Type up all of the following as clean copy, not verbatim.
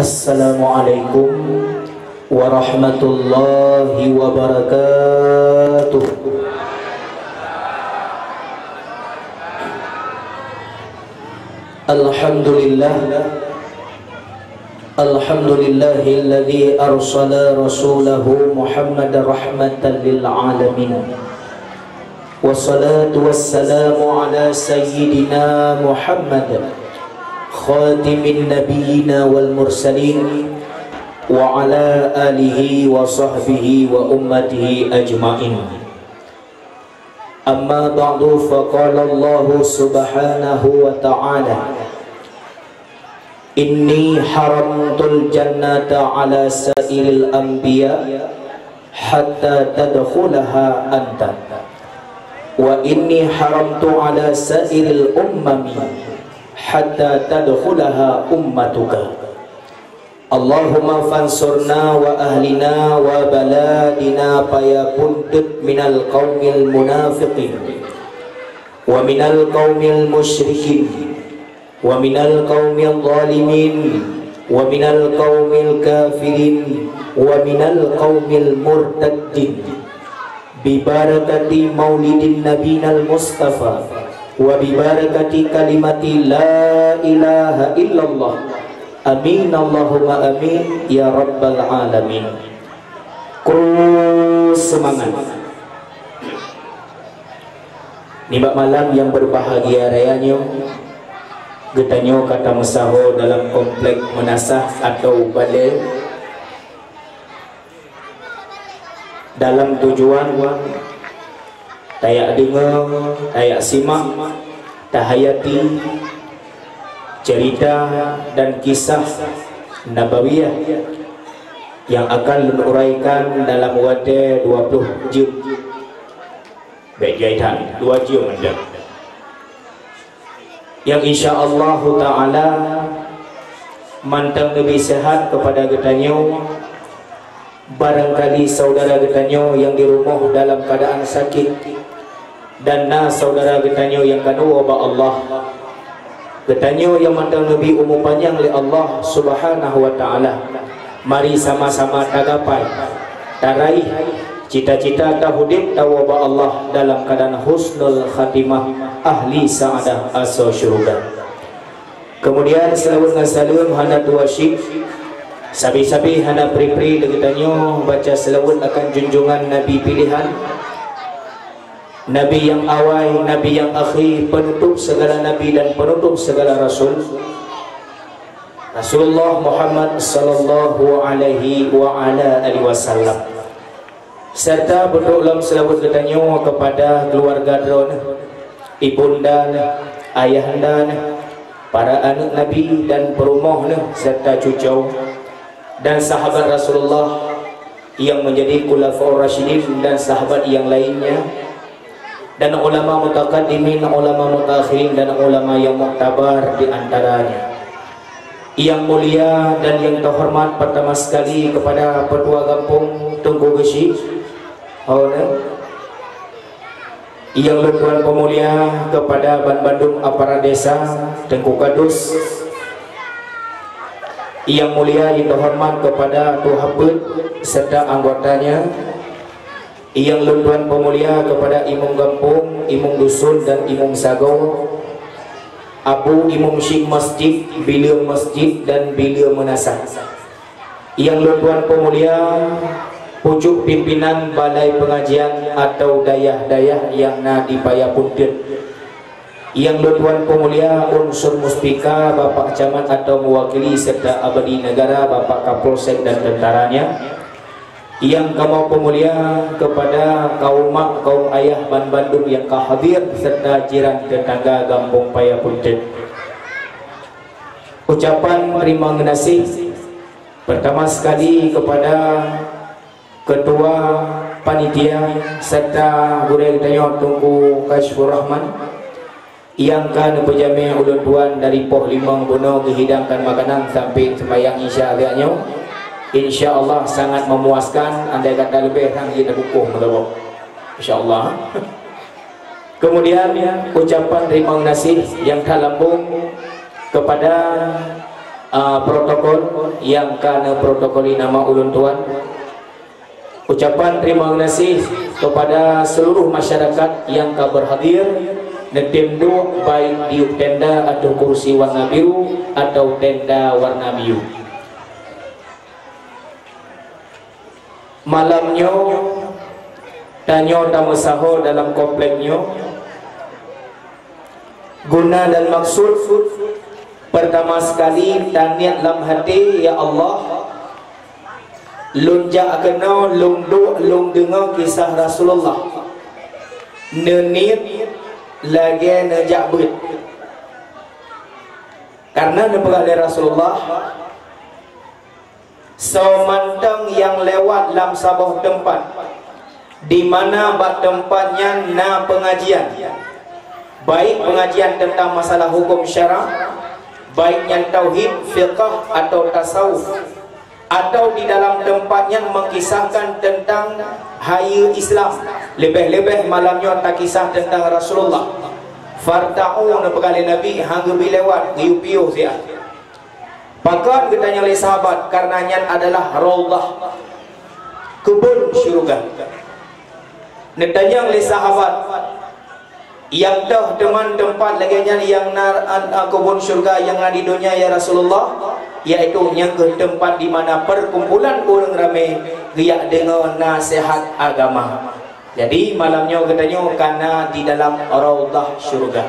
Assalamualaikum warahmatullahi wabarakatuh. Alhamdulillah, alhamdulillahilladzi arsala rasulahu Muhammadar rahmatan lil alamin. Wassalatu wassalamu ala sayyidina Muhammad khatimin nabiyyina wal mursalin wa ala alihi wa sahbihi wa ummatihi ajma'in. Amma ba'du, faqala Allah subhanahu wa ta'ala, inni haramtul jannata ala sa'iril anbiya hatta tadkhulaha anta wa inni haramtu ala sa'iril ummami hatta tadkhulaha ummatuka. Allahumma fansurna wa ahlina wa baladina payapundut minal qaumil munafiqin wa minal qaumil musyrikin wa minal qaumil zalimin wa minal qaumil kafirin wa minal qaumil murtaddin bi barakati maulidin nabiyil mustafa wa bi barakati kalimati la ilaha illallah. Amin Allahumma amin ya rabbal alamin. Terus semangat. Nibak malam yang berbahagia rayanya, getanyo kata mesaho dalam komplek menasah atau balai dalam tujuan tayak dengar, tayak simak, tahayati cerita dan kisah nabawiyah yang akan diuraikan dalam wadah 20 juz. Baik jaitan 2 juz anda, yang insyaallah taala mantang lebih sehat kepada getanyo. Barangkali saudara getanyo yang di rumah dalam keadaan sakit, dan saudara getanyo yang kanu wabak Allah, getanyo yang mandang lebih umur panjang oleh Allah subhanahu wa ta'ala. Mari sama-sama tagapai taraih cita-cita tahudib tawabah Allah dalam keadaan husnul khatimah, ahli sa'adah aso syurga. Kemudian selawat dan salam hana tuasyik sabi-sabi hana pri-pri getanyo baca selawat akan junjungan Nabi pilihan, Nabi yang awal, Nabi yang akhir, penutup segala Nabi dan penutup segala Rasul, Rasulullah Muhammad sallallahu alaihi wa ala alihi wasallam. Serta berdoa selawat getanyo kepada keluarga drone, ibunda, ayahanda, para anak Nabi dan perumah serta cucu dan sahabat Rasulullah yang menjadi khulafaur rasyidin dan sahabat yang lainnya, dan ulama mutaqaddimin, ulama mutakhirin, dan ulama yang muktabar di antaranya. Yang mulia dan yang terhormat pertama sekali kepada Petua Kampung Tunggu Gesi, yang Tuan Pemulia kepada Ban Bandung Aparat Desa Tengku Kadus, yang mulia yang terhormat kepada Tuhaput serta anggotanya, yang Tuan Pemulia kepada Imam Kampung, Imam Dusun dan Imam Sago, Abu Imam Syekh Masjid, Bilia Masjid dan Bilia Menasah, yang Tuan Pemulia pucuk pimpinan balai pengajian atau dayah-dayah yang di Payapunten, yang Tuan Pemulia unsur muspika, Bapak Camat atau mewakili serta abadi negara, Bapak Kapolsek dan tentaranya, yang kamu pemulia kepada kaum mak, kaum ayah Ban Bandung yang hadir serta jiran tetangga Kampung Payapunten. Ucapan terima kasih pertama sekali kepada Ketua Panitia serta Guru Tanyo Tunggu Kashfur Rahman yang kan berjami ulun tuan dari Poh Limang Buno dihidangkan makanan sampai sembahyang isya agaknya. InsyaAllah sangat memuaskan. Andai kata lebih orang kita hukum InsyaAllah. Kemudian ucapan terima kasih yang terlambung kepada protokol yang kana protokoli nama ulun tuan. Ucapan terima kasih kepada seluruh masyarakat yang berhadir netemdo baik di tenda atau kursi warna biru atau tenda warna biru. Malamnya tanyo tamu sahur dalam kompleknya. Guna dan maksud pertama sekali taniat dalam hati, ya Allah, lun jak kena lun duk lun dengar kisah Rasulullah nenit lagi nejak berit karena nepegak dari Rasulullah semantang yang lewat dalam sebuah tempat di mana bak tempatnya na pengajian, baik pengajian tentang masalah hukum syara, baik yang tauhid, fiqh atau tasawuf, atau di dalam tempatnya mengisahkan tentang haya Islam, lebih-lebih malamnya tak kisah tentang Rasulullah. Farta'u nepegale Nabi hangga bilewat giupiu sia. Pakat katanya oleh sahabat karenanya adalah raudhah, kebun syurga. Netanya oleh sahabat yang dah teman tempat lagi yang kebun syurga yang ada di dunia ya Rasulullah, yaitu yang ke tempat di mana perkumpulan orang ramai riak dengar nasihat agama. Jadi malamnya katanya karena di dalam raudhah syurga,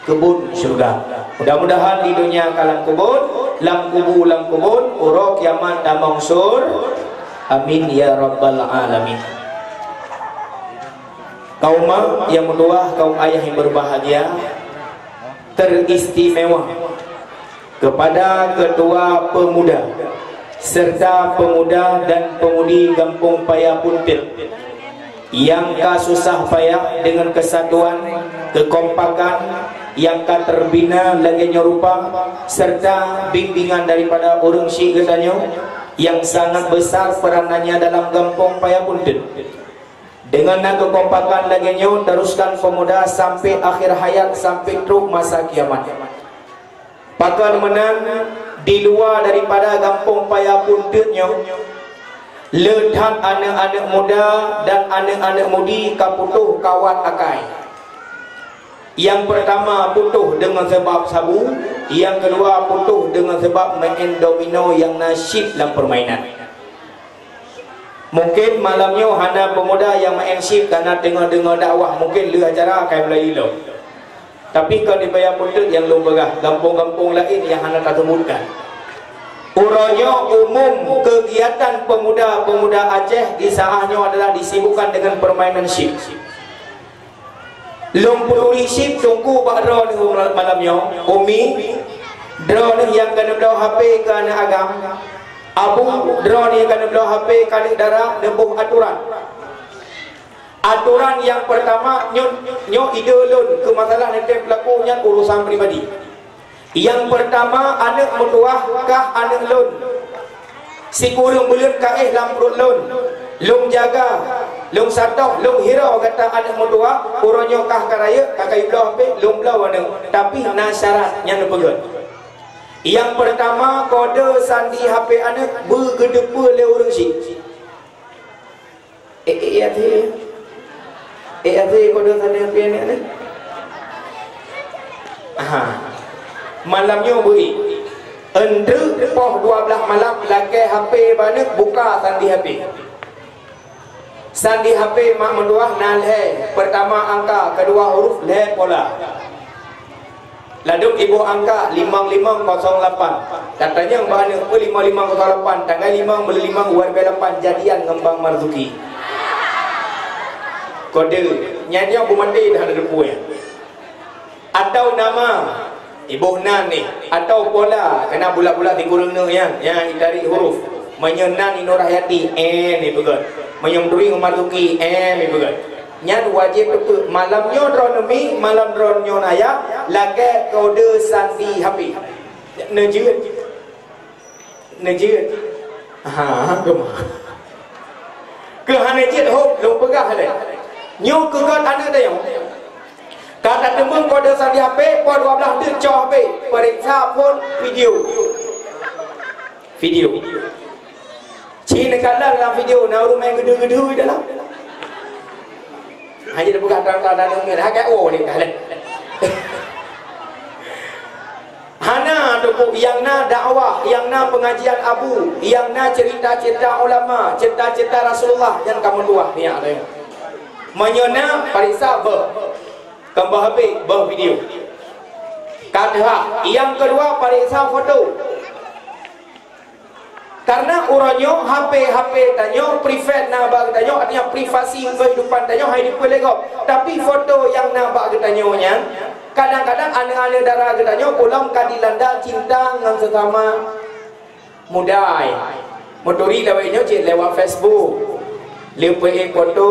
kebun syurga. Mudah-mudahan di dunia kalam kubur, lam kubun, urok kiamat damang sur. Amin ya rabbal alamin. Kaum yang kedua, kaum ayah yang berbahagia, teristimewa kepada ketua pemuda serta pemuda dan pemudi Kampung Payapuntit yang kasusah payah dengan kesatuan, kekompakan yang terbina lagi nyerupa serta bimbingan daripada orang Syekh katanya yang sangat besar peranannya dalam Kampung Payapuntit. Dengan kekompakan lagi nyo teruskan pemuda sampai akhir hayat, sampai truk masa kiamat. Pakar menang di luar daripada Kampung Payapuntitnya, letak anak-anak muda dan anak-anak mudi kaputuh kawat akai. Yang pertama putuh dengan sebab sabu, yang kedua putuh dengan sebab main domino yang nasyid dalam permainan. Mungkin malamnya hana pemuda yang main shift karena dengar-dengar dakwah, mungkin lu acara akan Melayu lo. Tapi kalau di Payapuntit yang lu berah, kampung-kampung lain yang hana tak temukan. Uranya umum kegiatan pemuda-pemuda Aceh di saahnya adalah disibukkan dengan permainan shift. Lung peluri shift tunggu bak draw ni malamnya. Umi draw ni yang kena belau HP ke anak agam. Abu draw ni kena belau HP kali darah nembuh aturan. Aturan yang pertama nyo ide lun ke masalah nanti pelakunya urusan pribadi. Yang pertama anak menduah kah anak lun. Si kurung belut kaih dalam perut lun. Lung jaga, lung satoh, lung hirau kata anak menduah, uronyo kah karaya, kakai belau HP, lung belau anak. Tapi nasyaratnya nepegat. Yang pertama kode sandi HP anak bergedepa le orang si. Kode sandi HP anak. Malamnya beri. Endre poh 12 malam lagi HP banyak buka sandi HP. Sandi HP mak menduah nal he. Pertama angka, kedua huruf le pola. Lalu ibu angka 5508. Katanya bahan 5508 tanggal 5 beli 5 warga 8 jadian ngembang Marzuki. Kode nyanyi Bu mati dah ada depu ya. Atau nama ibu nan ni atau pola kena bulat-bulat di kurung ni yang dari huruf. Menyenan Nur Hayati ni betul. Menyemduri Marzuki ni betul. Nyan wajib itu malamnya dronomi malam dronyo naya lagi kode sandi HP nejut ke hanejit hop lo pegah le nyu ke kat anak dia kata tembung kode sandi HP po 12 dia coh HP periksa pun video video. Cina kalah dalam video nak rumah yang gede-gede dalam. Hanya dia buka dalam ni dah kat ni dah. Hana tu yang na dakwah, yang na pengajian abu, yang na cerita-cerita ulama, cerita-cerita Rasulullah yang kamu tuah ni ada. Menyona parisa kembah habis video. Kadha yang kedua parisa foto. Karena orangnya HP tanya private nak bagi tanya artinya privasi kehidupan tanya hidup legok. Tapi foto yang nak bagi tanyanya kadang-kadang anak-anak darah tanya pulang kadilanda cinta dengan sesama mudai. Motori lawainya cik lewat Facebook. Lepas foto,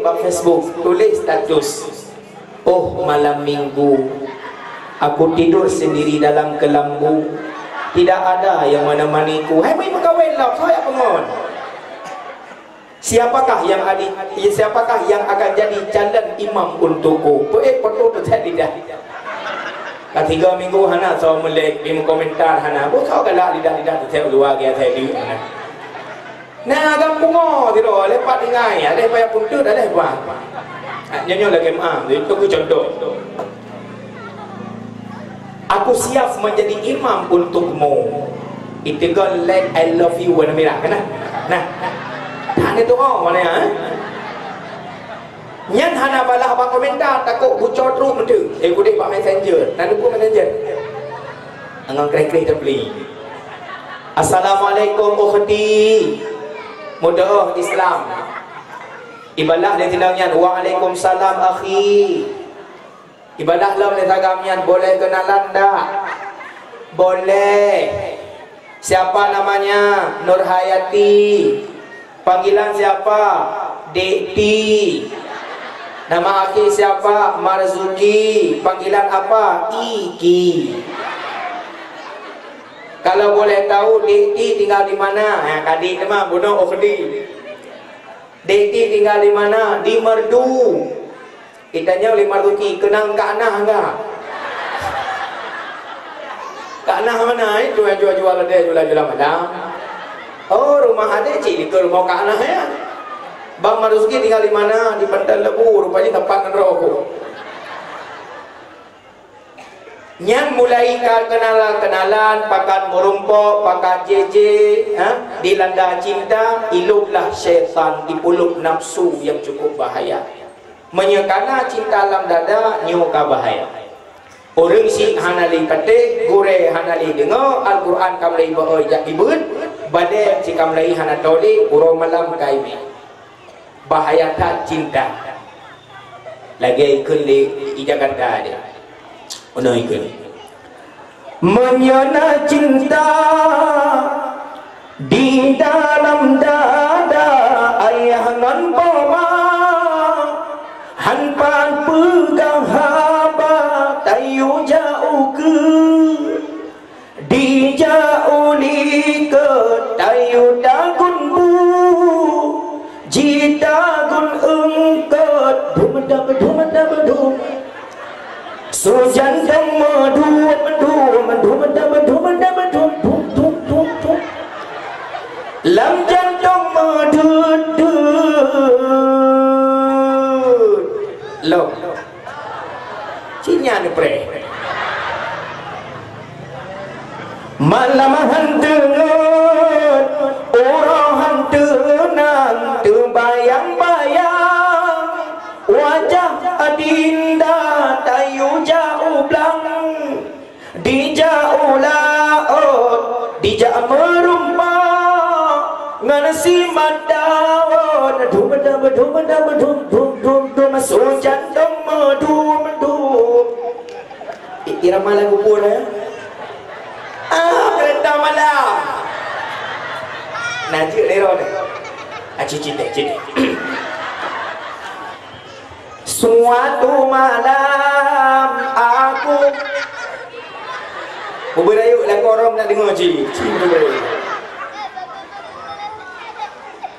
bab Facebook tulis status. Oh malam minggu aku tidur sendiri dalam kelambu. Tidak ada yang menemaniku. Hai main berkahwin lah, saya pengon. Siapakah yang akan jadi jalan imam untukku? Foto tu saya lidah. Kat 3 minggu hana saya melek di komentar hana. Bo kau galak lidah tu saya luar dia saya di. Nah gampung tiro lepas dengai ada payah puntu dah leh buat. Nyanyo lagi itu ku contoh. Aku siap menjadi imam untukmu. Itu kan like I love you wana merah kan? Nah, tanya tu mana ya? Nyan hana balah apa komentar takut bocor terus mentu. Aku dek pak messenger. Nanti pun messenger. Angang krek-krek terbeli. Assalamualaikum ukhti. Mudah Islam. Ibadah dia tindakan waalaikumsalam akhi. Ibadah lam ni tagamnya boleh kenalan dah? Boleh. Siapa namanya? Nur Hayati. Panggilan siapa? Dekti. Nama akhi siapa? Marzuki. Panggilan apa? Iki. Kalau boleh tahu Dekti tinggal di mana? Kadik tu mah bunuh Ofdi. Dekti tinggal di mana? Di Merdu. Itanya oleh Marzuki, kenal Kak Nah enggak? Kak Nah mana itu yang jual-jual ada, jual-jual madam. Oh, rumah ada cik di rumah Kak Nah ya. Bang Marzuki tinggal di mana? Di Pantai Lebu, rupanya tempat neraka. Yang mulai kenalan, pakat merumpok, pakat JJ, dilanda cinta, iluklah syaitan, dipuluk nafsu yang cukup bahaya. Menyekana cinta dalam dada nyuka bahaya. Orang si hanali kate gure hanali dengar Al-Quran kamlai baoi jak ibut badai si kamlai hanatoli uro malam kaimi. Bahaya tak cinta. Lagi ikut li ijakarta dia. Ono ikut. Menyana cinta di dalam dada ayah non poma. Hanpan pegang haba tayu jauh ke di jauh li ke tayu dagun bu jita gun engket dum sujan dam madu lam jantung madu lo cinya ni pre malam hanteun orang hanteunang teu bayang-bayang wajah adinda tayu jauh blang di jauh laut di jauh merumpah ngan si madawan dum masuk jantung medum irama lagu pun ya kereta malam najik lero ni cicit suatu malam aku berayuk lagu orang nak dengar cik berayuk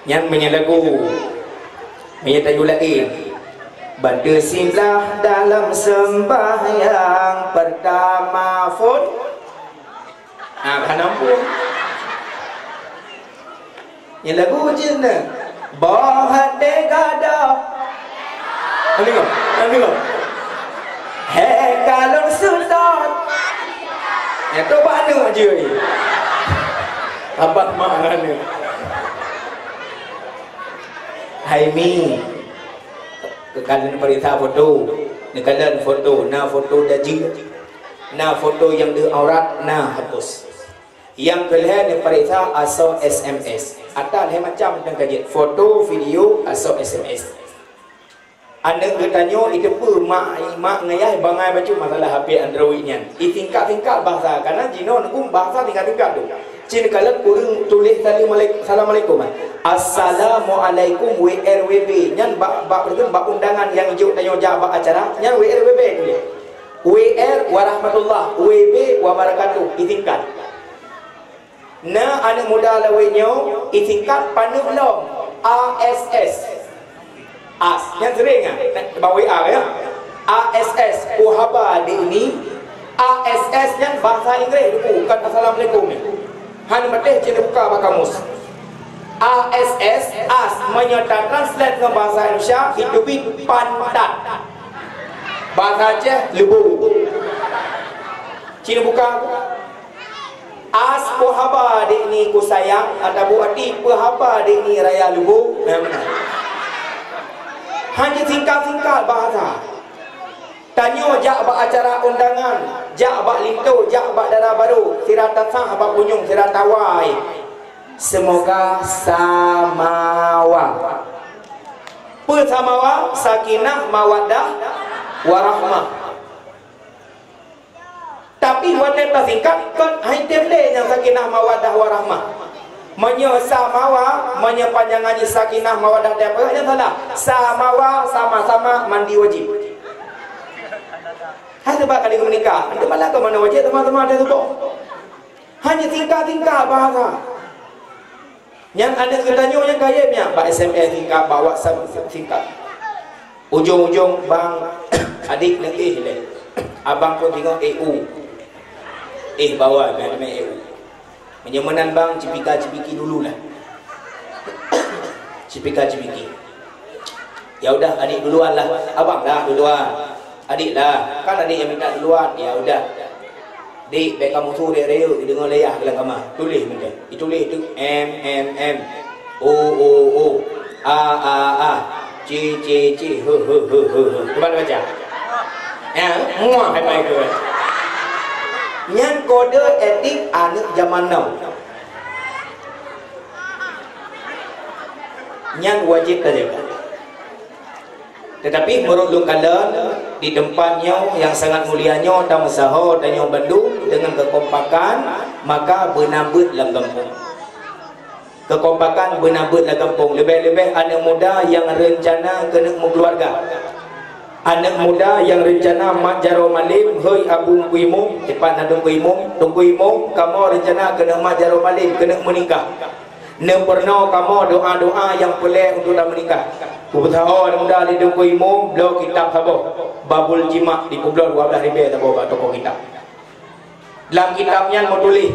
yang menyelagu menyatayu lain bersilah dalam sembahyang pertama fun kanam pun Yang lagu je na. Bahat de gada. Tengok. Hei kalon sultan. Yang tu mana je ni? Abang mana ni? Hai mi. Kekalian perintah foto. Kekalian foto. Na foto daji. Na foto yang di aurat. Na hapus. Yang kalian perintah asal SMS. Atau macam dengan kajian foto, video, asal SMS. Anak bertanya itu pun mak ngayah bangai baca masalah HP Android nya. Tingkat-tingkat bahasa karena jino nak bahasa tingkat-tingkat tu. Cina kalau kurang tulis Assalamualaikum. Assalamualaikum WRWB. Nyan bak undangan yang hijau tanya jawab acara. Nyan WRWB tu. WR warahmatullah, WB wabarakatuh. Tingkat. Na anak muda lawinyo tingkat panu belum. ASS. As yang sering bawa WA ya. ASS Uhaba ini ASS yang bahasa Inggeris bukan Assalamualaikum ni. Han mateh cina buka kamus. ASS as menyata translate ke bahasa Indonesia hidupi pantat. Bahasa Aceh lebu. Cina buka as pohaba dek ni ku sayang ada buati pohaba dek ni raya lebu. Hanya singkat-singkat bahasa. Tanya jak bak acara undangan, jak bak lintu, jak bak darah baru, sirata sah bak punyung, sirata wai. Semoga samawa. Persamawa, sakinah, mawaddah, warahmah. Tapi wanita singkat kan item dia yang sakinah, mawaddah, warahmah. Menyesamawa, menyepanjangannya sakinah, mawaddah dan apa yang salah. Samawa sama-sama mandi wajib. Hai sebab kali menikah, anda malah ke mana wajib teman-teman ada tu. Hanya tingkat-tingkat bahasa. Yang anda ketanya yang kaya punya, bak SMS tingkat, bak WhatsApp tingkat. Ujung-ujung bang adik nak le. Abang pun tengok EU. Bawa main EU. Menyemanan bang cipika-cipiki dululah. Cipika-cipiki. Ya udah adik duluan lah. Abang dah duluan. Adik lah. Kan adik yang minta duluan. Ya udah. Dik, baik kamu tu dia raya dengar layah dalam kamar. Tulis macam. Ditulis tu M O A C H Cuba baca. Ya, muah hai ke. Yang kode etik anak zaman now. Yang wajib terjaga. Tetapi menurut kalian di tempatnya yang sangat mulianya dan usaha dan yang Bandung dengan kekompakan, maka bernabut dalam kampung. Kekompakan bernabut dalam kampung. Lebih-lebih anak muda yang rencana kena keluarga. Anak muda yang rencana mak jaro malim, hei abung kuimung, cepat nak tunggu imung, kamu rencana kena mak jaro malim, kena menikah. Ne pernah kamu doa-doa yang pelik untuk dah menikah. Kubutaho anak muda di tunggu imung, beliau kitab sabah, babul jimat di kublau 12 ribu tak bawa toko kitab. Dalam kitabnya mau tulis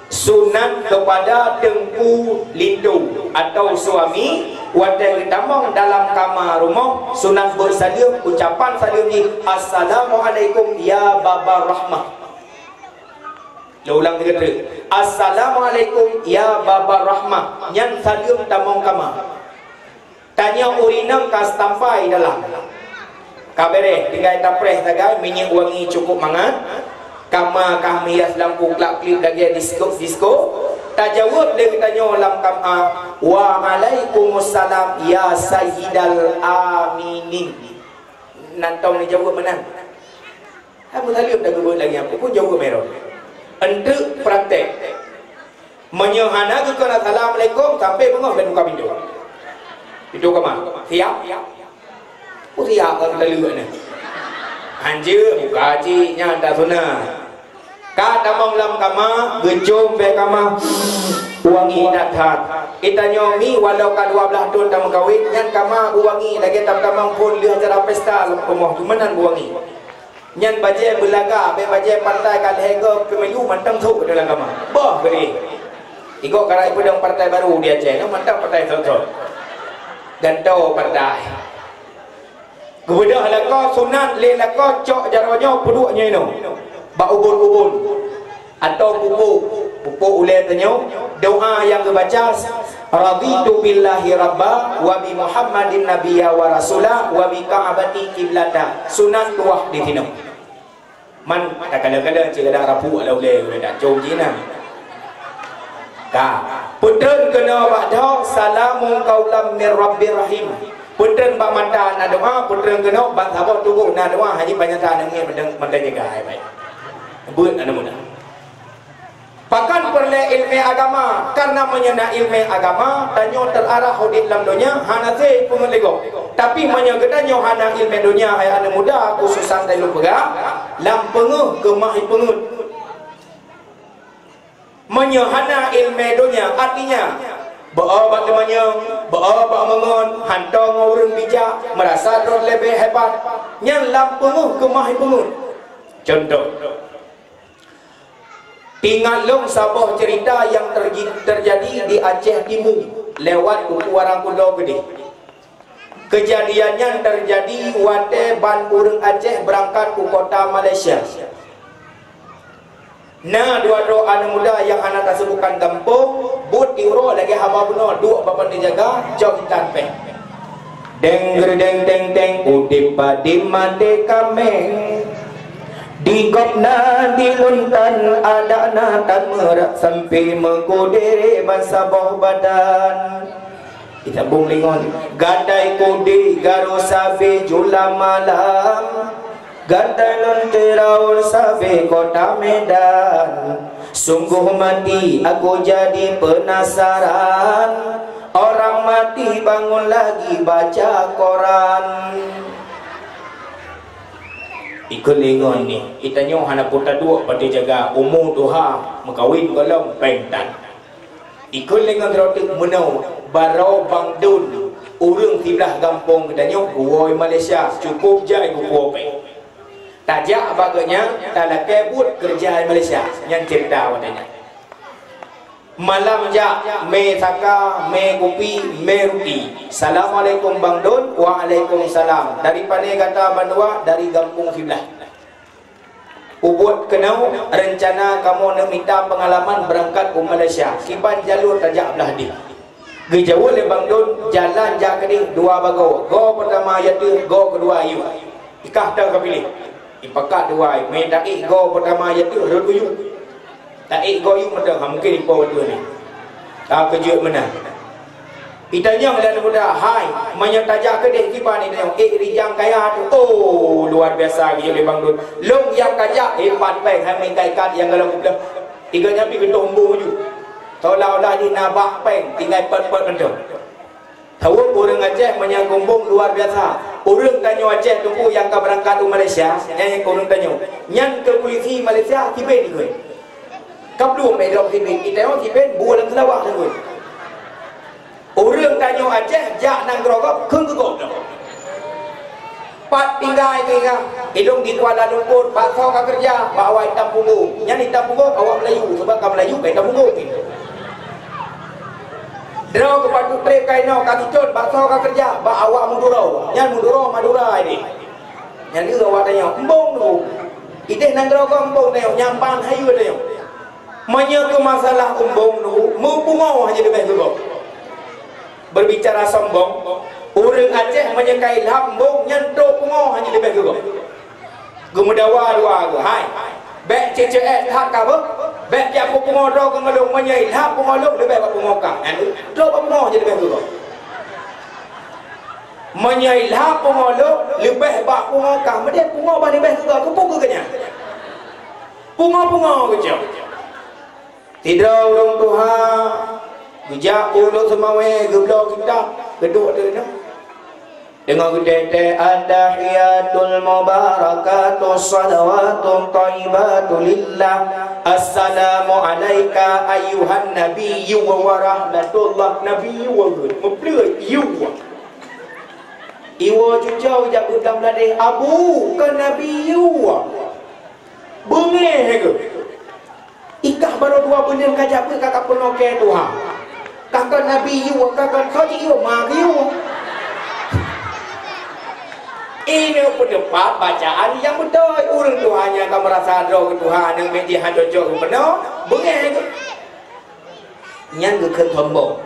sunat kepada tengku lindu atau suami wadah ditamang dalam kamar rumah, sunat bersalim, ucapan salim ni Assalamualaikum ya baba rahmah. Ulang tiga kali. Assalamualaikum ya baba rahmah. Yang salim tamang kamar. Tanya urinam kas tampai dalam. Kabere tinggal tapres tagai minyak wangi cukup mangat. Kamar kah hias lampu klip lagi disco. Tak jawab dia tanya dalam kamar. Waalaikumsalam ya sayyidal aminin. Nantau ni jawab menang. Abu Talib dah gebut lagi apa pun jawab merah. Untuk praktek. Menyahana ke kena assalamualaikum sampai bengah dan buka pintu. Pintu kamar. Siap? Oh siap kan lalu ni. Anjir buka ciknya tak sunah. Ka tamang lam kamar, gejom be kamar. Wangi datang. Kita nyomi walau ka 12 tahun tak kahwin, nyan kamar wangi lagi tam-tamang pun dia acara pesta rumah kemenan wangi. Nyan baje belaga, be baje pantai kan hega kemelu mantang thuk dalam kamar. Bah beri. Ikut karai pedang partai baru dia Aceh. Mantap partai betul. Gantau partai. Kemudian halakah sunat lelakah cok jaronya peduknya ini. Bak ubun-ubun. Atau pupuk ulai tanya. Doa yang kebaca. Raditu billahi rabba wa bi Muhammadin nabiyya wa rasulah wa bi ka'abati kiblata. Sunat tuah di sini. Man tak kadang-kadang cik ada rapu ala ulai dah jom jina. Ka putren kena ba'da salamun qaulam mir rabbir rahim. Putren bak mata nak doa, putren kena bak sabar tunggu nak doa haji panyata dengan mendang jaga baik. Buat ana mudah. Pakan perle ilmu agama karena menyena ilmu agama tanyo terarah di dalam dunia hanase pengelego tapi menyegedanyo hana ilmu dunia hai ana muda khususan dalam pegah lam penguh kemahi pengut menyehana ilmu dunia artinya berobat demanya berobat mengon hantar orang bijak merasa drone lebih hebat yang lam penguh kemahi pengut. Contoh tinggal long sabah cerita yang terjadi di Aceh Timur lewat buku Warang Kulo Gede. Kejadiannya terjadi wate ban urang Aceh berangkat ke kota Malaysia. Nah dua anak muda yang anak tersebutkan kampung but diuro lagi haba benar dua bapa dijaga jauh hitam pe. Deng deng deng deng udip padi made kameng. Di kopna di luntan ada natan merak sampai mengkodere masabah badan. Kita bunglingon gadai kode garo sabe jula malam. Gadai lonteraul sabe kota Medan. Sungguh mati aku jadi penasaran. Orang mati bangun lagi baca koran. Ikut lingon ni kita nyoh hana puta dua pada jaga umur doha mengkawin golong pentan ikut lingon rotik menau barau bangdun urang sebelah kampung kita nyoh guoi Malaysia cukup jai guoi pe tajak baganya tak laki buat kerja Malaysia yang cerita wadanya malam jak me saka me kopi me roti. Assalamualaikum Bang Don. Waalaikumsalam. Daripada kata bandua dari kampung sebelah. Ubud kenau rencana kamu nak minta pengalaman berangkat ke Malaysia. Kiban jalur tajak belah di. Gejauh le Bang Don jalan jak keding dua bago. Go pertama yaitu go kedua ayu. Ikah tak pilih. Ipakat dua ayu. Me tak go pertama yaitu reduyu. Tak goyu mudah mungkin di bawah tu ni. Tak kejut mana. Itanya dan muda hai menyetajak ke dek kiban ni tengok rijang kaya tu. Oh luar biasa gitu le Bang Dun. Long yang kajak hebat baik hai main kaikat yang kalau kita tiga nyampi ke tombo ju. Tolak-olah di nabak peng tinggal pet-pet macam. Tahu orang Aceh menyakumbung luar biasa. Orang tanya Aceh tunggu yang ke berangkat ke Malaysia, yang orang tanya, yang ke polisi Malaysia kiben ni koi. Kablu medok kiben, kita orang kiben bulan selawak tu. Orang tanya Aceh, jak nang gerogok, keng gegok dah. Pat tinggal tinggal, hidung di Kuala Lumpur, pak kau kau kerja, bawa hitam punggung. Yang hitam punggung awak Melayu, sebab kau Melayu hitam punggung. Draw ke patu trek kainau kaki con, pak kau kau kerja, bawa awak Mundurau. Yang Mundurau Madura ini. Yang dia awak tanya, embong tu. Ideh nang gerogok embong tanya, nyampan hayu tanya. Menyangkut masalah embong tu, mempungau hanya lebih gegok. Berbicara sombong, orang Aceh menyekai lambung nyentuh pungau hanya lebih gegok. Gemudawa dua ke, hai, bek cecek hak kau, bek yang pungau dua ke ngelung menyai hak pungau lebih baik pungau kau, dua pungau hanya lebih gegok. Menyai hak pungau lebih baik pungau kau, mereka pungau bani lebih gegok, kau pungau kenya, pungau kecil. Tidak orang Tuhan Gejak ulut semawe Geblok kita Geduk dia dengan gedete At-tahiyatul mubarakatul Salawatul ta'ibatul lillah Assalamu alaika Ayuhan nabiyyu wa rahmatullah Nabiyyu wa Mempelai Iwa Iwa cucau Jak udam ladih Abu ke nabiyyu Bengih ke ikah baru 2 bulan kajak apa kakak penoke Tuhan. Kakak Nabi you, kakak kau you, mari you. Ini pendapat bacaan yang betul. Orang Tuhan yang akan merasa ada Tuhan yang media hadojok benar. Bengeng. Yang ke sombong.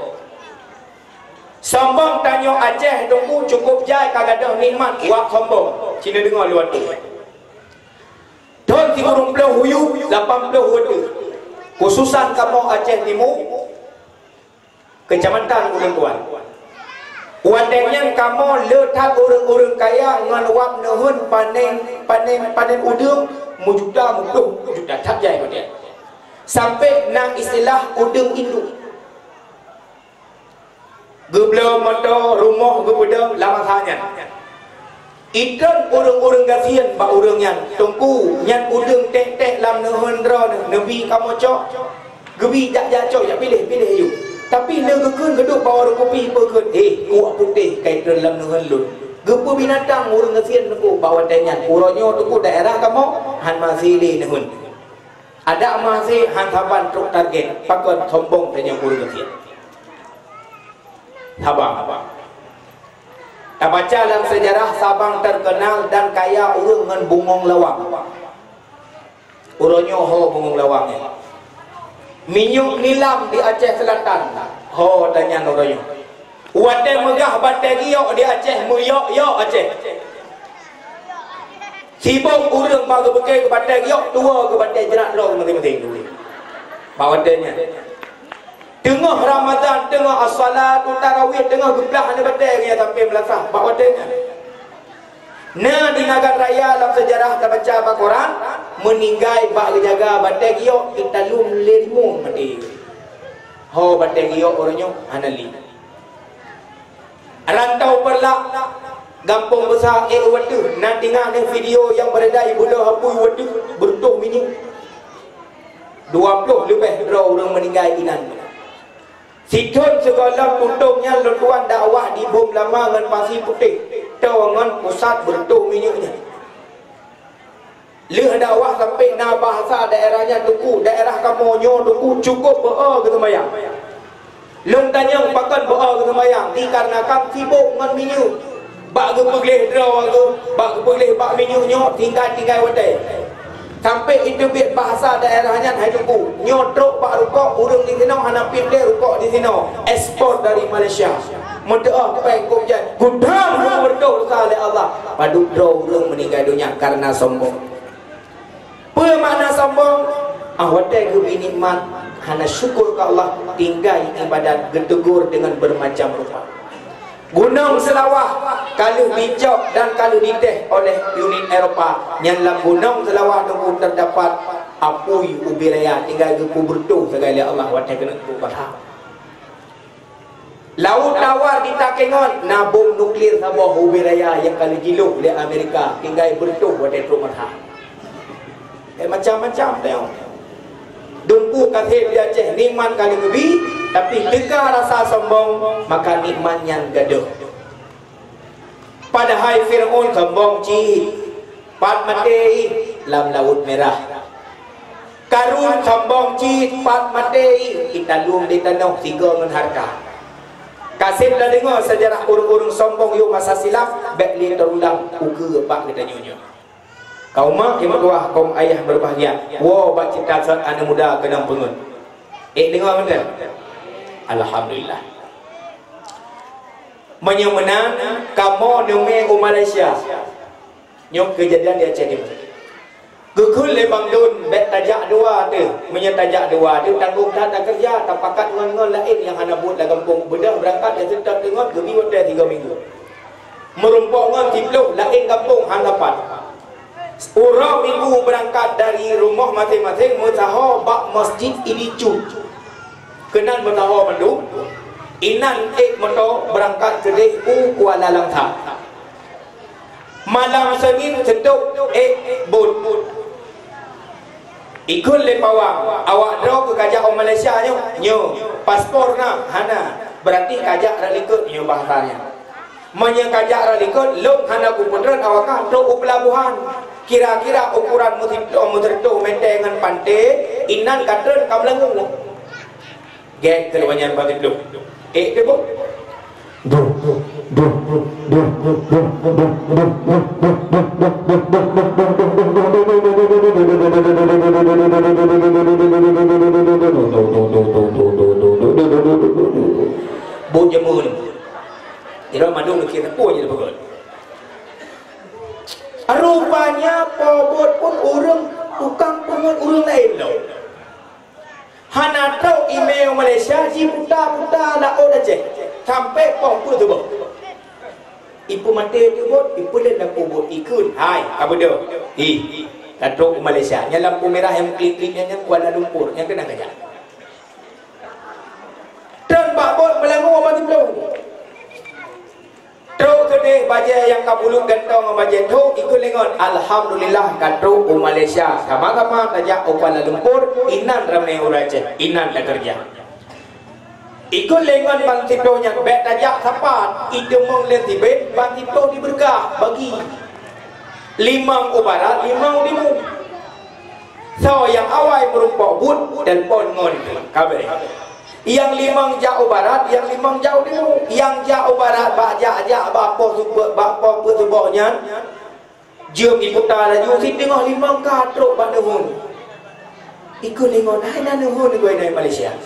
Sombong tanya Aceh tunggu cukup jai kagak ada nikmat wak sombong. Cina dengar luar tu. Don 30 huyu 80 hudu. Khususan kamu Aceh Timur. Kecamatan Gunung Tuan. Wadengnya kamu letak orang-orang kaya ngan wak nehun panen udang mujuta tak jai dia. Sampai nang istilah udang induk. Gebla motor rumah gebeda lama hanya. Ikan orang-orang gafian ba orang yang tunggu nyan udang tek-tek lam nehun dra nabi kamu cok. Gebi jak cok jak pilih you. Tapi dia gekun geduk bawa kopi pekun. Kuak putih kait dalam dengan lun. Gepu binatang urang ngesian nunggu bawa tenyan. Uronyo tunggu daerah kamu han masih di nehun. Ada masih han saban truk target. Pakon sombong tenyan urang ngesian. Sabang. Tak baca dalam sejarah Sabang terkenal dan kaya urang dengan bungong lawang. Uronyo ho bungong lawangnya. Minyak nilam di Aceh Selatan. Ho tanya noroyo. Wadai megah batai giok di Aceh muyok Aceh. Sibuk urang bagi bekai ke batai giok tua ke batai jerat lo masing-masing. Bawadainya. Tengah Ramadan, tengah as-salat tarawih, tengah geblah ada batai yang sampai melasah. Bawadainya. Nah di negara raya dalam sejarah kita baca Al-Quran meninggai bak jaga batai giok kita lum lerimu mati. Ho batai giok orangnya anali. Rantau perlak gampung besar wadu. Nak tengok ni video yang beredar ibulah hapui wadu bertuh minyak 20 lebih orang meninggal inan. Situn segala tutungnya letuan dakwah di bom lama dengan pasir putih. Tawangan pusat bertuh minyaknya. Leh dakwah sampai na bahasa daerahnya tuku, daerah kamonyo tuku cukup be'a ke sembahyang. Leng tanyang pakan be'a ke sembahyang dikarenakan sibuk dengan minyak. Bak ke pegleh draw ke, bak ke pegleh bak minyaknya tinggal wadai. Sampai itu biar bahasa daerahnya hai tuku. Nyotrok bak rukok urang di sini hana pilih rukok di sini. Ekspor dari Malaysia. Mendoa kepada kumpulan gudang berdoa oleh Allah padu draw urang meninggal dunia karena sombong. Apa makna sombong? Wadai ke nikmat hana syukur ke Allah tinggal ibadat getegur dengan bermacam rupa. Gunung Selawah kalau bijak dan kalau diteh oleh unit Eropah yang dalam Gunung Selawah itu terdapat apui ubi raya tinggal ke berdoa sekali Allah wadai kena berhak. Laut tawar di Takengon na bom nuklir sabah ubi raya yang kali jiluk oleh Amerika tinggal berdoa wadai teruk berhak. Macam-macam tengok. Dumpu kasih dia Aceh nikmat kali lebih tapi tegar rasa sombong maka nikmat yang gaduh. Padahal Fir'aun sombong ci pat mati lam laut merah. Karun sombong ci pat mati kita lum di tanah tiga dengan harta. Kasih dah dengar sejarah urung-urung sombong yo masa silam baik terulang uke pak kita nyonya. Kaum mak yang bertuah, kaum ayah berbahagia. Wow, bak cita saat anak muda kena pengun. Dengar betul? Alhamdulillah. Menyemenang kamu neme Malaysia. Nyok kejadian di Aceh ni. Gekul lebang dun, bet tajak dua tu. Menyetajak dua tu tanggung tak kerja, tak pakat dengan lain yang hana buat dalam kampung. Bedah berangkat dia sedap dengar gebi hotel 3 minggu. Merumpok dengan tipluh lain kampung hana dapat. Orang minggu berangkat dari rumah masing-masing mutaha bak masjid Ilicu. Kenan mutaha Bandung. Inan motor berangkat ke DU Kuala Langtang. Malam Senin seduk bot. Ikut le pawang. Awak draw ke kajak orang Malaysia nyo. Paspor nak hana. Berarti kajak ralikut nyo bahasanya. Menyekajak ralikut lom hana kuputran awakah draw pelabuhan. Kira-kira ukuran muterto mete dengan pantai inan katren kamlangung gek terbanyak batin lu ke bo bo jamun ira madung kita punya betul. Rupanya pobot pun urang tukang pungut urang lain loh. Hana tahu email Malaysia ji puta-puta nak order je. Sampai pom tu boh. Ibu mati tu boh, ibu len lampu boh ikut. Hai, apa dia? Katro Malaysia, nya lampu merah yang klik-kliknya yang Kuala Lumpur, yang kena kerja. Dan bak bot melangu apa tu belum? Terus kedai baca yang kabuluk gantong baca tu ikut lengon. Alhamdulillah katro Malaysia. Sama-sama kerja Kuala Lumpur, inan ramai orang je, inan dah kerja. Ikut lengon bang titonya bet tajak sapat, idemong len tibet bang tito diberkah bagi. Limang ubarat, limang dimu. So yang awal merupakan bud dan pon ngon kabar. Yang limang jauh barat, yang limang jauh dimu. Yang jauh barat bak bapo super bapo pertubuhnya. Jom diputar laju si tengah limang katrok bak nehun. Ikut lengon hai na nehun gue dari Malaysia.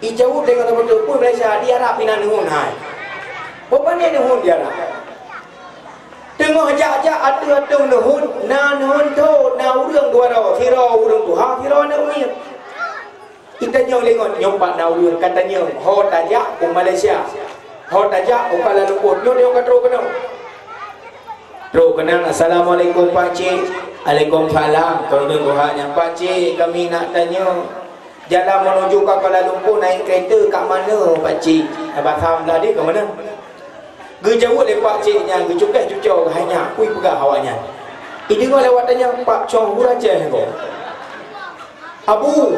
I jauh dengan tempat pun Malaysia dia harap pina nehun hai. Berapa ni nehun dia harap? Tengah ajak ada nehun, na nehun tu, na urang dua ro, tiro urang tu, ha tiro na umit. Kita nyong lengon nyompak na urang katanya, ho tajak ke Malaysia. Ho tajak ke Kuala Lumpur, nyong dia katro kena. Tro kena assalamualaikum Pak Cik. Waalaikumsalam. Kalau dengarnya Pak Cik, kami nak tanya jalan menuju ke Kuala Lumpur naik kereta kat mana Pak Cik? Abang Hamlah dia ke mana? Gejauh le Pak Ciknya, gecukai-cucau hanya kui pegah awaknya. Dengar lewat tanya Pak Chong Uraceh ko. Abu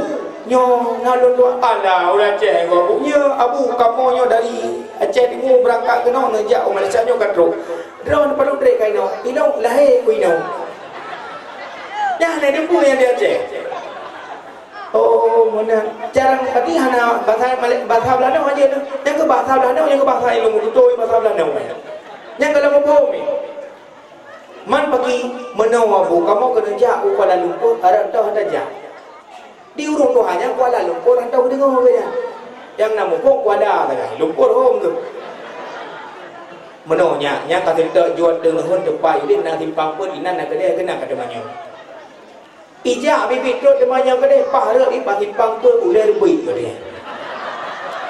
nyo nalon dua ala Uraceh ko. Abunya abu kamu nyo dari Aceh Timur berangkat ke no ngejak Malaysia nyo katro. Drone perlu trek kai no. Ino lahir ku ino. Dah ne dempu yang dia Aceh. Oh, mana jarang berarti hana bahasa Belanda aja tu. Yang ke bahasa Belanda, yang ke bahasa ilmu tutoi bahasa Belanda. Yang kalau mau ni. Man pergi menawa bu, kamu kena jauh Kuala Lumpur, arah dah ada jauh. Di urung tu hanya Kuala Lumpur, anda dengar ke? Yang nama pun Kuala tak Lumpur home tu. Menawanya, yang kata kita jual dengan depan, ini nak timpang pun, ini nak kedai kena kata banyak. Ijak bibit tu temannya ke dia pahara di pagi pangpa ulai lebih ke dia.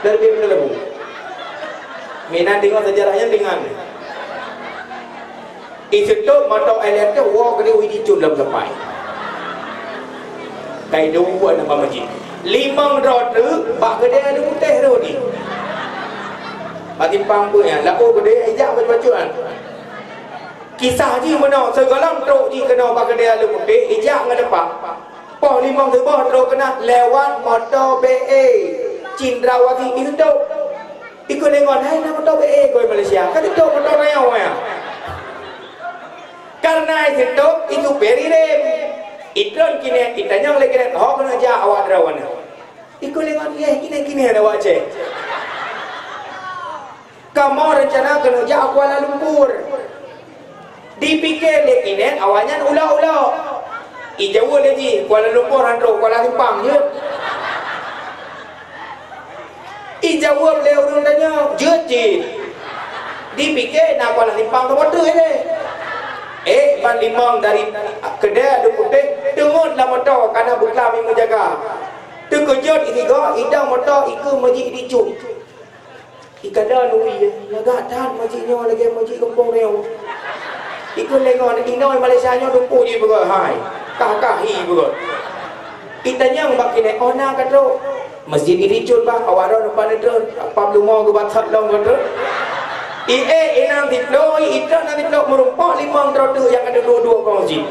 Lebih benar lebu. Mina tengok sejarahnya dengan. Itu tu mata air tu wah ke dia widi cun dalam lepai. Kai dua nama masjid. Limang roda bak ke dia ada putih tu ni. Pagi pangpa ya, laku ke dia ijak baca-bacaan. Kisah ji mana segalang truk ji kena pakai dia lu putih ijak ngada pak. Poh limang sebah truk kena lewat motor BA Cindrawati itu tu. Ikut lengon hai nama motor BA koi Malaysia. Kan itu motor raya ya. Karena itu beri rem. Itron kini kita yang lagi kena ho kena ja awak drawana. Ikut lengon ye kini ada wajah. Kamu rencana kena ja Kuala Lumpur. Dipikir lekinet awalnya ulah-ulah. Ijauh lagi Kuala Lumpur handro Kuala Lumpang je. Ijauh beliau orang tanya je. Dipikir nak Kuala Lumpang tu betul je. Ban limang dari kedai ada putih tengoklah motor kerana bukla memang jaga. Terkejut itiga idang motor ikut majik dicut. Ikada nui lagak tahan majiknya lagi majik kampung reo. Ikut lengon inoi Malaysia nya dumpu je betul hai. Kah-kahi betul. Itanya mbak kini ona katro masjid iricut bah awaran depan itu apa belum mau ke batat long katro. Inang tiplo itran nanti tiplo merumpak limang trotu yang ada dua-dua masjid.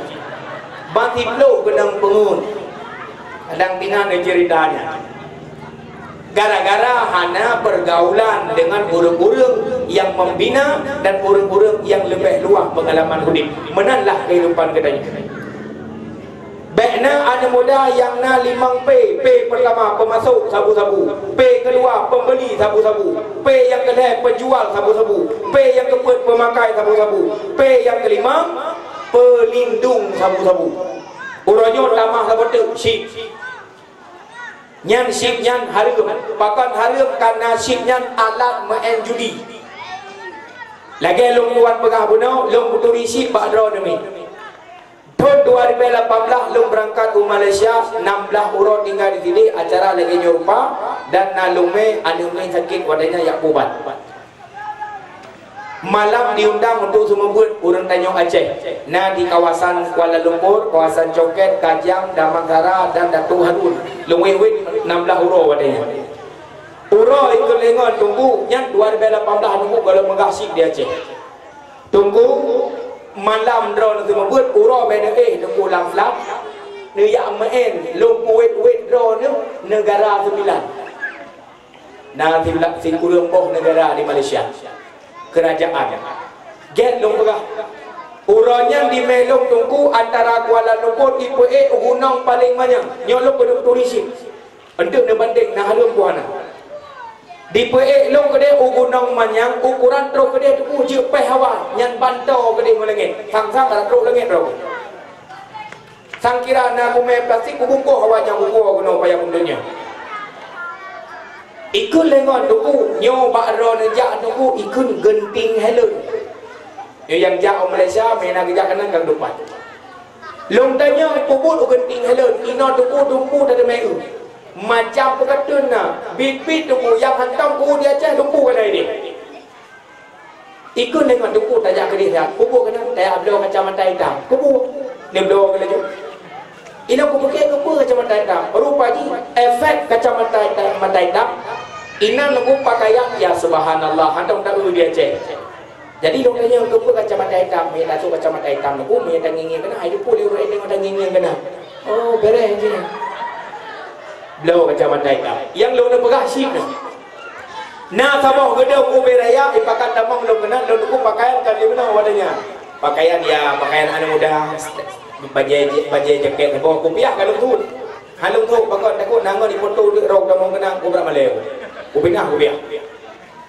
Bang tiplo kenang pengun. Kadang tinggal ceritanya. Gara-gara hana pergaulan dengan burung-burung yang membina dan orang-orang yang lebih luas pengalaman hidup. Menanlah kehidupan katanya. Baiknya ada muda yang na 5 P. P pertama pemasuk sabu-sabu, P kedua pembeli sabu-sabu, P yang kedua penjual sabu-sabu, P yang keempat pemakai sabu-sabu, P yang kelima pelindung sabu-sabu. Uronyo tamah sabu-sabu sip. Nyan sip nyan harum, bahkan harum karena sip nyan alat main judi. Lagi long tuan pegah bunau, long puturi sip bakdro demi. Tahun 2018 long berangkat ke Malaysia, 16 orang tinggal di sini, acara lagi nyorupa dan nalume anu main sakit wadanya yak pubat. Malam diundang untuk semua buat orang Tanjung Aceh. Nah di kawasan Kuala Lumpur, kawasan Coket, Kajang, Damansara dan Datuk Harun. Lungwewit 16 orang wadanya. Uro itu lengon tunggu yang 2018 tunggu kalau mengasih di Aceh. Tunggu malam drone semua buat uro beda tunggu lam flap. Ni yang main lumpuit drone negara 9. Nah si kurung negara di Malaysia. Kerajaan get long pegah uranya di melong tungku antara Kuala Lumpur IPE gunung paling banyak nyolong kedua turisip untuk nebanding nah halum buana di PE long kede gunung manyang ukuran truk kede tu uji peh hawa nyan bantau kede melengit sang-sang ada truk lengit bro sang kira na kume plastik kubungko hawa yang buku gunung payah dunia. Ikun lengon tuku nyo bakro nejak tuku ikun genting helun. Yo yang jak Malaysia mena kejak kanan kang depan. Long tanya puput genting helun ino tuku tada meu. Macam pekatun na bibit tuku yang hantam ku dia Aceh tuku kana ini. Ikun lengon tuku tajak ke dia puput kana tay abdo kacamata hitam. Puput ni bdo kala jo. Ina ku pakai lupa kacamata hitam. Rupanya efek kacamata hitam. Ina lupa pakaian ya subhanallah. Hantam tak ulu dia Aceh. Jadi dong tanya lupa kacamata hitam. Mereka tu kacamata hitam. Lupa mereka ngingin kena. Hidup pun dia orang tengok ngingin kena. Oh beres je. Belau kacamata hitam. Yang lu nak pegah sip ni. Nah sabah gedung uberaya. Ipakan tamang lu kena. Lu lupa pakaian kan dia benar wadanya. Pakaian ya pakaian anak muda. Bajai jaket bawa kopiah kalau tu halung tu bakal takut nangga di foto di rok damong kenang kubra maleo kupinah kopiah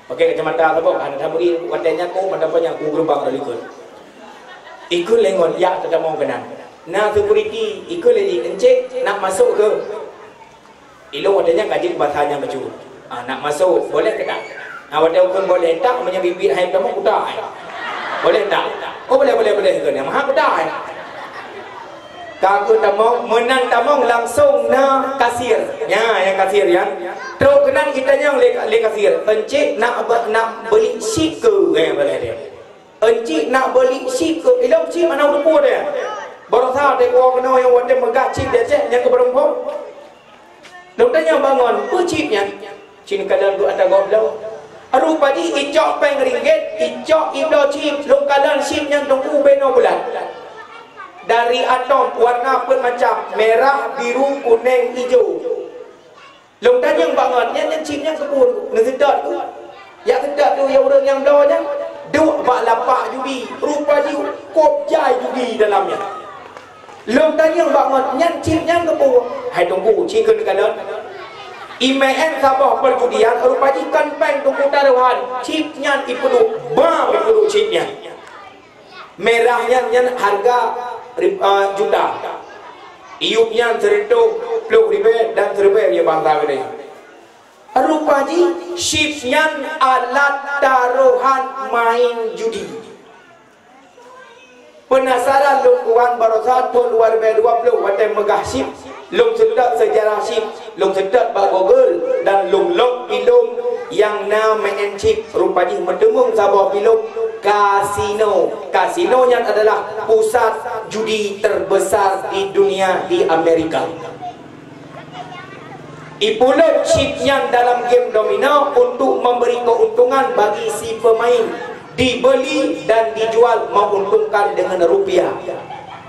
pakai kacamata sabok ana tamuri watenya ko mandapanya ku gerbang dalikun ikut lengon ya damong kenang na security ikut lagi encek nak masuk ke ilo watenya kaji bahasanya baju nak masuk boleh ke tak awak pun boleh tak punya bibir hai damong kuda boleh tak oh boleh ke ni maha kuda Kaku tamong menang tamong langsung na kasir. Ya, yang kasir ya. Terus kenang kita yang le kasir. Encik nak beli siku boleh dia. Encik nak beli siku. Ilok cik mana udah dia. Baru tahu dia kau kena yang wadah megah cik dia cek yang keberempong. Doktornya bangun, apa cipnya? Cik kalan tu ada goblau. Rupa di icok peng ringgit, icok iblo cip, lo kalan cip yang tunggu beno bulan. Dari atom warna pun macam merah, biru, kuning, hijau. Long tanya banget, yang cipnya kebun, ngesedot tu. Yang sedot tu yang orang yang doanya, duk bak lapak judi, rupa ji kop jai judi dalamnya. Long tanya banget, yang cipnya kebun. Hai tunggu, cip kena kalah. IMN Sabah perjudian, rupa ji kan peng tunggu taruhan, cipnya ipedu, bam ipedu cipnya. Merahnya yang harga juta, iupnya 120 ribu dan 1 ribu yang bangsa ini. Rupanya shipnya alat taruhan main judi. Penasaran lungkuan barosa tahun 2020 wadah megah ship, lung sedot sejarah ship, lung sedot bak Google dan lung log film yang nama main chip. Rupanya mendengung Sabah film kasino. Kasinonya adalah pusat judi terbesar di dunia di Amerika. Ipulot chipnya dalam game domino untuk memberi keuntungan bagi si pemain. Dibeli dan dijual menguntungkan dengan rupiah.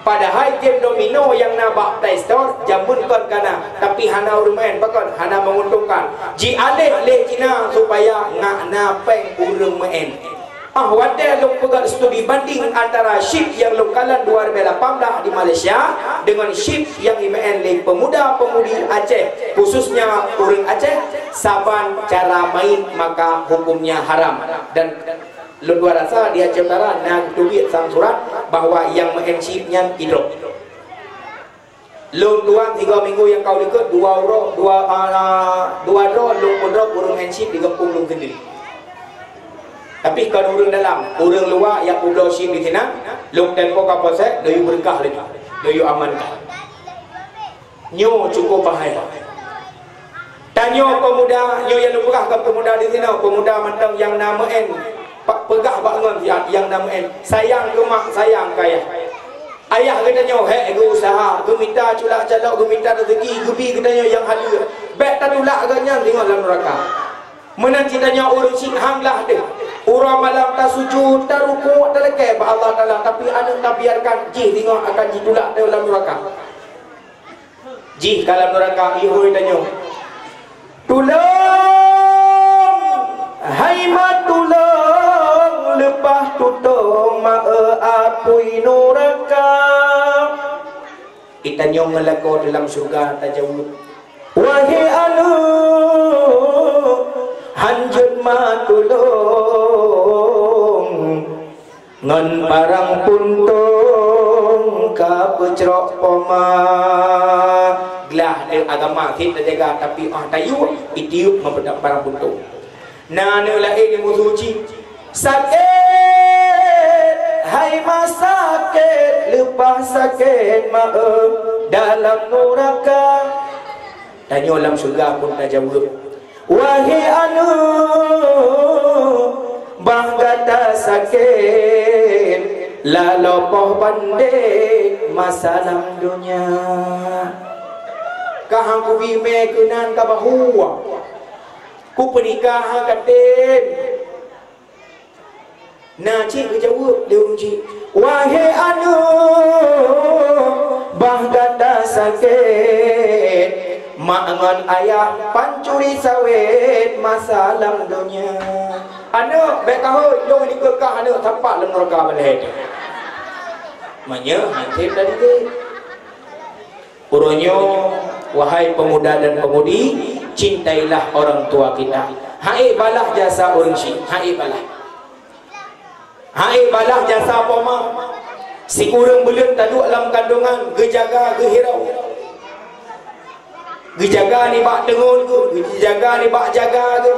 Padahal game domino yang nak bak Play Store jamun kon kana, tapi hana urmain bakon hana menguntungkan. Ji alih leh Cina supaya ngak napeng urang main. Wadah lu pegang studi banding antara shift yang lokalan 2018 di Malaysia dengan shift yang IMN Lig Pemuda-Pemudi Aceh, khususnya orang Aceh, saban cara main maka hukumnya haram. Dan lu dua rasa dia cetara nak tulis sang surat bahwa yang main shiftnya hidup. Lu tuan 3 minggu yang kau ikut 2 euro 2 draw lu drop urang main shift di kampung lu sendiri. Tapi kalau orang dalam, orang luar yang udah shift di sini, long tempo kapal saya, doyu berkah lagi, doyu amankan. Nyo cukup bahaya. Tanya pemuda, nyo yang lupa ke pemuda di sini, pemuda mentang yang namain, pegah bangun yang namain, sayang ke mak, sayang ke ayah. Ayah katanya, hei, gue usaha, gue minta culak calak, gue minta rezeki, gue katanya yang hadir. Baik tak tulak agaknya, tengok dalam neraka. Menanti tanya orang sih hanglah deh. Orang malam tak sujud, tak rukuk, tak lekeh ba Allah Taala, tapi anak tak biarkan jih tengok akan ditulak dalam neraka. Jih dalam neraka ihoi tanya. Tolong, hai mat tolong, lepas tutong ma apui neraka. Kita nyong ngelako dalam surga tak jauh. Wahai anu hanjut matulung ngan parang puntung ka pecrok poma glah de agama kita jaga tapi tayu itiup mempedak parang puntung na ne lain musuci sakit hai mas sakit lepas sakit ma dalam neraka tanya dalam surga pun tak jawab. Wahai anu banggata sakit lalopoh bandek masalah dunia kahang ku bime kenan ka bahua ku pernikah katen na cik jawab dia cik wahai anu banggata sakit mak ayah pancuri sawit masalah dunia anak baik kahut jom ni kekah anak tapak dalam neraka balik manya hancur dari dia urunyo wahai pemuda dan pemudi cintailah orang tua kita hai balah jasa orang syik hai balah jasa apa mak si kurang belum taduk dalam kandungan gejaga gehirau gejaga ni bak dengun ke, gejaga ni bak jaga ke,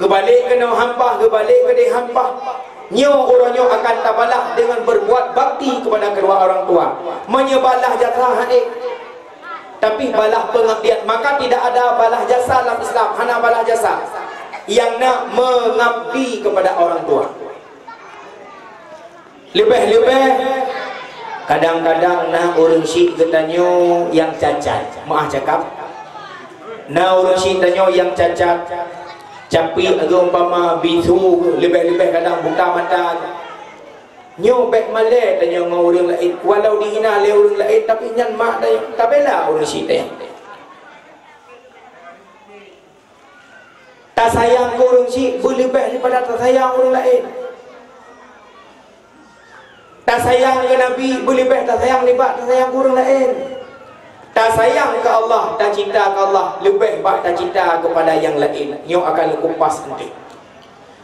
gebalik ke nak hampah, gebalik ke dia hampah. Nyo orangnya akan tabalah dengan berbuat bakti kepada kedua orang tua. Menyebalah jasa hadik. Tapi balah pengabdian, maka tidak ada balah jasa dalam Islam, hanya balah jasa yang nak mengabdi kepada orang tua. Lebih-lebih kadang-kadang nak orang syik katanya yang cacat, maaf cakap. Nah orang syik tanya yang cacat capi agak umpama bisu lebih-lebih kadang buka mata nyo baik malai tanya dengan orang lain walau dihina oleh orang lain tapi nyan mak tanya tak bela orang syik tanya tak sayang ke orang syik berlebih daripada tak sayang orang lain tak sayang ke Nabi berlebih tak sayang daripada tak sayang ke orang lain tak sayang ke Allah, tak cinta ke Allah, lebih baik tak cinta kepada yang lain. Nyo akan kupas nanti.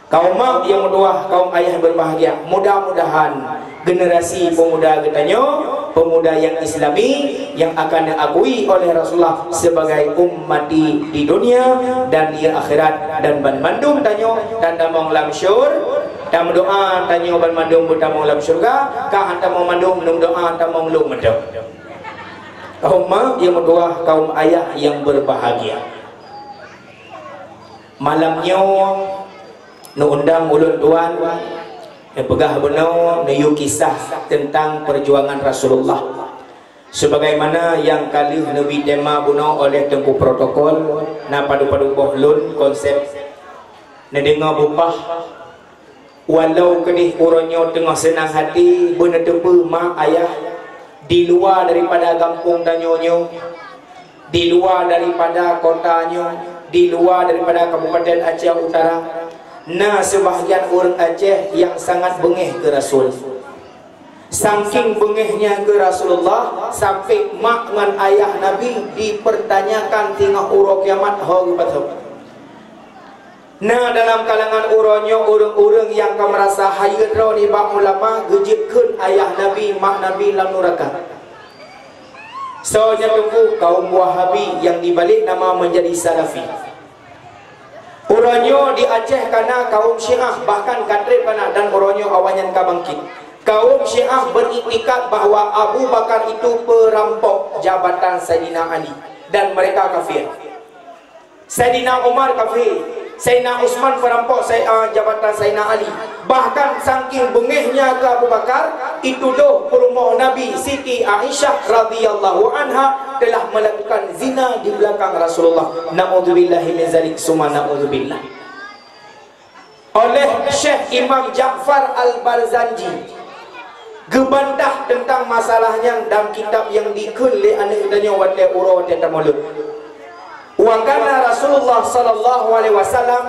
Kaum mak yang kedua, kaum ayah berbahagia. Mudah-mudahan generasi pemuda katanya, pemuda yang Islami yang akan diakui oleh Rasulullah sebagai ummati di dunia dan di akhirat dan ban mandum tanya dan damong lam syur dan doa tanya ban mandum butamong lam syurga ka hantam mandum num doa tamong lum mandum. Kaum mak yang kedua, kaum ayah yang berbahagia. Malamnya nu undang ulun tuan pegah benau nu kisah tentang perjuangan Rasulullah. Sebagaimana yang kali Nabi tema benau oleh Tengku Protokol na padu-padu bohlun konsep na dengar bupah walau kedih uronyo tengah senang hati benetepe mak ayah di luar daripada kampung dan nyonyo, di luar daripada kotanya, di luar daripada Kabupaten Aceh Utara. Nah, sebahagian orang Aceh yang sangat bengih ke Rasul. Saking bengihnya ke Rasulullah sampai mak dengan ayah Nabi dipertanyakan tengah urut kiamat hari betul. Nah, dalam kalangan uronyo orang-orang yang merasa hayra ni bak ulama gejikkeun ayah Nabi mak Nabi lam neraka. Soalnya tunggu kaum Wahabi yang dibalik nama menjadi Salafi. Uronyo di Aceh karena kaum Syiah bahkan kadre pana dan uronyo awanyan kabangkit. Kaum Syiah beriktikad bahawa Abu Bakar itu perampok jabatan Sayyidina Ali dan mereka kafir. Sayyidina Umar kafir, Sayyidina Utsman perampok jabatan Sayyidina Ali. Bahkan saking bengihnya ke Abu Bakar, itu doh perumah Nabi Siti Aisyah radhiyallahu anha telah melakukan zina di belakang Rasulullah. Na'udzubillahi min zalik, summa na'udzubillah. Oleh Syekh Imam Ja'far Al-Barzanji gebantah tentang masalahnya dalam kitab yang dikul li anadanya wate ura wate tamalud. Wa kana Rasulullah sallallahu alaihi wasallam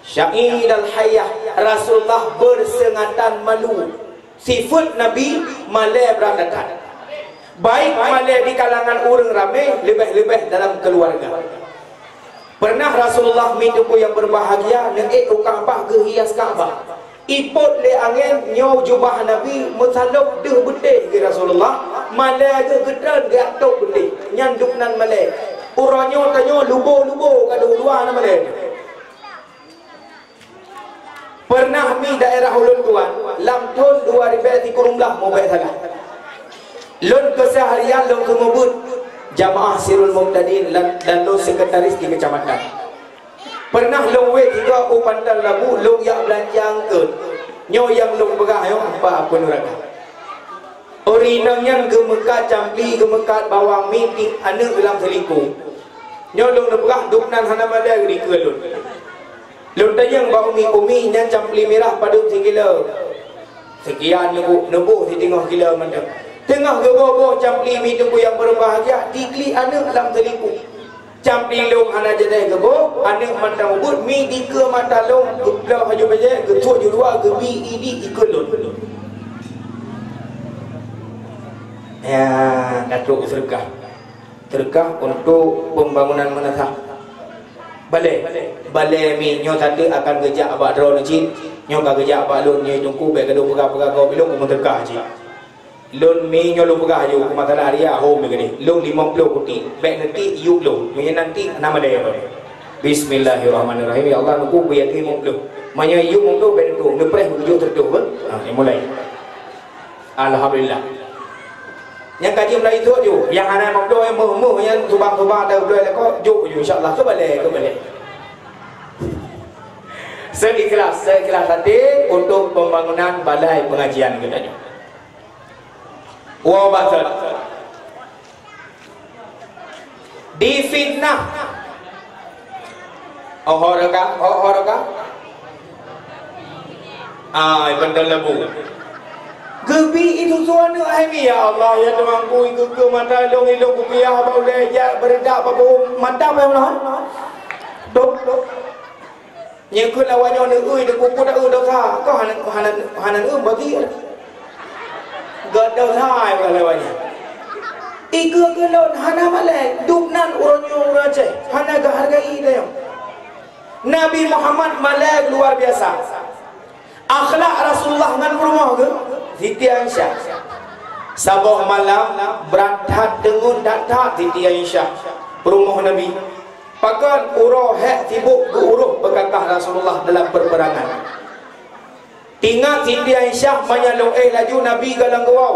syahid al-hayyah, Rasulullah bersengatan malu. Sifat Nabi malai berandakan. Baik malai di kalangan orang ramai, lebih-lebih dalam keluarga. Pernah Rasulullah minta yang berbahagia naik ke Kaabah ke hias Kaabah. Ipot le angin nyaw jubah Nabi musalok deh betih ke Rasulullah malai ke gedran ke atok betih nyanduk nan malai uranyo tanyo lubo-lubo kadu luar nan malai. Pernah mi daerah ulun tuan lam tahun 2013 mau baik salah lun keseharian lun kemubut jamaah Sirul Muqtadin dan lun sekretaris di kecamatan. Pernah long we juga upandan labu long yang belanjang ke nyo yang long begah yo apa neraka. Orinangnya gemekat campli gemekat bawa miti anak dalam seliku. Nyo long begah duknan hana mada geri ke lun. Lun tayang ba umi nyan campli merah padu singila. Sekian nebu di tengah gila mandang. Tengah gebo campli mi tunggu yang berbahagia dikli anak dalam seliku. Camping long anak jadi kebo, anak mata ubud mi di ke mata long geblau haju baje getuk jurua gebi ini ikulun. Ya, datuk terkah untuk pembangunan menatah. Balai mi nyo tadi akan gejak abak drone jin, nyo ka gejak abak lun nyo tungku baik kedua pegah kau bilung terkah je. Lon mi nyo lu pegah ju masalah dia home gini lon 50 kuti baik nanti yuk lu punya nanti nama dia apa bismillahirrahmanirrahim ya Allah nuku biar 50 manya yuk 50 baik tu nepres begitu tertuh mulai alhamdulillah yang kaji mulai itu ju yang anak 50 yang muh yang tubang-tubang ada boleh kau juk ju insyaallah ke balik seikhlas hati untuk pembangunan balai pengajian katanya. Wa batal difitnah horaka bandar labu gebi itu suara aymi ya Allah ya Tuhanku ke mata long ilong kupiah boleh ya beredak babu mata apa yang dok nyekut lawannya negui de kuku dak dosa kau hanan bagi gadah hai balawanya iku kelon hana malai duknan uronyo raja hana hargai dia Nabi Muhammad malai luar biasa akhlak Rasulullah ngan rumah ke Siti Aisyah sabah malam berantat dengun datat Siti Aisyah rumah Nabi pakan uroh hek sibuk beruruh bekakah Rasulullah dalam perperangan. Tinggal Siti Aisyah menyalung laju Nabi galang gawau.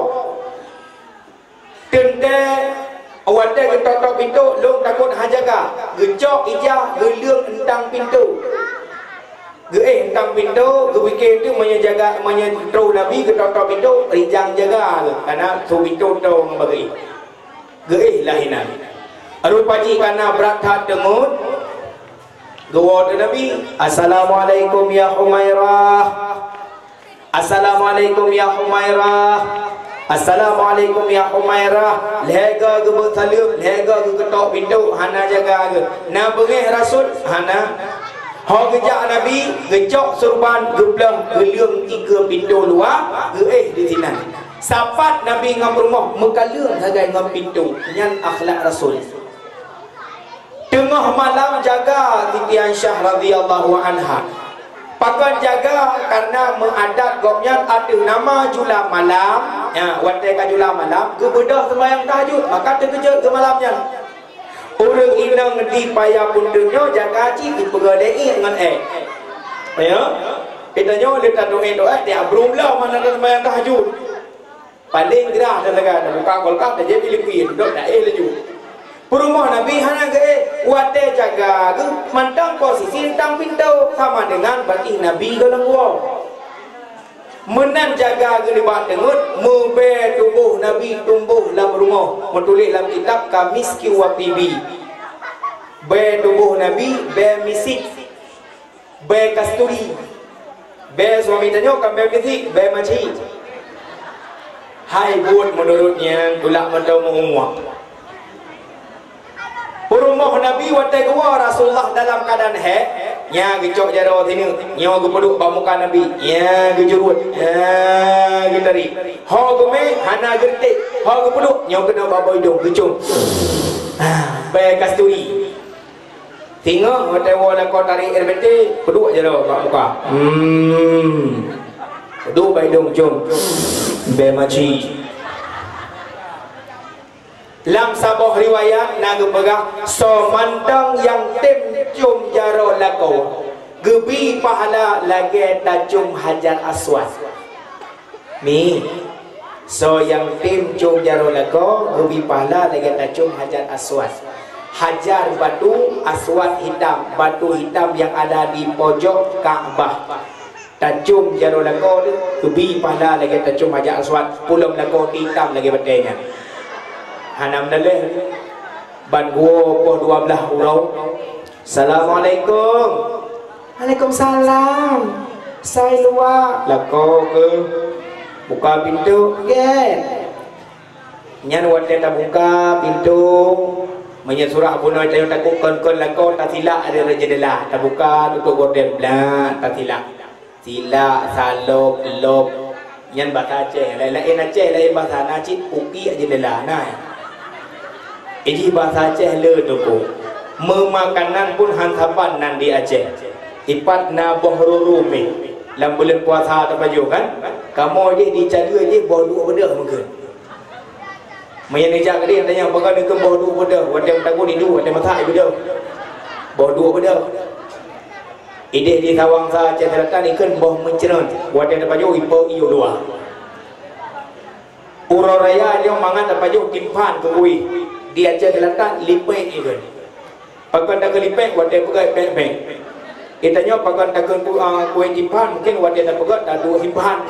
Tende awak ke totok pintu long takut hajaga. Gecok ijah gelung entang pintu. Entang pintu gebikir tu menjaga menyentru Nabi ke totok pintu rijang jaga karena tu pintu tu bagi. Lahinan. Arut paji karena berat dengut. Gawau Nabi, assalamualaikum ya Humairah. Assalamualaikum ya Humairah. Assalamualaikum ya Humairah, lega ke bersalam, lega ke ketok pintu, hana jaga ke. Na bengih Rasul, hana. Ho gejak Nabi, gejok surban, geblang, geliung 3 pintu luar, di sini. Sapat Nabi ngam rumah, mengkalung sagai ngam pintu, nyan akhlak Rasul. Tengah malam jaga Siti Aisyah radhiyallahu anha. Pakan jaga karena mengadat gopnya ada nama jula malam. Ya, waktu jula malam, kebedah sembahyang tahajud, maka terkejut ke malamnya. Orang inang di payah pundungnya jaga haji dipegadai dengan ya. Kita nyo letak doa dia berumlah mana ada sembahyang tahajud. Paling gerah dan lega buka kolkap dah jadi Filipin, dok dah laju. Rumah Nabi hana ke wate jaga ke mantang posisi tang pintu sama dengan bagi Nabi golong wau. Menan jaga ke libat dengut mebe tubuh Nabi tumbuh dalam rumah. Menulis dalam kitab Kamiski wa Tibi. Be tubuh Nabi be misik. Be kasturi. Be suami tanya kan be misik, be maci. Hai buat menurutnya tulak mentau mengumuak. Rumah Nabi watai gua Rasulullah dalam keadaan nya gecok jaro sini nya gepeduk bak muka Nabi nya gejurut gitari ho geme hana gertik ho gepeduk nya kena bak hidung gecung bae kasturi tengok watai wala ko tarik air bete peduk jaro bak muka peduk bak hidung gecung bae maci. Lam sabah riwayat naga pegah so mantang yang tim cum jaro lako gebi pahala lagi tajum hajar aswad mi so yang tim cum jaro lako gebi pahala lagi tajum hajar aswad. Hajar batu aswad hitam, batu hitam yang ada di pojok Kaabah. Tajum jaro lako gebi pahala lagi tajum hajar aswad, pulau lako hitam lagi batenya. Hanam dalih ban gua poh 12 urau. Assalamualaikum. Waalaikumsalam. Saya luar. Lako ke buka pintu. Gen. Nyan wate tak buka pintu. Menyesurah punoi tayo takut kon-kon lako tak silak ada jendela. Tak buka tutup gorden bla tak silak. Silak salop lop. Nyan bahasa Aceh. Lain Aceh lain bahasa Nacit upi jendela nah. Ini bahasa Aceh le tu ko. Memakanan pun hantapan nan di Aceh. Ipat na bohrurumi. Dalam bulan puasa terpaju kan. Kamu je dicari je boh 2 benda mungkin. Mayan dijak ke dia tanya apakah dia ke boh 2 benda. Wadam takut ni 2, wadam masak benda. Boh 2 benda. Ideh di sawang sa Aceh Selatan ikan boh mencerun. Wadam terpaju ipo iyo 2. Uro raya dia mangan terpaju timpan ke kui. Dia Aceh Selatan lipek itu. Pakan tak lipek wadah pegat pek-pek. Itanya pakan tak kue timpan mungkin wadah tak pegat tak 2 timpan.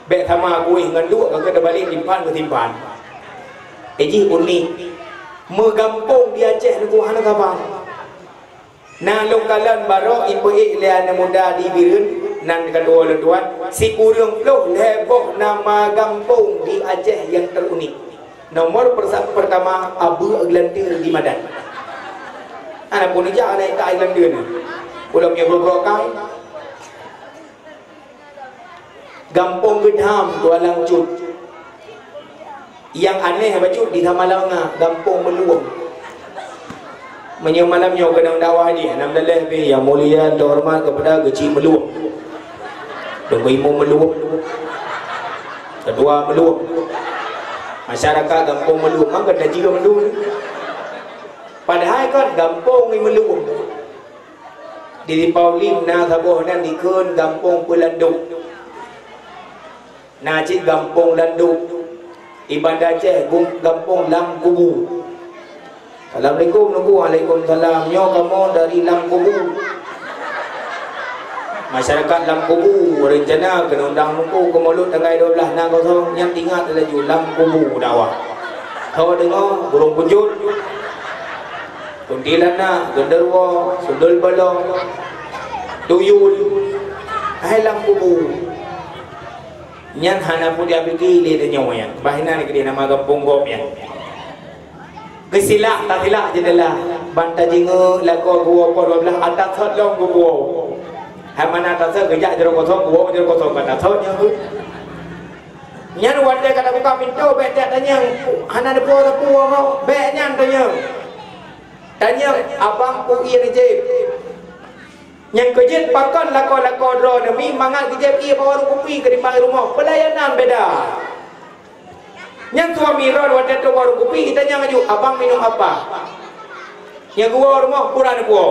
Bek sama kue dengan 2 kakak dah balik timpan ke timpan. Eji unik. Megampung di Aceh ni kuah nak abang. Nah lokalan baru ibu iklian muda di Birun nan kedua letuan si kurung ploh leboh nama gampung di Aceh yang terunik. Nomor pertama Abu Aglantir di Madan. Anak pun ijak naik ke Aglantir ni. Pulau punya berberokai. Gampung Gedham Tualang Cut. Yang aneh bacut di Tamalanga Gampung Meluang. Menyemalamnya kenang dakwah ni. Alhamdulillah yang mulia terhormat kepada Geci Meluang. Dengku Meluang. Kedua Meluang. Masyarakat Gampung Meluang kan dah jiga Meluang. Padahal kan Gampung Meluang di Paulim na saboh nan dikun Gampung Pelanduk. Najib Gampung Landuk. Ibadah Aceh Gampung Lam Kubu. Assalamualaikum nunggu. Waalaikumsalam. Nyo kamu dari Lam Kubu. Masyarakat Lam Kubu rencana kena undang nunggu ke mulut tanggal 12 nak kosong yang tinggal adalah Lam Kubu dakwah. Kau dengar burung punjut, kuntilana, genderwo, sundul balong, tuyul, hai Lam Kubu. Nyan hana pun dia pergi le de nyoya. Bahina ni dia nama kampung gopnya. Kesilak tak silak je dah. Banta jinga lako gua por 12 atas thot long gua. Hai mana atas kerja jero kosong gua jero kosong kata thot nya. Nyan wate kata buka pintu bet tanya hana de po mau bet nyan tanya. Tanya abang ku iya je. Yang kerja pakan lako dro demi mangat kerja ia bawa kopi ke di rumah pelayanan beda. Yang suami ron waktu tu bawa kopi kita tanya ngaju abang minum apa? Yang gua rumah kurang gua.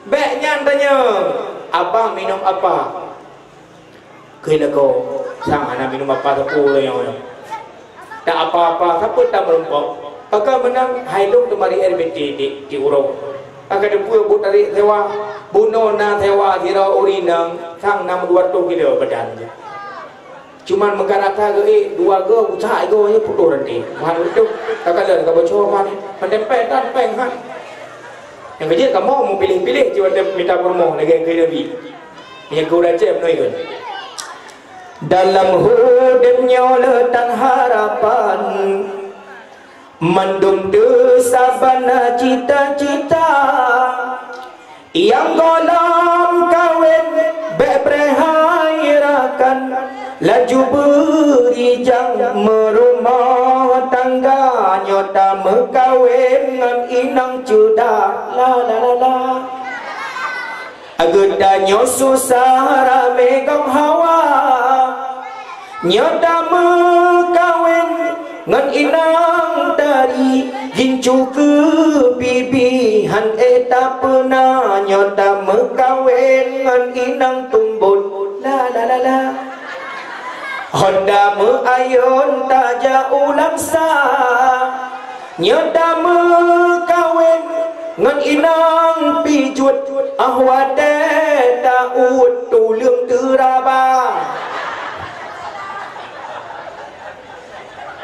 Beknya tanya abang minum apa? Kena kau sang anak minum apa tu yang tak apa-apa siapa tak merumpok. Pakai menang hailung tu mari RBT di urung. Akan depuy bu tarik sewa buno na sewa kira urinang sang 6-2 kilo badan je. Cuman mengkarata ke dua ke usaha ke nya putus nanti. Mahal itu kakak ka bocor man pendempet dan peng han. Yang kerja kamu mau pilih-pilih jiwa minta promo lagi ke nabi. Yang kau dah cek noi kan. Dalam hidupnya letak harapan mendung desa bana cita-cita yang golong kawin beberhairakan laju berijang merumah tangga nyota mekawin ngan inang cudak la la la la agedanyo susah rame gam hawa nyota mekawin ngan inang dari gincu ke bibihan eta pernah nyota mekawin ngan inang tumbun la la la la honda me ayon taja ulang sa nyota mekawin ngan inang pijut ahwate taud tulung teraba.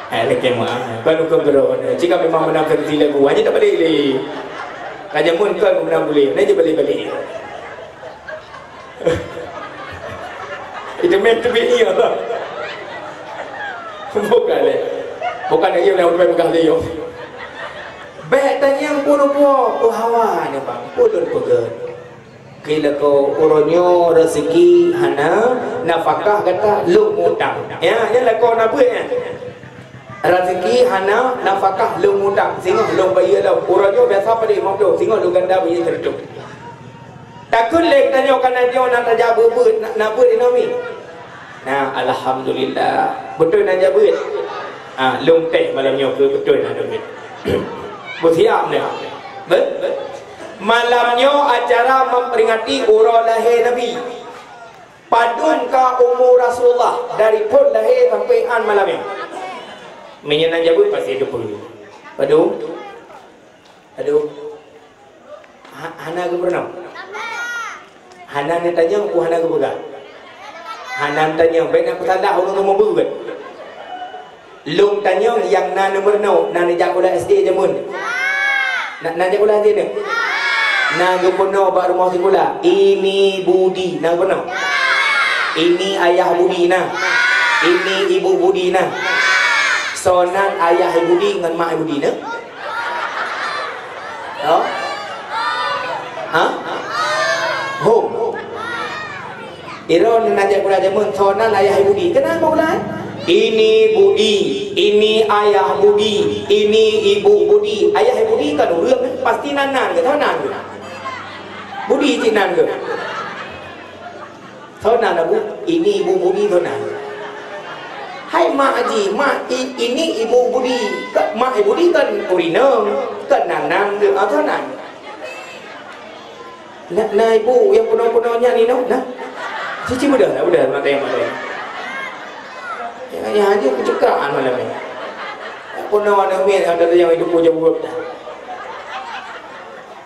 Lagi mah, kalau kau geron, jika memang menang kerja lagu, hanya tak balik lagi. Raja mun kau menang boleh, nanti balik. Itu meant to be here lah. Bukan lagi yang orang pegang dia. Bet tanya yang puluh-puluh, hawa ni bang, pulun-pulun. Kila kau uronyo rezeki hana nafkah kata lu mutang. Ya, ni lah kau nak buatnya. Rezeki hana nafkah lu mutang sehingga lu bayar lau uronyo biasa pada imam tu sehingga lu ganda bayar tertuk. Takut lek tanya kana dia nak tajab beut nak beut ekonomi. Nah, alhamdulillah betul nak jabut. Long teh malamnya ke betul nak duit. Bersiap ni. Malamnya acara memperingati urah lahir Nabi. Padun ka umur Rasulullah dari pun lahir sampai an malamnya. Menyenang jabut pasti ada perlu. Aduh. Hana ke pernah? Hana ni tanya aku hana ke pegang. Hana tanya baik nak salah orang nombor berapa? Long tanya yang na nombor no, na jak ulah SD je mun. Na jak ulah SD ni. Na gupono bak rumah sekolah. Ini Budi, na gupono. Ini ayah Budi na. Ini ibu Budi na. Sonan ayah Budi dengan mak Budi na. Oh? Ho. Iron najak pula jamun sonan ayah Budi. Kenapa pula? Ini Budi, ini ayah Budi, ini ibu Budi. Ayah Budi kan urang pasti nanan ke thonan ke. Budi cinan ke. Thonan bu, ini ibu Budi thonan. Hai mak haji, mak ini ibu Budi. Mak Budi kan urinang, kan nanan ke thonan. Nah ibu yang penuh-penuhnya ni no, nah. Cici udah mata. Ya aja kecekaan malam ni. Penuh ada min ada yang hidup punya buat.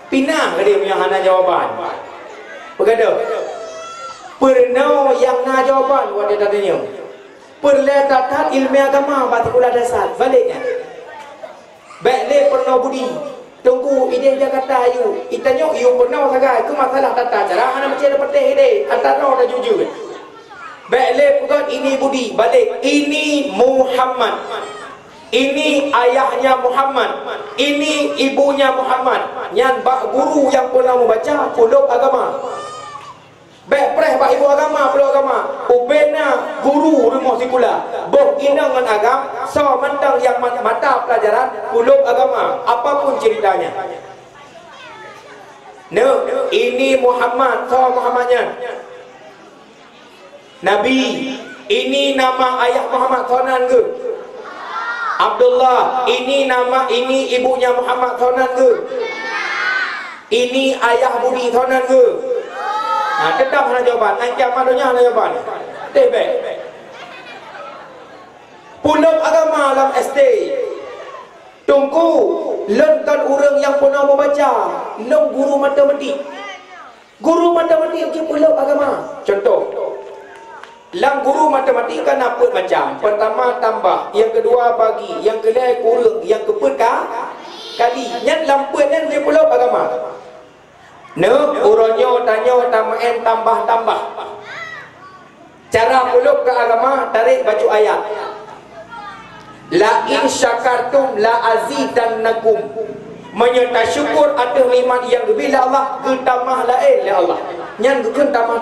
Pinang ke dia punya hana jawapan. Berkata, pernah yang na jawapan buat dia tanya. Perletatan ilmu agama batikulah dasar baliknya. Baiklah pernah budi. Tunggu ide Jakarta ayu. Itanya you pernah sagai ke masalah tata cara ana macam dapat teh ide antara dah jujur. Balik bukan ini Budi, balik. Ini Muhammad. Ini ayahnya Muhammad. Ini ibunya Muhammad. Yang bak guru yang pernah membaca puluh agama. Bak preh bak ibu agama, puluh agama. Ubena guru rumah sekolah. Boh ina ngan agam, so mentang yang mata pelajaran puluh agama. Apapun ceritanya. No, ini Muhammad, so Muhammadnya. Nabi, ini nama ayah Muhammad sonan ke? Abdullah, ini nama, ini ibunya Muhammad sonan ke? Ini ayah Budi sonan ke? Nah, tetap hanya jawapan, ancam madunya hanya jawapan. Tebek. Puluh agama dalam SD. Tunggu, lentan orang yang pernah membaca, long guru matematik. Guru matematik je puluh agama. Contoh. Lang guru matematik kan apa macam? Pertama tambah, yang kedua bagi, yang kedua kurang, yang keempat kali. Yang lampuan kan dia pulau agama. Uronyo tanyo tamaen tambah. Cara pulau ke agama tarik baju ayat. La in syakartum la azidannakum. Menyerta syukur atas nikmat yang bila Allah ketambah lain ya Allah. Yang tambah.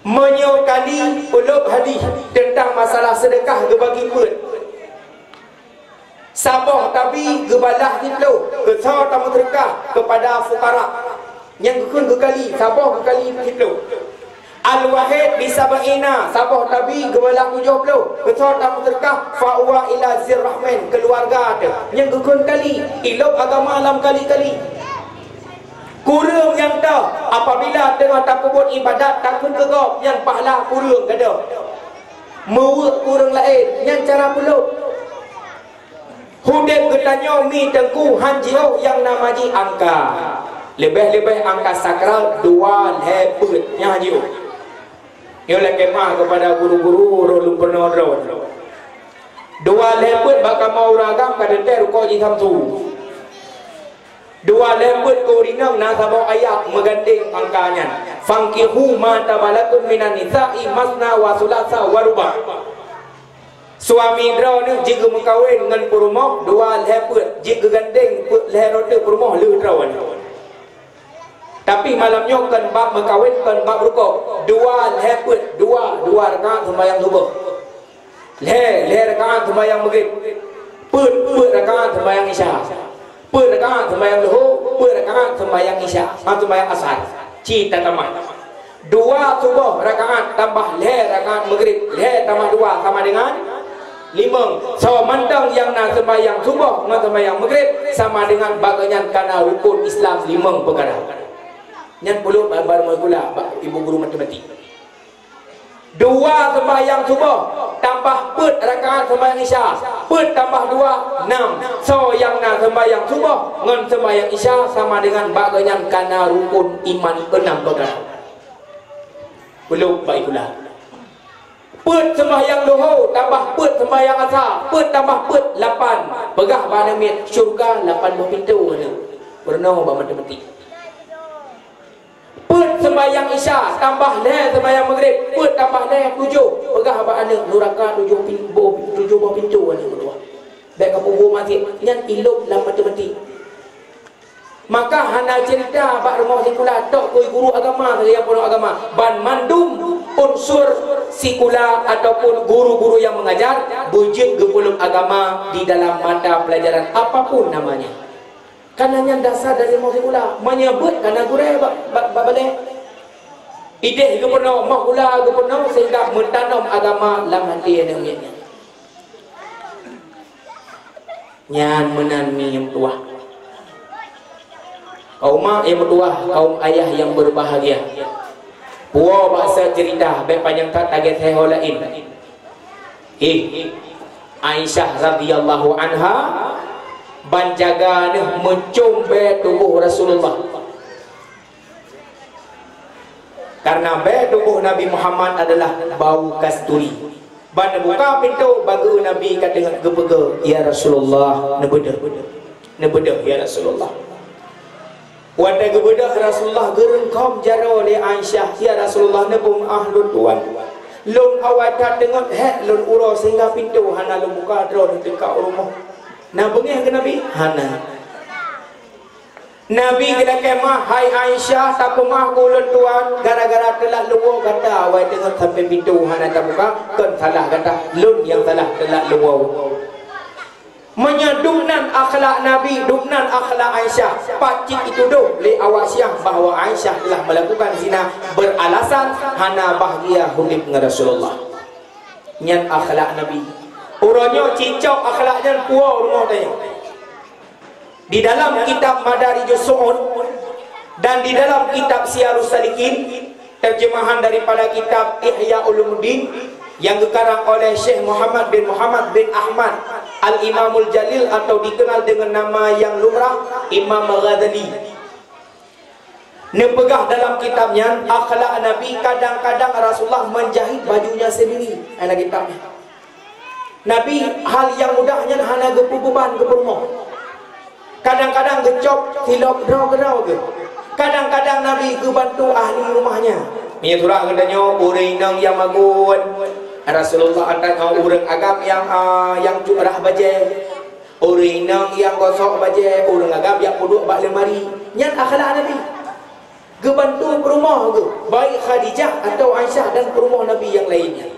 Menyokali puluh hadis tentang masalah sedekah gebagi pun. Sabah tapi gebalah hiplo kesal tamu sedekah kepada fukara. Yang kekali sabah kekali hiplo. Al-wahid bisabaina sabah tapi gebalah 70 kesal tamu sedekah fa ila zirrahman keluarga ada. Yang kekali ilok agama alam kali-kali. Kurang yang tahu apabila tengah tak buat ibadat takun kegop yang pahala kurang kada. Mewek kurang lain yang cara puluk. Hudep ketanyo mi tengku hanjio yang namaji angka. Lebih-lebih angka sakral dua lebut yang hanjio. Ia kemah kepada guru-guru rolum penodron. Dua lebut bakal mau ragam kada ter ko ji samsu. Dua lembut korinang nasabau ayat mengganding angkanya. Fankihu ma tabalakum minan nisa'i masna wa sulasa wa ruba'. Suami draw ni jika mengkawin dengan perumah dua lembut jika ganding leherote perumah lu draw ni. Tapi malamnya kan bab mengkawin kan bab rukuk dua lembut dua rakaat sembahyang subuh. Le rakaat sembahyang maghrib. Put rakaat sembahyang isya. Rakaat sembahyang luhur, rakaat sembahyang isya, sembahyang asar. Cita tambah. Dua subuh rakaat tambah rakaat maghrib, tambah dua sama dengan 5. So mandang yang nak sembahyang subuh dengan sembahyang maghrib sama dengan bagian kana rukun Islam 5 perkara. Yang perlu baru mula ibu guru matematik. Dua sembahyang subuh tambah rakaat sembahyang isya, tambah 2 6. So yang nak sembahyang subuh dengan sembahyang isya sama dengan bagian kana rukun iman 6 perkara. Belum baik pula. Sembahyang luhur tambah sembahyang asar, tambah 8. Pegah banamit syurga 80 pintu ada. Pernah buat matematik. Sembahyang isya tambah sembahyang maghrib tambah 7. Pegah apa ada neraka 7 pintu ada kedua. Baik kamu masih yang ilok dalam matematik. Maka hana cerita bak rumah sekolah tok guru agama saja yang puluh agama ban mandum unsur sekolah ataupun guru-guru yang mengajar bujik gepulung agama di dalam mata pelajaran apapun namanya. Karena yang dasar dari rumah sekolah menyebut karena guru balik ide ke penuh mau gula ke penuh sehingga mentanam agama dalam hati yang punya nyan menanmi yang tua kaum mak yang tua kaum ayah yang berbahagia puas bahasa cerita baik panjang tak target saya lain Aisyah radhiyallahu anha banjaga mencombe tubuh Rasulullah. Karena tubuh Nabi Muhammad adalah bau kasturi. Ban buka pintu bagi Nabi kata gepege, ya Rasulullah, nebeda ya Rasulullah. Wadai kebedah Rasulullah gerengkom jaro oleh Aisyah. Ya Rasulullah ni pun ahlul tuan. Lun awak tak tengok lun uro sehingga pintu hana lun buka drone dekat rumah. Nah bengih ke Nabi? Hana. Nabi kena kemah, hai Aisyah, tak kemah kulun tuan, gara-gara telah luar kata, awak tengok sampai pintu hana tak buka, kan salah kata, lun yang salah telah luar. Menyeduknan akhlak Nabi, duknan akhlak Aisyah. Pakcik itu doh le awak siang bahawa Aisyah telah melakukan zina beralasan hana bahagia hidup dengan Rasulullah. Nyan akhlak Nabi. Orangnya cicak akhlaknya puas rumah tanya. Di dalam kitab Madarijus Su'ud dan di dalam kitab Syiarus Salikin, terjemahan daripada kitab Ihya Ulumuddin yang dikarang oleh Syekh Muhammad bin Ahmad Al-Imamul Jalil atau dikenal dengan nama yang lumrah Imam Ghazali. Nepegah dalam kitabnya akhlak Nabi, kadang-kadang Rasulullah menjahit bajunya sendiri. Ada kitabnya. Nabi hal yang mudahnya hana gepu beban ke rumah. Kadang-kadang gecop silap gerau-gerau ke. Kadang-kadang Nabi ke bantu ahli rumahnya. Ini surah katanya orang yang magun. Rasulullah antara orang agam yang curah baje. Orang yang gosok baje, orang agam yang duduk bak lemari. Yang akhlak Nabi. Ke bantu rumah ke. Baik Khadijah atau Aisyah dan rumah Nabi yang lainnya.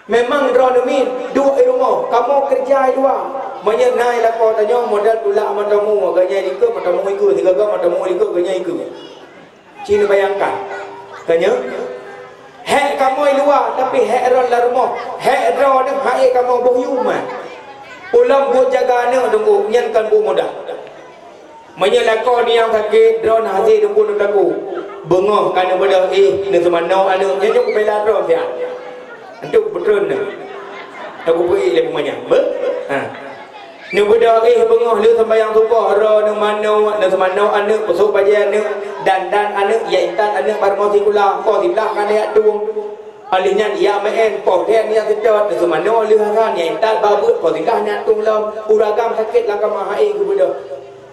Memang dronomin dua rumah, kamu kerja dua. Menyenai lah kau tanya modal tulak matamu, ganya ikut matamu ikut, tiga gam matamu ikut, ganya ikut. Cina bayangkan, ganya. Hek kamu luar, tapi hek ron lah rumah. Hek ron ni hek kamu bohyuman. Ulang buat jaga anak tunggu, nyankan bu mudah. Menyelah kau ni yang sakit, dron hasil tunggu aku. Bengah kerana benda ni semana anak, nyanyi bela dron dia. Untuk betul ni. Aku pergi lebih banyak. Ni budak bengah lu sembahyang subuh ra ni mano ni semano anak besok baje anak dan anak ya intan anak barmo sikula ko siblah kan dia tuang. Alihnya dia main ko dia ni sedot ni semano lu kan ya intan babut ko siblah nak tung lam uragam sakit lah ka mahai ke budak.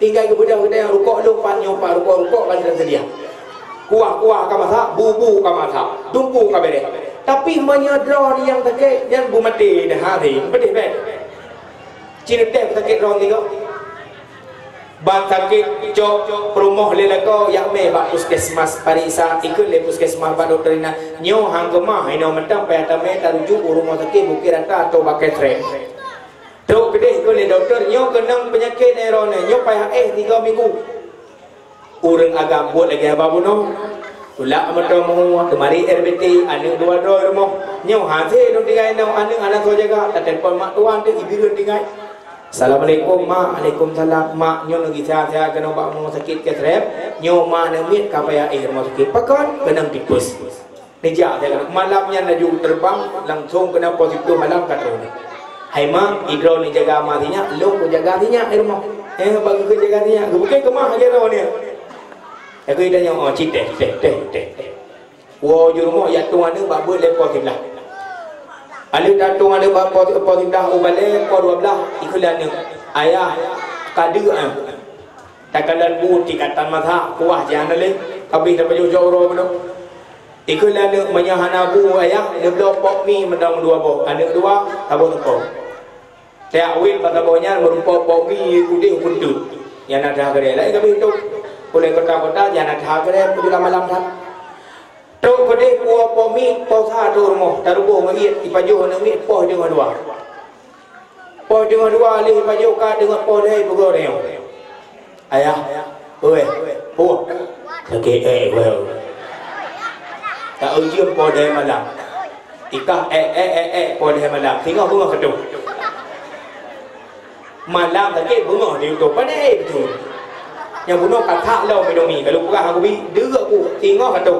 Tinggal ke budak kita yang rukuk lu pan nyopa rukuk kan sedia. Kuah-kuah ka masak, bubu ka masak, tumpu ka bere. Tapi menyedra ni yang sakit yang bu mati dah hari pedih bet. Cina teh sakit rong tiga. Bang sakit jok perumah lelako yang me bak puskesmas parisa ikut le puskesmas bak dokterina nyo hang kemah ino mentang pe atame tarujuk rumah sakit Bukit Rata atau Bakai Trek. Dok kedeh ko le doktor nyo kenang penyakit nerone nyo payah 3 minggu. Urang agak buat lagi apa buno. Tulak matamu kemari RBT anu dua rumah nyo hase no tinggal no anu anak so jaga tak telefon mak tuan dia ibiru tinggal. Assalamualaikum mak, waalaikumsalam mak nyo lagi saya kena bak mau sakit ke trap nyo mak nemit ka payah rumah sakit pakon kena tipus. Nejak saya malamnya laju terbang langsung kena positif malam kat rumah. Hai mak idro ni jaga matinya lu ko jaga tinya rumah. Bagi ke jaga tinya bukan kemah aja ni. Aku tanya teh. Wo rumah ya tuan ni bak buat lepo kiblah. Ali datung ada bapa kiblah ubale ko 12 ikulan ni. Ayah kadu takalan bu tikatan matha kuah jangan le. Habis dapat jauh-jauh beno. Ikulan ni menyahana bu ayah dia blok pok mi mendang 2 bo. Anak 2 tabung teko. Saya awil pada bonya merupa pok mi kudih kuntut. Yang ada gede lai tapi itu boleh kota-kota jangan ada gede pujulah malam dah. Tok gede puah pomi posa tu rumah tarubo ngit ipaju na mit poh dengan 2. Poh dengan 2 le ipaju ka dengan poh le pugo dia. Ayah, oi, puah. Okey well. Tak ujian poh dia malam. Ikah poh dia malam. Tengok bunga ketuk. Malam tak bunga dia tu pandai betul. Yang bunuh kata lau medomi kalau bukan aku bi dega aku tengok kata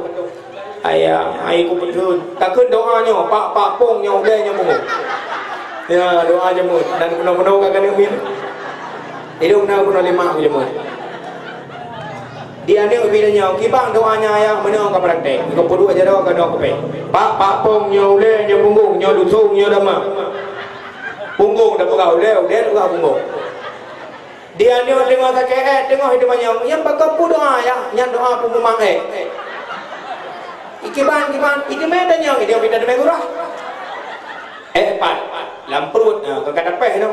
ayah aku betul takkan doanya pak pong yang udah nyamuk ya doa jemut dan penuh-penuh kagak ni hidup nak penuh 5 aku jemut dia ni bilanya kibang doanya ayah mana kau praktek kau perlu aja doa kau doa pak pong yang udah yang punggung yang lusung yang dama punggung dah pegau udah punggung Dia ni tengok sakit, tengok hidup banyak. Yang bakal pun doa ya, yang doa pun memang Ikiban, itu mana tanya, dia pindah demi gurah. Pat, lamprut, kakak dapat tu.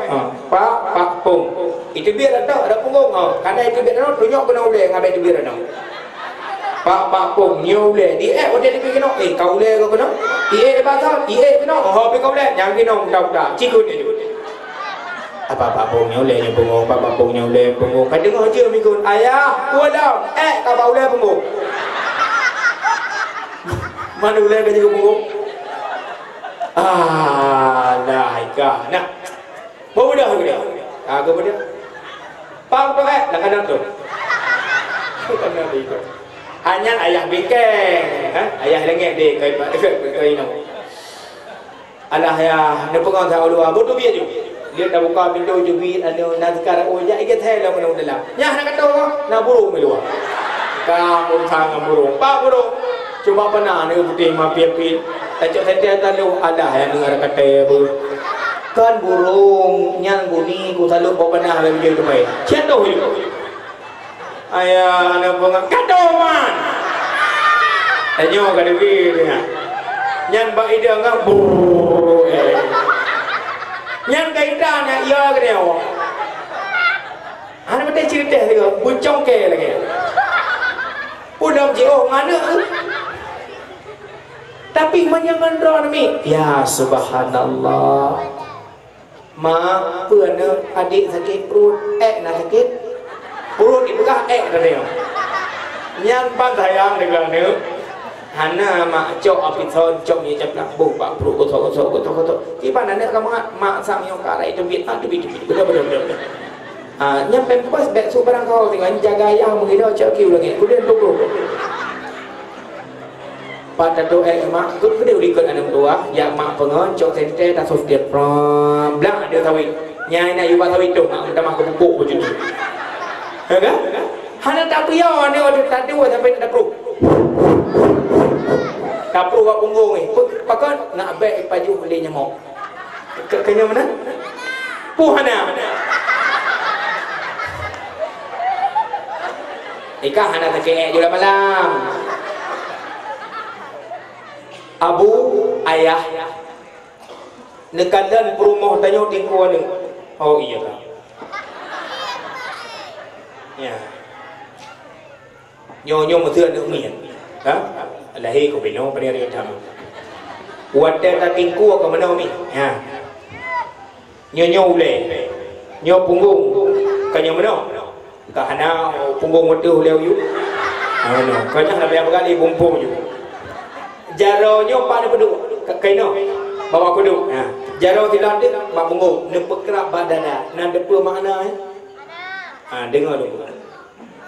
Pak pung. Itu biar ada punggung. Karena itu biar ada, tunjuk kena uleh ngabai itu biar ada. Pak pung, nyo uleh. Dia dia kena. Kau uleh kau kena. Dia bahasa, kena. Habis kau uleh, jangan kena budak-budak. Cikut dia. Apa pung nyo uleh nyo punggung, pak pung nyo uleh punggung. Kau dengar je mikun, ayah, gua dah. Kau uleh punggung. Mana uleh kau juga punggung? Laika. Nah, bawa dah aku dia. Aku pada. Pang tu lah kadang tu. Kadang tu. Hanya ayah bikeng, ayah lengek dia kai no. Alah ya, ne pengang sa ulua, botu biar je. Dia dah buka pintu jubi anu nazkar oja ikat hai lah mana dalam. Nyah nak kata nak burung meluar. Kamu sang burung. Pak burung. Coba pernah ni putih mapi-api. Tajak setiap talu ada yang dengar kata apa. Kan burung yang bunyi ku selalu bawa pernah lagi dia kemai. Contoh je. Ayah anak pengang kata man. Tanya kat dia. Yang bak ida ngak burung. Yang kaitan nak ia ke dia. Ana betul cerita dia, bucong ke lagi. Udah jauh mana? Tapi menyangan roh ni. Ya subhanallah. Mak pernah adik sakit perut, nak sakit. Perut dibuka dia. Yang pandayang dengan ni. Hana mak cok apison cok ni ceplak bu pak perut kotor. Ki pan anak kamu mak sang yang karai tu bit betul. Nyampe pas bek su barang kau tengok jaga ayah mengido cok kiu lagi. Kemudian tu. Pada tu mak tu dia ikut anak tua yang mak pengon cok sente tak sos dia prom blang dia tahu nyai nak yuba tahu itu mak minta mak kebuk macam tu kan hana tak pria ni ada tadi sampai tak perlu tak perlu buat punggung ni pakai nak baik baju boleh nyamuk kenya mana puhana ikah hana tak kek juga malam abu ayah nekadan perumah tanya tingku ni. Oh iya kan. Ya. Nyo mesti ada umian. Lahir ko bino pada dia tham. Wate ta tingku ka mana umi. Ha. Nyo ule. Nyo punggung ka nyo mana? Ka hana punggung wetu leu yu. No. Ka nya lebih berkali bumpung ju. Jaronya pada peduk kaino bawa peduk jaro tidak ada bak bunggung ne pekerap badana nan depa makna dengar dulu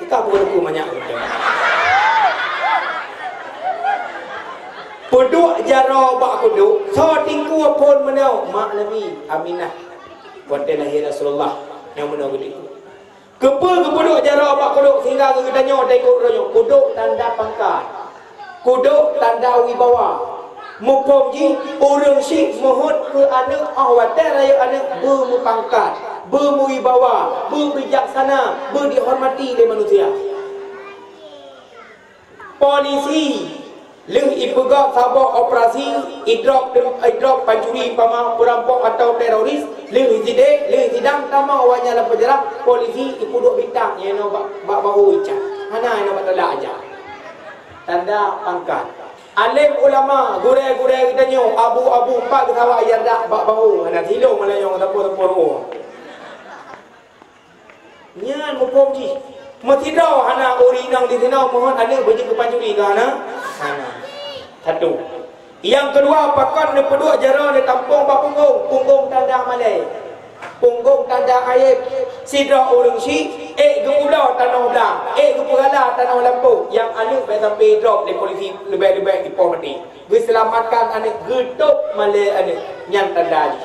kita pun depa banyak peduk jaro bak peduk so tingku pun menau mak nabi Aminah pada lahir Rasulullah yang menau gede kepe jaro bak peduk sehingga kita nyo tengok ronyo peduk tanda pangkat kuduk tanda wibawa mukom ji orang syik mohon ke anak awatan raya anak bermupangkat berwibawa berbijaksana berdihormati oleh manusia polisi leng ipegak sabak operasi idrok pancuri pama perampok atau teroris leng sidang tama awaknya dalam penjara polisi ipuduk bintang yang bak bahu ica hana yang bak telak aja tanda pangkat. Alim ulama, gure-gure kita nyo, abu-abu pak ketawa ayat dak bak bau, ana tilong malayong tapur-tapur. Nyan mupom ji. Matido hana ori nang di sini mohon ada baju kepancuri ke hana? Hana. Satu. Yang kedua pakan ne peduk jara ne tampung bak punggung tanda malai. Punggung tanda aib sidra orang si gemula tanah belang geperala tanah lampu yang anu baik sampai drop oleh polisi lebih-lebih di pom mati gue selamatkan anak geduk malai anak yang tanda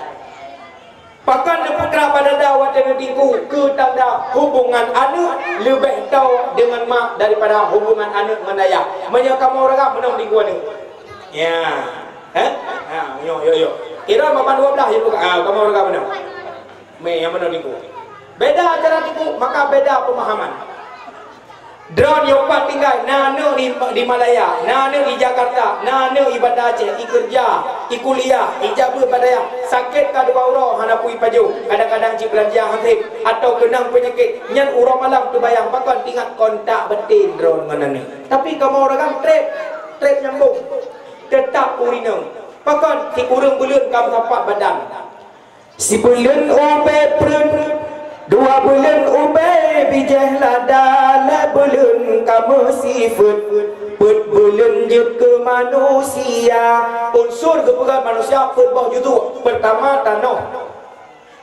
pakan ne putra pada dawat dan tingku ke tanda hubungan anak lebih tahu dengan mak daripada hubungan anak dengan ayah banyak kamu orang menang tinggu anak ya yo kira mapan 12 ya bukan kamu orang menang me yang mana tinggu Beda cara tipu, maka beda pemahaman. Drone yopat tinggal, nana di Malaya, nana di Jakarta, nana ibadah Aceh, kerja, kuliah, ijabah badaya, sakit ka dua orang, hana pui paju, kadang-kadang cik belanja hansip, atau kenang penyakit, nyan urang malam tu bayang, pakon tinggal kontak betin drone mana ni. Tapi kamu orang kan trap nyambung, tetap urinang, pakon si kurang bulan kamu tapak badan. Si bulan obe prun, 2 bulan ube bijah lada, la bulan kamu sifat, bulan je ke manusia. Unsur kepegang manusia berbah jutu. Pertama tanah,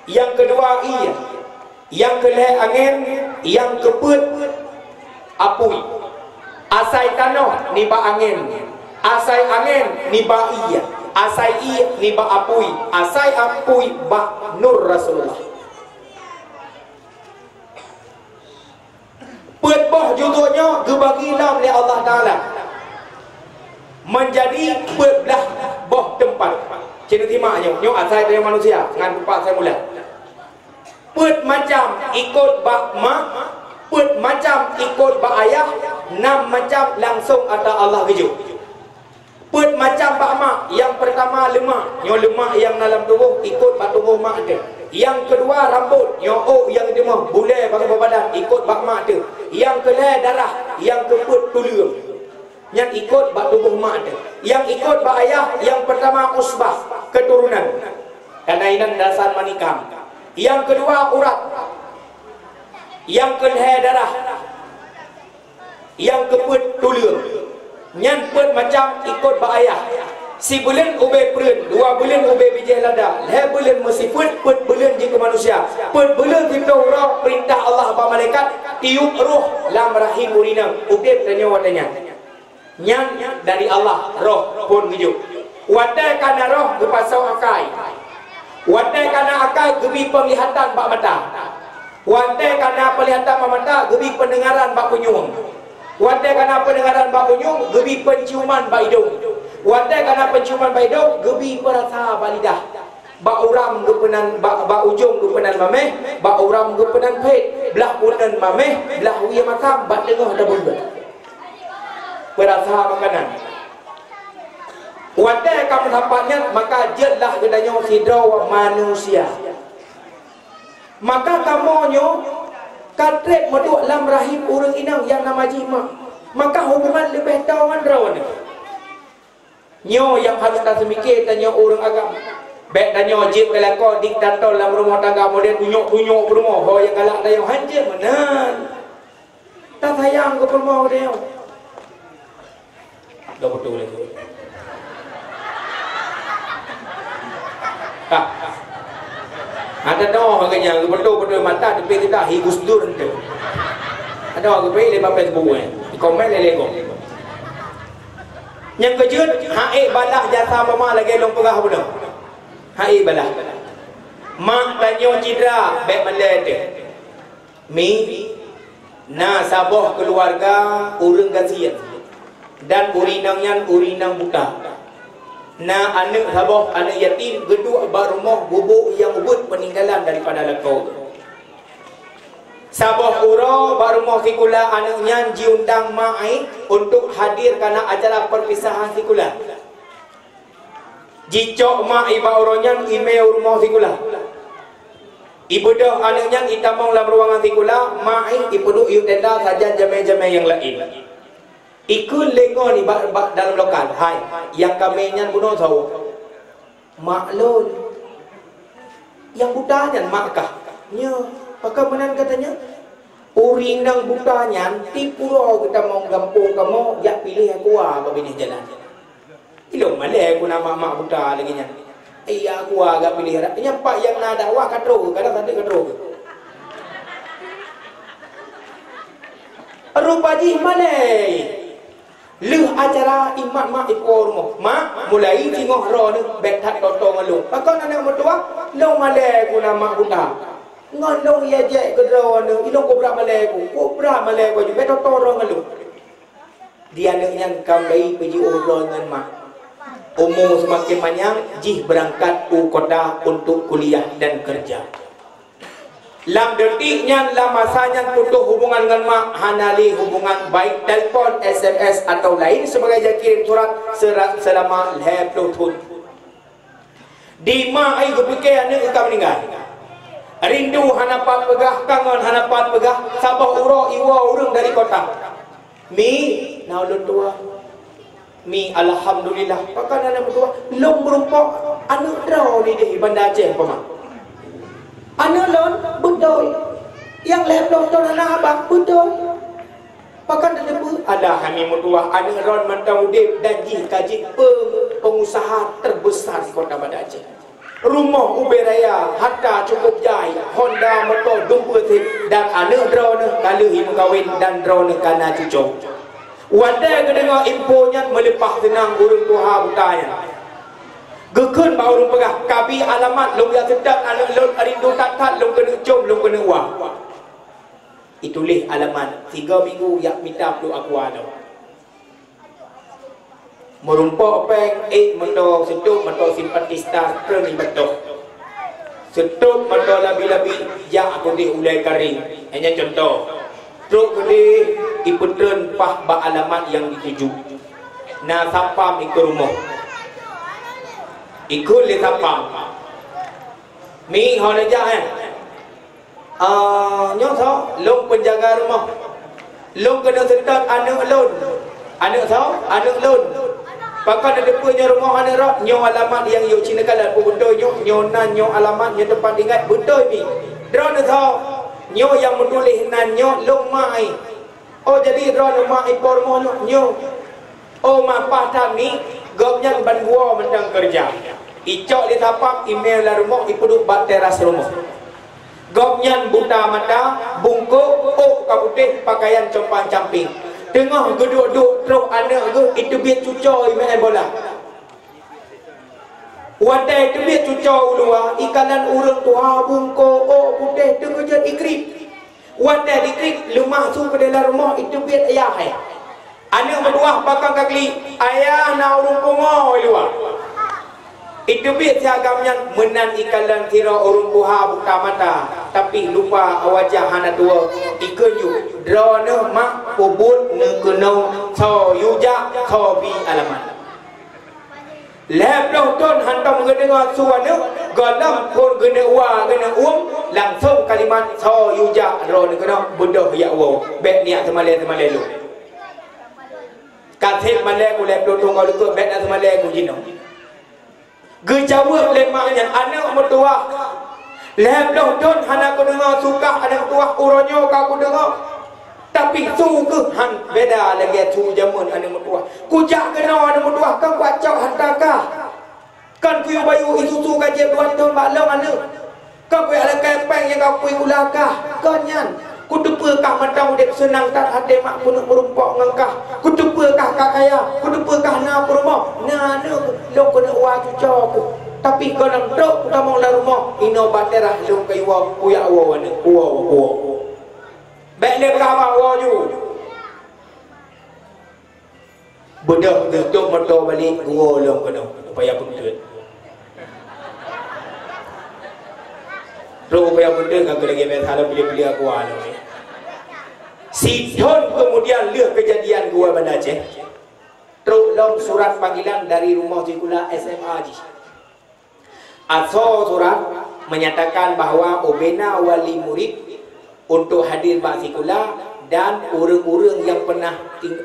yang kedua iya, yang kelih angin, yang keput apui. Asai tanah ni ba angin, asai angin ni ba iya, asai iya ni ba apui, asai apui ba nur Rasulullah. Boh jutunya kebagilah oleh Allah Ta'ala menjadi belah boh tempat. Cina timaknya nyok asal dari manusia ngan tempat saya mula. Put macam ikut bak mak, put macam ikut bak ayah, 6 macam langsung ada Allah keju. Put macam bak mak, yang pertama lemak, nyok lemak yang dalam tubuh ikut bak tubuh mak dia. Yang kedua rambut, nyok yang demah, boleh bagi badan ikut bak mak dia. Yang kelih darah, yang keput tulium, yang ikut bak tubuh mak dia. Yang ikut bak ayah, yang pertama usbah, keturunan, kanainan dasar manikam. Yang kedua urat, yang kelih darah, yang keput tulium, yang put macam ikut bak ayah. Si bulan ube perun, 2 bulan ube bijih lada, 2 bulan mesti put bulan jika manusia, put bulan kita orang perintah Allah ba malaikat tiup roh lam rahim urinang, ube tanya watanya. Nyan dari Allah roh pun hidup. Wadai kana roh kepasau akai. Wadai kana akai gebi penglihatan bak mata. Wadai kana penglihatan bak mata gebi pendengaran bak penyung. Wadai kana pendengaran bak penyung gebi penciuman bak hidung. Wadai kana penciuman bak hidung gebi perasa bak lidah. Bak uram gepenan bak ujung gepenan mameh, bak uram gepenan pet, belah punan mameh, belah uya makam bak tengah ada bulan. Perasa makanan. Wadai kamu tampaknya maka jelah gedanya hidraw manusia. Maka kamonyo katrek meduk lam rahim urang inang yang nama jima. Maka hubungan lebih tawan rawan. Nyo yang harus tak semikir tanya orang agam. Baik tanya jib kelakon diktator dalam rumah tangga model tunjuk-tunjuk rumah. Oh yang galak tanya hancur menan. Tak sayang ke rumah dia. Dah betul lagi. Ada doa agaknya betul-betul mata tapi tidak higus dur tu. Ada orang pilih bapak sebuah. Komen lego. Yang kejut haik balah jasa mama lagi long perah benar. Haik balah. Mak tanya cidra baik malai tu. Mi na sabah keluarga urang kasihan. Dan urinangnya urinang buta. Na anak sabah anak yatim geduk bar rumah bubuk yang ubud peninggalan daripada lekau. Sabah ura bar rumah sikula anaknya diundang mai untuk hadir karena acara perpisahan sikula. Jicok mak iba uranya email rumah sikula. Ibu dah anaknya itamong dalam ruangan sikula, mai ibu duk iu tenda saja jamai-jamai yang lain. Ikut lengo ni dalam lokal. Hai, yang kami nyan bunuh tahu. Maklun. Yang butanya makkah. Nya, pakai menan katanya. Urinang butanya tipu roh kita mau gampung kamu, ya pilih aku apa bini jalan. Ilmu malai aku nama mak buta lagi nya. Iya aku agak pilih. Nya pak yang nada wah katro, kadang tadi katro. Rupa ji malai. Leh acara imat mak ipor rumah. Mak mulai tengok roh ni betat totong lu. Pakon anak mertua lu malai ku nama buta. Ngon lu ya je ke roh ni. Ilong ko bra malai ku. Ko bra malai ku bet totong roh lu. Dia anaknya kambai pergi umroh dengan mak. Umur semakin banyak jih berangkat ke kota untuk kuliah dan kerja. Lam detiknya, lam masanya putus hubungan dengan mak, hanali hubungan baik telefon, SMS atau lain sebagai dia kirim surat selama 20 tahun. Di mak ai berfikir anak kita meninggal. Rindu hanapat pegah, kangen hanapat pegah, sabah uro iwa urang dari kota. Mi naulun tua. Mi alhamdulillah. Pakan anak tua long berupa anu draw ni di Bandar Aceh pemang. Anu lon betul. Yang laptop tu anak abang betul. Pakan debu ada kami mutua anu ron mentau dip daji kaji pengusaha terbesar di kota Bandar Aceh. Rumah Uberaya hatta cukup jai Honda motor dumpa dan anu draw ne kalau him kawin dan draw ne kana cucuk. Wadai kedengar infonya melepah tenang urung tuha butanya. Gekun bau urung pegah kabi alamat long ya sedap anak lon rindu tak long kena jom long kena uang. Itulah alamat 3 minggu yak minta perlu aku ada. Merumpok peng motor setuk motor simpatistar premi betul. Setuk motor labi-labi ya aku di ulai kering. Hanya contoh. Truk gede iputren pah ba alamat yang dituju. Na sapam ikut rumah. Ikut le sapam. Mi hona ja nyok tho long penjaga rumah. Long kena sedot anak lon. Anak tho, anak lon. Pakai ada punya rumah anak rak nyo alamat yang yo Cina kalat pun betul nyo nan nyo alamat nyo tempat tinggal betul mi. Drone tho nyo yang menulis nan nyo long mai. Oh jadi drone mai por mo nyo. Oh ma patah ni gopnya ban gua mentang kerja. Icok li tapak email la rumah ipuduk bat teras rumah. Gopnya buta mata bungkuk oh kaputih pakaian compang camping. Tengah geduk-duk truk anak ke itu biar cucoi main bola. Wadai itu biar cucoi luar ikanan urang tuha bungkuk oh putih tu kerja ikrip. Wadai ikrip lemah tu ke dalam rumah itu biar ayah hai. Anak berdua bakang kaki ayah na urung pungoi luar. Itu biar siagamnya menan ikalan tira urung tuha buka mata tapi lupa wajah anak tua ikenyu drone mak pobut ne keno so yuja so bi alamat lep doh ton hantam ngedengar suara galam pun gena wa gena langsung kalimat so yuja drone keno bodoh ya wo bet niat temale lu kathil male ku lep doh tongol ku bet na temale ku jino gejawab lemahnya anak mertua lep doh ton anak ku dengar suka anak tua uronyo ka ku dengar tapi su ke han beda lagi tu jamun anak mertua kujak kena anak mertua kan kacau hantakah kan ku bayu isusu gaji 2 tahun balong anak kan ku ada kepeng yang kau ku ulakah kan yan ku tepukah matang dek senang tak hade mak pun merumpok ngangkah ku tepukah kakaya ku tepukah na rumah na lo kena wa cucok tapi kalau dok kita mau la rumah ino baterah lo kaiwa uya wa wana wa baik le berapa wa ju bodoh tutup motor balik gua lo kena upaya puntut ro upaya puntut kan lagi main halau beli aku alo si Don kemudian lihat kejadian gua Bandar Aceh terus long surat panggilan dari rumah cikula SMA ji atau surat menyatakan bahawa obena wali murid untuk hadir bak cikula dan urang-urang yang pernah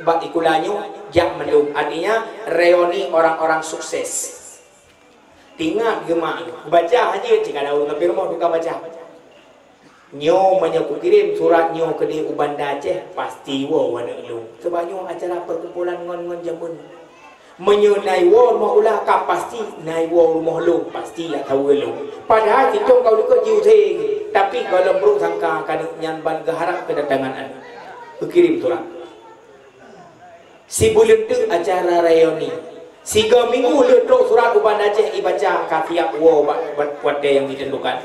bak cikulanya jak melum artinya reuni orang-orang sukses tinggal gemak baca aja jika ada orang ke rumah tukar baca nyo menyaku kirim surat nyo ke di Bandar Aceh pasti wo wana lu sebab nyo acara perkumpulan ngon-ngon jamun menyunai wo rumah ulah ka pasti nai wo rumah lu pasti ya tahu lu padahal itu kau dekat jiu tapi kalau beruk sangka kan nyanban geharap kedatangan anda kirim surat si bulan tu acara reuni 3 minggu letruk surat Bandar Aceh ibaca kafiak wo buat dia yang ditentukan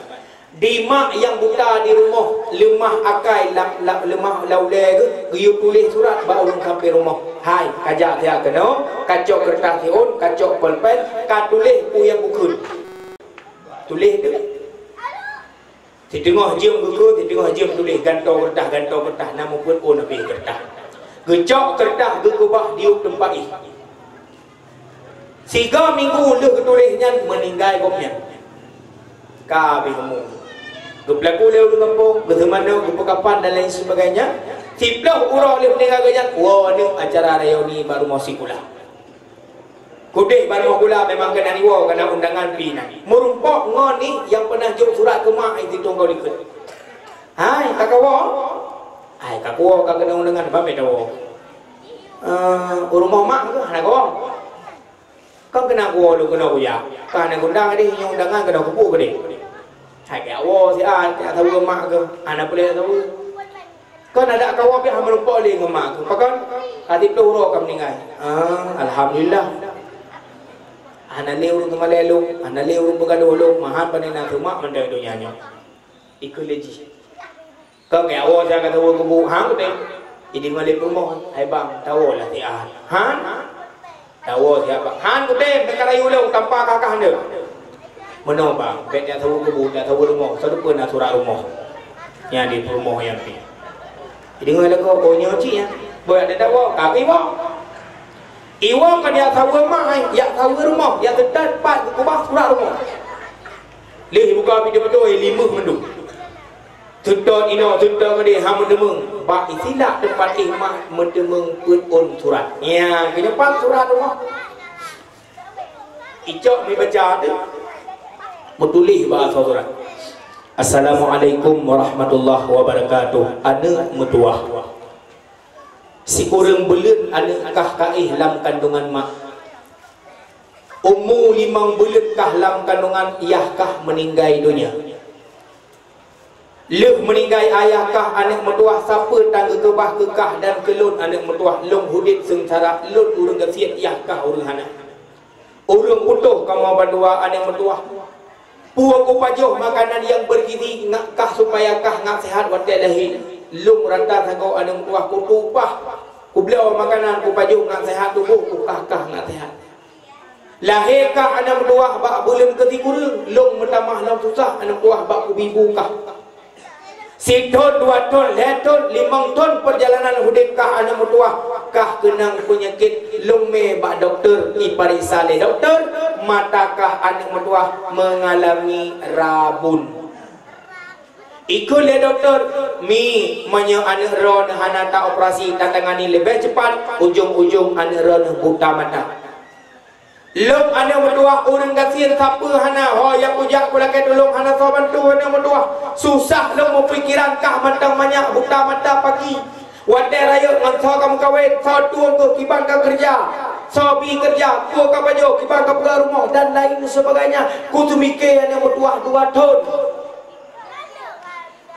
di mak yang buta di rumah lemah akai lemah laule ke guyup tulis surat baru sampai rumah hai kajak dia kena kacok kertas siun kacok pulpen ka tulis pu yang bukun tulis tu Di tengah jam buku, di tengah jam tulis gantong kertas, nama pun habis kertas. Gecok kertas gekubah diuk tempat ih. 3 minggu le ketulisnya meninggal komnya. Ka habis ngomong. Gepelaku leu di kampung, bertemana, gepekapan dan lain sebagainya. Tiplah urang le meninggal ganyan. Wah, ni acara raya ni baru mau sikulah. Kudih baru mau gula memang kena niwa kena undangan pi nanti. Merumpok ngon ni yang pernah jom surat ke mak itu tunggu ikut. Hai kakawo. Hai kakawo kak kena undangan apa bedo? Rumah mak ke anak kau? Kau kena kuwo lu kena kuya. Kan yang undang ni yang undangan kena kupu ke ni. Hai kakawo si an tak tahu mak ke anak boleh tahu. Kan ada kawan pihak merumpok le ke mak ke. Pakan hati peluru kau meninggal. Alhamdulillah. Anak leu urung kemalelu, anak leu urung begadolong, mahan panena rumah mendai donyanya. Ikut leji. Kau kayak awak saya kata awak kebu, hang deh. Ini malai pemohon, hai bang, tahu lah tian. Han, tahu siapa? Han deh, mereka rayu leu tanpa kakak anda. Mana bang? Betnya tahu kebu, dia tahu rumah, satu pun nak surat rumah. Yang di rumah yang pi. Jadi kalau kau punya cik ya, boleh ada tahu, kaki bang. Iwa kan dia tahu rumah, ya tahu rumah, ya tetat pat kubah surat rumah. Leh buka video betul 5 mendung. Tutor ino tutor dia ham mendemung. Ba isilah tempat mah mendemung pun surat. Ya, ke depan surat rumah. Icok mi baca tu. Menulis bahasa surat. Assalamualaikum warahmatullahi wabarakatuh. Anak metuah. Si kurang belut anak kah kaih lam kandungan mak. Umur 5 bulan kah lam kandungan iyah kah meninggal dunia. Leh meninggal ayah kah anak metuah siapa tangga kebah kekah dan kelun anak metuah long hudit sengsara lun urang gasiat iyah kah urang hana. Urang utuh kamu berdua anak metuah. Puak kupajoh makanan yang bergizi ngak kah supaya kah ngak sehat wadah lahir. Lung ranta sagau ada muah ku tupah ku beliau makanan ku pajuk ngak sehat tubuh ku kah ngak sehat lahir kah ada muah bak bulan ketikuru lung mentamah lam susah ada muah bak ku bibu kah Siton 2 ton, 5 ton, 5 ton perjalanan hudik kah ana mutuah kah kenang penyakit lume bak doktor ipariksa le doktor matakah ana mutuah mengalami rabun. Ikut le doktor mi menyo ana ron hana ta operasi tangani lebih cepat ujung-ujung ana ron buta mata. Lom ana mutuah urang gasir siapa hana ho yang ujak kulakai tolong hana so bantu hana mutuah susah lom pikiran kah mantang banyak buta mata pagi wadai raya ngan so kamu kawin so tuang ke kibang ka kerja so bi kerja tu ka baju kibang ka pulang rumah dan lain sebagainya ku tu mikir ana mutuah 2 tahun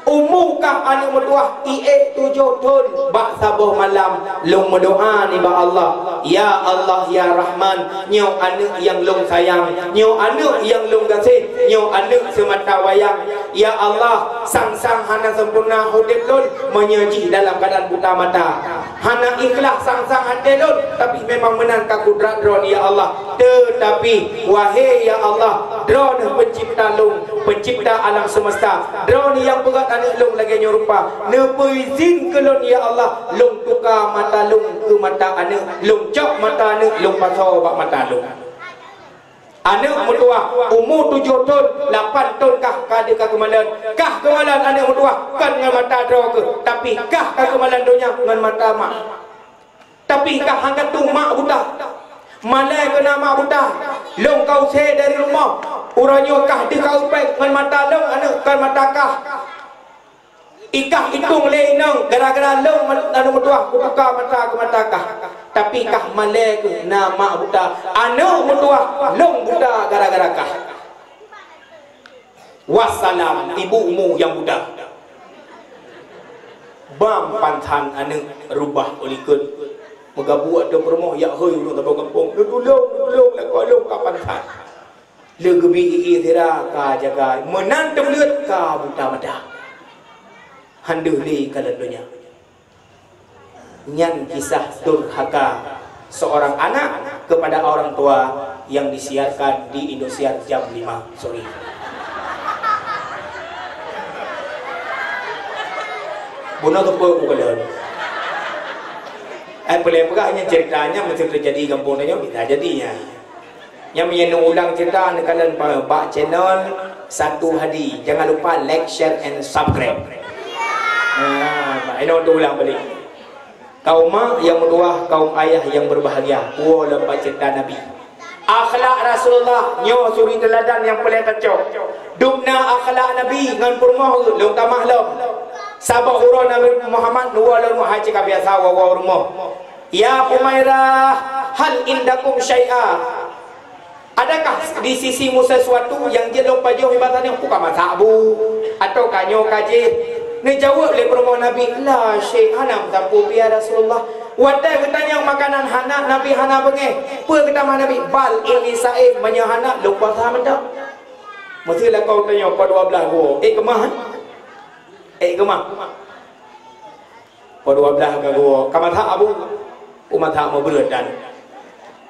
umukah anak metuah IE 7 tahun bak sabuh malam long berdoa ni ba Allah ya Allah ya Rahman nyo anak yang long sayang nyo anak yang long kasih nyo anak semata wayang ya Allah sang-sang hana sempurna hudib lun menyaji dalam keadaan buta mata hana ikhlas sang-sang hati lun tapi memang menang ka kudrat dron ya Allah tetapi wahai ya Allah dron pencipta lung pencipta alam semesta dron yang berat anak long lagi nyorupa nepo izin ke lon ya Allah long tukar mata long ke mata anak long cok mata anak long pasau bak mata long anak mutuah umur 7 tahun 8 tahun kah kada kemalan anak mutuah kan dengan mata draw ke tapi kah kemalan dunia dengan mata mak tapi kah hangkat tu mak buta malai kena mak buta long kau se dari rumah uranyo kah di kau pek dengan mata long anak kan mata kah ikah hitung lenong gara-gara long anu mutuah ku tukar mata ke mata kah tapi kah malai ke nama buta anu mutuah long buta gara-gara kah wassalam ibumu yang buta bam pantan anu rubah olikun moga buat do promo ya hoi urang tabau kampung tolong lah kolong ka pantan le gebi ira ka jaga menang temleut ka buta mata handuh li kalendonya nyan kisah durhaka seorang anak kepada orang tua yang disiarkan di Indosiar jam 5 sore Bunuh tu pun bukan. Boleh perahnya ceritanya mesti terjadi kampung tanya kita jadinya. Yang menyenu ulang cerita kalian bak channel Satu Hadi. Jangan lupa like, share and subscribe. Ini untuk ulang balik. Kaum mak yang kedua, kaum ayah yang berbahagia. Lepas cerita Nabi. Akhlak Rasulullah nyo suri teladan yang paling kacau. Dubna akhlak Nabi ngan purmah lung tamah lom. Sabak urang Nabi Muhammad dua lom haji ka biasa wa rumah. Ya Umairah, hal indakum syai'a? Adakah di sisimu sesuatu yang dia lupa jauh ibadatnya? Bukan masak bu atau kanyo kaji. Ni jawab oleh perempuan Nabi, la syekh hanam tampu ya Rasulullah. Wadai bertanya makanan hana Nabi hana bengeh. Apa kata Nabi? Bal ini saib menyahana lupa sama tak? Mestilah kau tanya pada 12 gua. Kemah? Kemah. Pada 12 ke gua. Kamat hak abu. Umat hak mau berdan.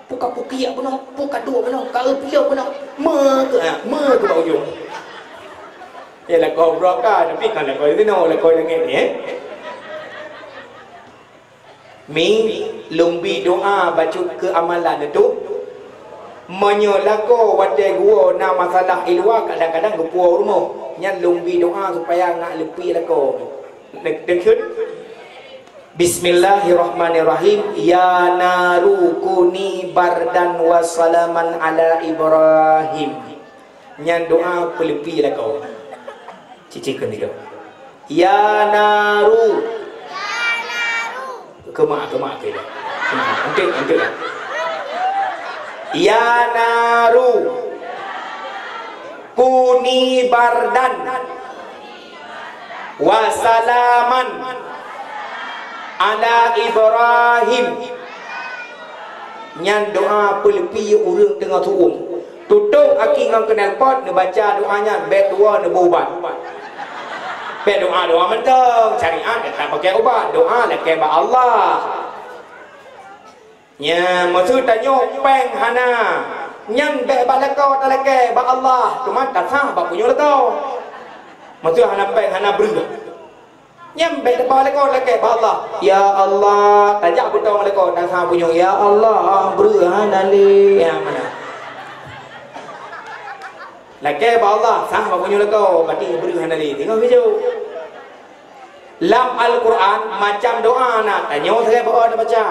Puka pukia benar, puka dua benar, kalau pilih benar. Me ke bau ujung. Ialah kau beraka, tapi kalau kau itu nak kau dengan ni. Mi lumbi doa baca ke amalan itu menyolako wadai gua na masalah ilwa kadang-kadang ke puau rumah nya lumbi doa supaya nak lepi lako dengkut. Bismillahirrahmanirrahim. Ya naru kuni bardan wa salaman ala Ibrahim. Nya doa pelepi lako cicikan dia. Ya naru kemak ke dia. Angkat lah. Ya naru kuni bardan wa salaman ala Ibrahim. Nyan doa pelepi urang tengah turun. Tutup aki ngam kenal pot ne baca doanya bet dua ne ubat. Bet doa mentang syariat tak pakai ubat. Doa lah ke ba Allah. Nya maksud tanya peng hana. Nyang bet ba lakau tak lake ba Allah. Cuma tak sah ba punya lakau. Maksud hana peng hana berga. Nyam bet ba lakau lake ba Allah. Ya Allah, tajak betul lakau tak sah punya. Ya Allah, berga hana le. Yang mana? Lagi ba Allah sah ba punya lakau berarti beri hana li. Tengok video. Lam Al-Quran macam doa nak tanya saya apa baca.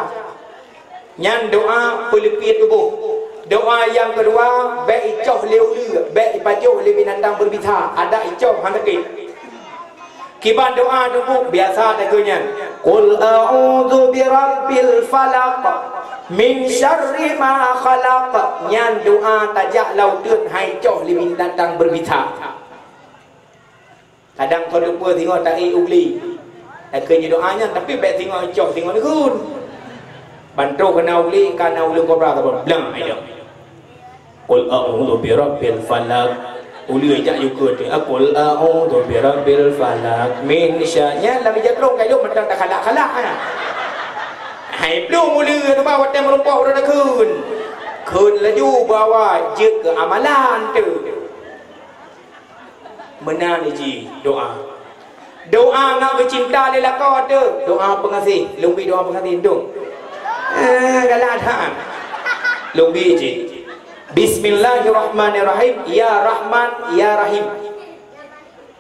Nyan doa pelipit tubuh. Doa yang kedua baik icoh liu baik pajuh li binatang berbisa. Ada icoh hantakit. Kiban doa tubuh biasa takunya. Qul a'udzu birabbil falaq min syarri ma khalaq. Nyan doa tajak lautun hai coh li binatang berbisa. Kadang kau lupa tengok tak ugli. Akhirnya doanya tapi baik tengok coh tengok dekun. Bantu kena ugli kana ulu kobra tu blang ai dah. Qul a'udzu birabbil falaq. Uli ajak juga tu. Qul a'udzu birabbil falaq min syarri la bijakrong kai lu mentang tak khalak-khalak ana. Hai belum mula tu bawa tem merumpah dah dekun. Kun laju bawa je ke amalan tu. Benar ni ji doa. Doa nak bercinta dia lakau ada. Doa pengasih. Lumbi doa pengasih tu. Galak tak? Lumbi ji. Bismillahirrahmanirrahim. Ya Rahman, Ya Rahim.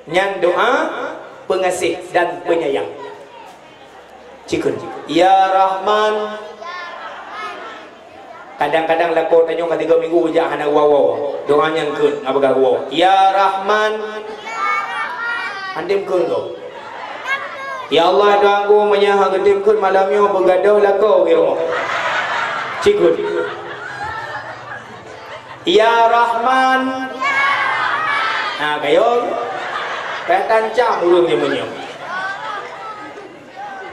Nyan doa pengasih dan penyayang. Cikun. Ya Rahman. Kadang-kadang lakau tanya kat 3 minggu je hana wawa. Doanya keun apa gawa. Ya Rahman. Andim keun kau. Ya Allah doa aku menyahang kedim keun malamnya bergaduh lakau di rumah. Cikun. Ya Rahman. Nah kayo. Petancam urang dia menyam.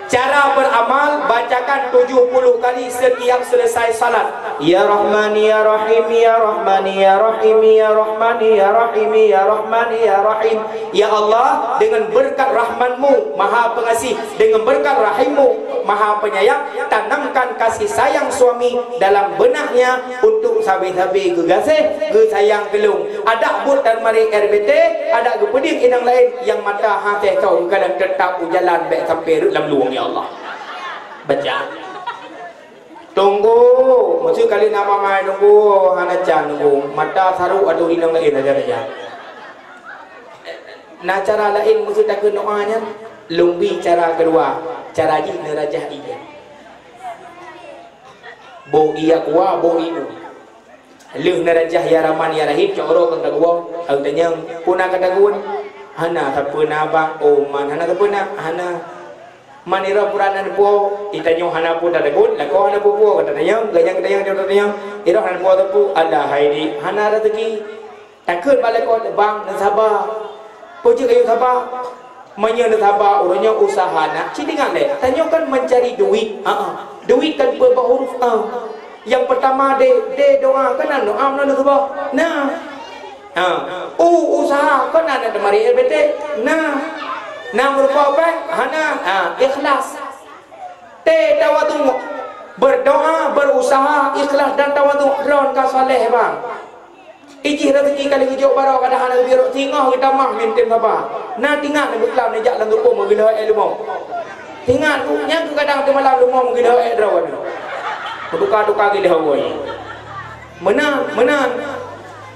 Cara beramal bacakan 70 kali setiap selesai salat. Ya Rahman Ya Rahim Ya Rahman Ya Rahim Ya Rahman Ya Rahim Ya Rahman Ya Rahim. Ya Allah, dengan berkat rahman-Mu Maha Pengasih, dengan berkat rahim-Mu Maha Penyayang, tanamkan kasih sayang suami dalam benaknya untuk sabi-sabi ke gasih, ke sayang kelung. Ada but dan mari RBT, ada ke peding inang lain yang mata hati kau kadang tetap jalan baik sampai dalam luang ya Allah. Baca. Tunggu, mesti kali nama mai tunggu, hana can tunggu. Mata saru atau inang lain aja. Nah cara lain mesti tak kena doanya. Lumbi cara kedua, cara ji nerajah iya. Bo iya kuah, bo iu. Leuh nerajah ya Rahman ya Rahim coro kang kagua, ang tanyang kuna kadagun. Hana tapuna ba o man hana tapuna hana manira puranan po itanyo hana po dadagun, lako hana po kata tanyang ganyang tanyang iro hana po tapu ada haidi hana rezeki. Takut balik ko bang nasaba. Pojok kayu sabah menyana sabah orangnya usaha nak cidingan deh tanya kan mencari duit duit kan beberapa huruf yang pertama de doa kan doa mana sabah usaha kan ada mari RBT berupa apa hana ikhlas tawadu berdoa berusaha ikhlas dan tawadu ron ka saleh bang. Iji rezeki kali hijau barau kada hana biru tingah kita mah mintim apa. Nah tinggal ni beklam ni jak langgu pom gila lumau. Tinggal tu nya kadang tu malam lumau gila drawan. Duka-duka gila hoi. Menang.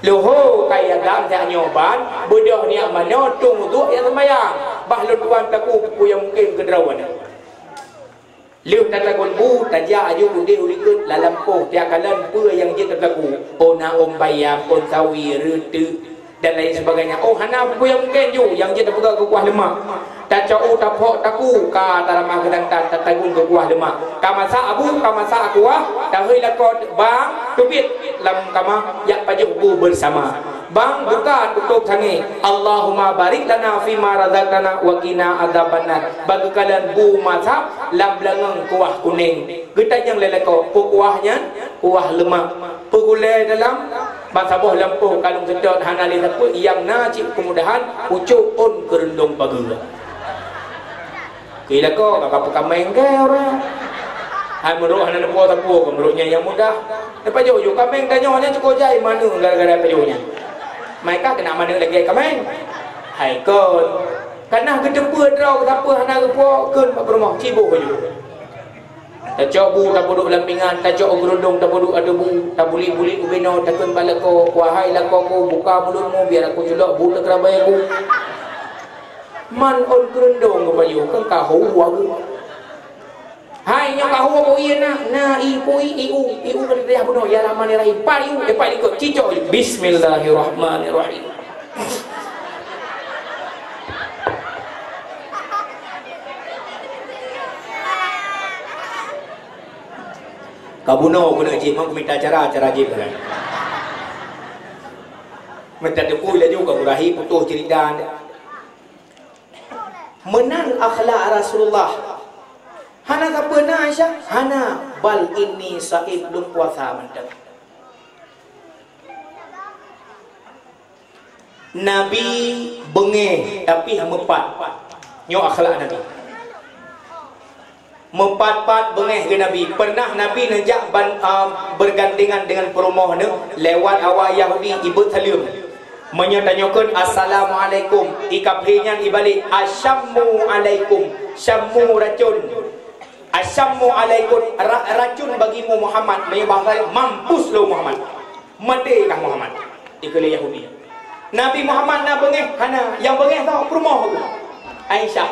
Loho kaya dam tak nyoban, bodoh ni amano tung tu yang sembayang. Bah lutuan taku yang mungkin ke drawan. Liu tatagun bu tajak aju undi ulikut lalampuh dia kalan pua yang dia terlaku ona bayam on sawi rutu dan lain sebagainya. Oh hana pua yang mungkin ju yang dia terpegang ke kuah lemak tak cau tapok taku ka taramah gedang tatagun ke kuah lemak kamasa abu kamasa kuah dah hei lakot bang tubit lam kama yak pajuk bu bersama bang buka tutup sangi Allahumma barik lana fi ma razaqtana wa qina adzabannar bagi kalian bu mazhab lam belangeng kuah kuning kita yang lelako kuahnya kuah lemak pegulai dalam basaboh lampuh kalung sedot hanali siapa yang najib kemudahan ucuk on kerendong pagi kira ko kakak pekameng ke orang hai menurut hana lepo tapu menurutnya yang mudah lepas jauh kameng tanya cukup jai mana gara-gara payuhnya mereka kena mana lagi kameng hai kon karena kedeput rau siapa hana lepo kun pak rumah cibuk baju tak cok bu tak duduk lampingan tak cok gerundung tak duduk ada bu tak buli-buli ubeno tak kun balik ko wahai lako ko buka mulutmu biar aku celok bu tak kerabai aku man on gerundung ke baju kan kahu wagu hai yang kahu apa iya na iu kan dia bunuh ya Rahman ya Rahim pa iu ikut cicok bismillahirrahmanirrahim kabuno kena jib mak minta cara jib kan minta depui lah juga murahi putus cerita menang akhlak Rasulullah hana siapa na Aisyah hana bal ini saib belum puasa mantap Nabi bengeh tapi mepat nyo akhlak Nabi mempat-pat bengeh ke Nabi pernah Nabi nejak bergandengan dengan perumoh lewat awak Yahudi ibu Salim menyatanyakan assalamualaikum ikaprinyan ibalik asyammu alaikum syammu racun asyammu alaikum racun bagimu Muhammad menyebabkan mampus lo Muhammad mati kah Muhammad ikali Yahudi Nabi Muhammad na bengeh hana yang bengeh tau perumoh Aisyah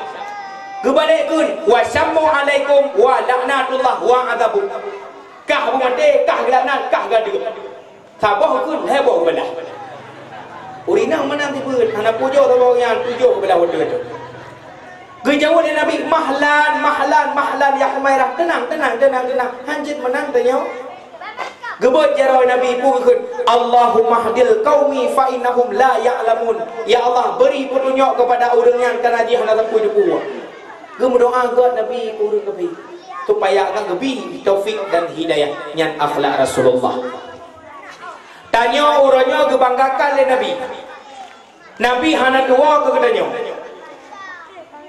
kebalikkan wa syammu alaikum wa laknatullah wa adzabun kah mati kah laknat kah gaduh sabah kun heboh belah urinang menang tiba hana pujuk tahu yang pujuk kepada wadah tu gejauh dari Nabi mahlan ya Humairah tenang hanjit menang tanya gebot jarau Nabi pukul Allahumma hadil qaumi fa innahum la ya'lamun ya Allah beri petunjuk kepada orang yang kerana dia hendak tahu depu gemudoa God Nabi kurang kepi supaya akan gebi taufik dan hidayah nyan akhlak Rasulullah tanya orangnya kebanggakan oleh Nabi hana dua ke katanya